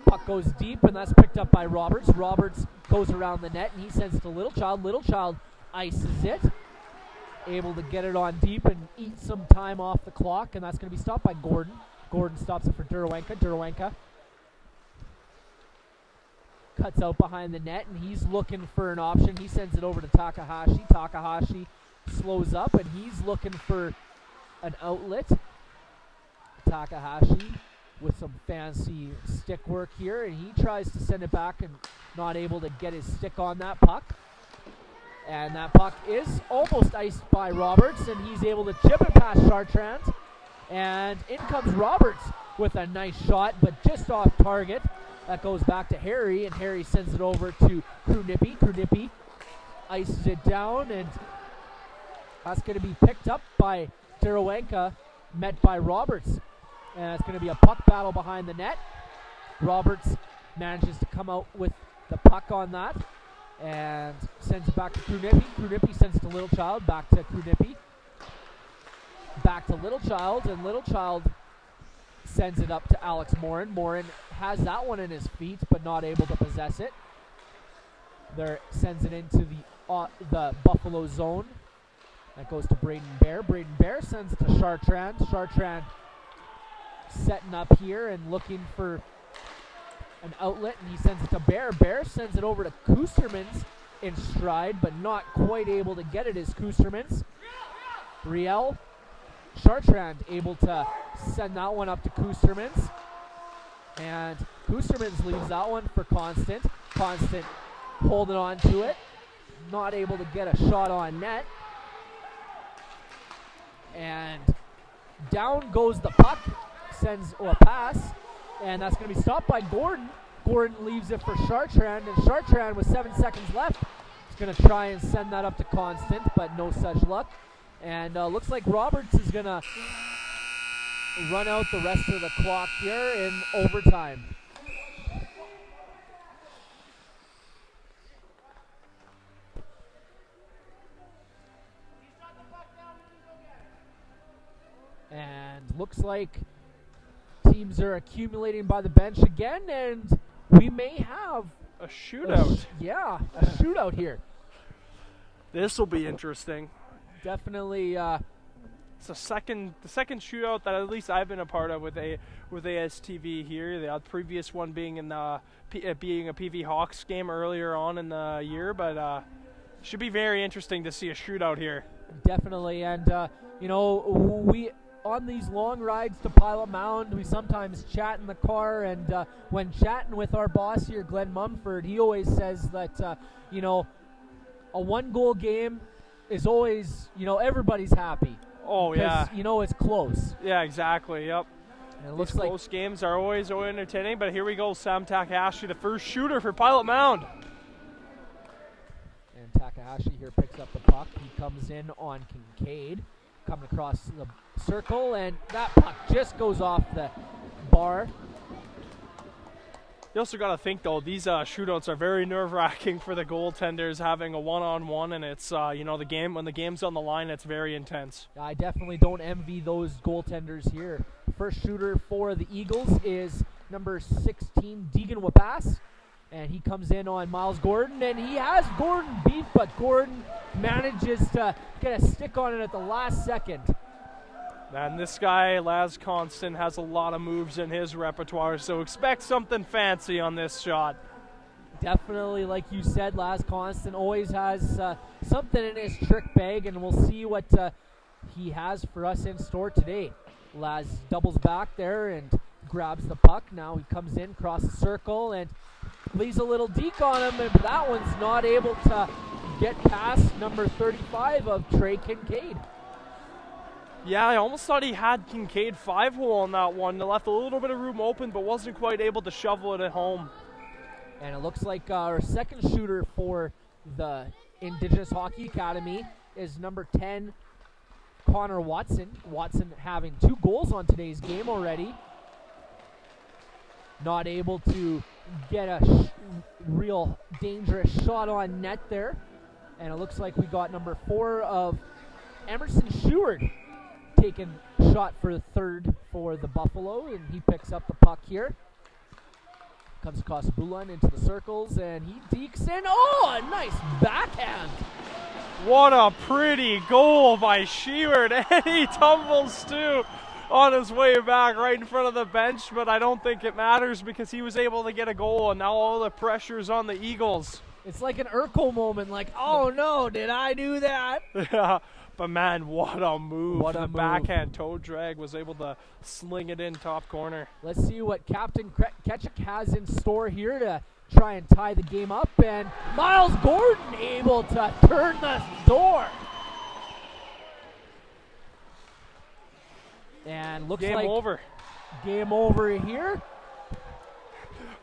Puck goes deep, and that's picked up by Roberts. Roberts goes around the net, and he sends it to Littlechild. Littlechild ices it. Able to get it on deep and eat some time off the clock, and that's going to be stopped by Gordon. Gordon stops it for Durowenka. Durowenka cuts out behind the net, and he's looking for an option. He sends it over to Takahashi. Takahashi slows up, and he's looking for an outlet. Takahashi with some fancy stick work here, and he tries to send it back and not able to get his stick on that puck. And that puck is almost iced by Roberts, and he's able to chip it past Chartrand. And in comes Roberts with a nice shot, but just off target. That goes back to Harry, and Harry sends it over to Krunipi. Krunipi ices it down, and that's going to be picked up by Durowenka, met by Roberts. And it's going to be a puck battle behind the net. Roberts manages to come out with the puck on that and sends it back to Krunipi. Krunipi sends it to Littlechild, back to Krunipi. Back to Littlechild, and Littlechild sends it up to Alex Morin. Morin has that one in his feet, but not able to possess it. There sends it into the Buffalo zone. That goes to Braden Bear. Braden Bear sends it to Chartrand. Chartrand setting up here and looking for an outlet, and he sends it to Bear. Bear sends it over to Kustermans in stride, but not quite able to get it is Kustermans. Riel, Chartrand able to send that one up to Kustermans, and Kustermans leaves that one for Constant. Constant holding on to it, not able to get a shot on net, and down goes the puck. Sends a pass, and that's going to be stopped by Gordon. Gordon leaves it for Chartrand, and Chartrand with 7 seconds left is going to try and send that up to Constant, but no such luck. And looks like Roberts is going to run out the rest of the clock here in overtime. And looks like teams are accumulating by the bench again, and we may have a shootout. A shootout here. This will be interesting. Definitely. It's the second shootout that at least I've been a part of with ASTV here. The previous one being being a PV Hawks game earlier on in the year, but should be very interesting to see a shootout here. Definitely, and we. On these long rides to Pilot Mound, we sometimes chat in the car, and when chatting with our boss here, Glenn Mumford, he always says that, a one-goal game is always, everybody's happy. Oh, yeah. It's close. Yeah, exactly, yep. And it looks These like close games are always entertaining, but here we go, Sam Takahashi, the first shooter for Pilot Mound. And Takahashi here picks up the puck. He comes in on Kincaid, coming across the circle, and that puck just goes off the bar. You also got to think, though, these shootouts are very nerve-wracking for the goaltenders, having a one-on-one, and it's when the game's on the line, it's very intense. I definitely don't envy those goaltenders here. First shooter for the Eagles is number 16, Deegan Wapass, and he comes in on Miles Gordon, and he has Gordon beat, but Gordon manages to get a stick on it at the last second. And this guy, Laz Constant, has a lot of moves in his repertoire, so expect something fancy on this shot. Definitely, like you said, Laz Constant always has something in his trick bag, and we'll see what he has for us in store today. Laz doubles back there and grabs the puck. Now he comes in, across the circle, and leaves a little deke on him, and that one's not able to get past number 35 of Trey Kincaid. Yeah, I almost thought he had Kincaid 5-hole on that one. They left a little bit of room open, but wasn't quite able to shovel it at home. And it looks like our second shooter for the Indigenous Hockey Academy is number 10, Connor Watson. Watson having 2 goals on today's game already. Not able to get a real dangerous shot on net there. And it looks like we got number 4 of Emerson Sheward taking shot for the third for the Buffalo, and he picks up the puck here. Comes across Bulan into the circles, and he dekes in. Oh, a nice backhand. What a pretty goal by Sheward, and he tumbles too on his way back right in front of the bench, but I don't think it matters because he was able to get a goal, and now all the pressure's on the Eagles. It's like an Urkel moment, like, oh no, did I do that? Yeah, but man, what a move. What a the move. backhand toe drag was able to sling it in top corner. Let's see what Captain Ketchuk has in store here to try and tie the game up, and Miles Gordon able to turn the door. And looks like game over here.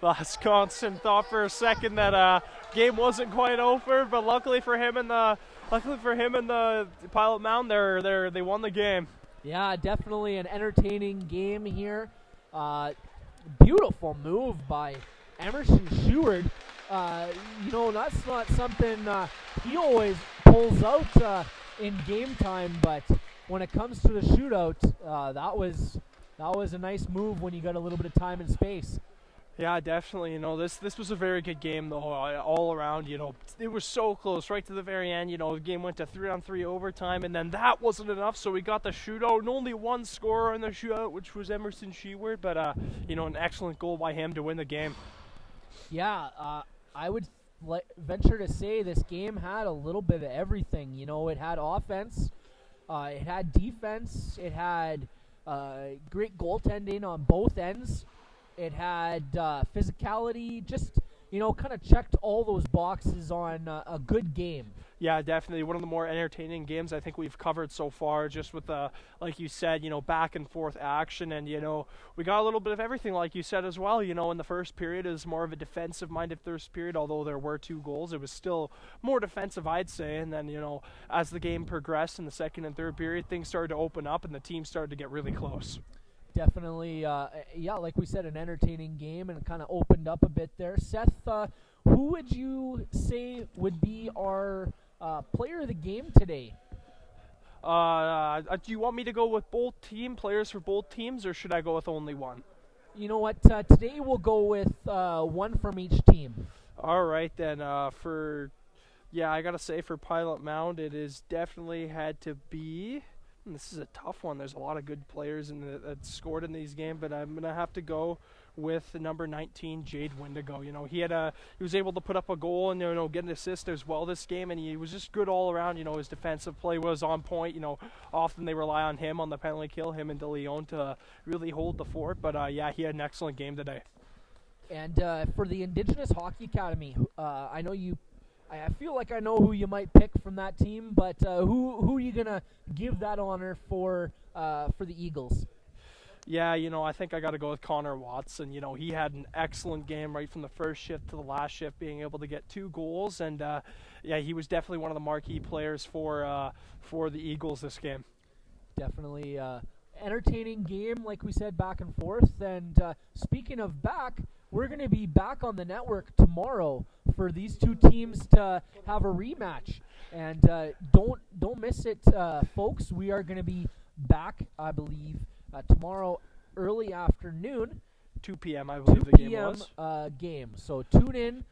Wisconsin thought for a second that game wasn't quite over, but luckily for him and the Pilot Mound, they won the game. Yeah, definitely an entertaining game here. Beautiful move by Emerson Sheward. That's not something he always pulls out in game time, but when it comes to the shootout, that was a nice move when you got a little bit of time and space. Yeah, definitely. This was a very good game, though, all around. It was so close right to the very end. The game went to 3-on-3 overtime, and then that wasn't enough, so we got the shootout, and only one scorer in the shootout, which was Emerson Sheward, but, an excellent goal by him to win the game. Yeah, I would venture to say this game had a little bit of everything. It had offense, it had defense, it had great goaltending on both ends. It had physicality, just, kind of checked all those boxes on a good game. Yeah, definitely. One of the more entertaining games I think we've covered so far, just with the, like you said, back and forth action. And, we got a little bit of everything, like you said as well. In the first period, it was more of a defensive-minded first period, although there were 2 goals. It was still more defensive, I'd say. And then, as the game progressed in the second and third period, things started to open up and the team started to get really close. Definitely, like we said, an entertaining game, and it kind of opened up a bit there. Seth, who would you say would be our player of the game today? Do you want me to go with both players for both teams, or should I go with only one? You know what? Today we'll go with one from each team. All right, then. I got to say for Pilot Mound, it is definitely had to be... This is a tough one. There's a lot of good players that scored in these games, but I'm going to have to go with the number 19, Jade Wendigo. He was able to put up a goal and, get an assist as well this game, and he was just good all around. His defensive play was on point. Often they rely on him on the penalty kill, him and De Leon, to really hold the fort, but he had an excellent game today. And for the Indigenous Hockey Academy, I feel like I know who you might pick from that team, but who are you gonna give that honor for the Eagles? Yeah, I think I got to go with Connor Watson. He had an excellent game right from the first shift to the last shift, being able to get 2 goals, and he was definitely one of the marquee players for the Eagles this game. Definitely entertaining game, like we said, back and forth. And speaking of back, we're going to be back on the network tomorrow for these 2 teams to have a rematch. And don't miss it, folks. We are going to be back, I believe, tomorrow early afternoon. 2 p.m. I believe the game was. Game. So tune in.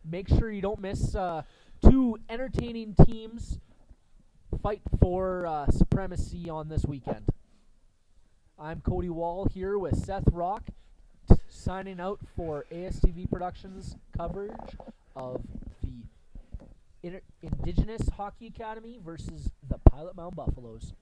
Make sure you don't miss 2 entertaining teams fight for supremacy on this weekend. I'm Cody Wall here with Seth Rock, signing out for ASTV Productions coverage of the Indigenous Hockey Academy versus the Pilot Mound Buffaloes.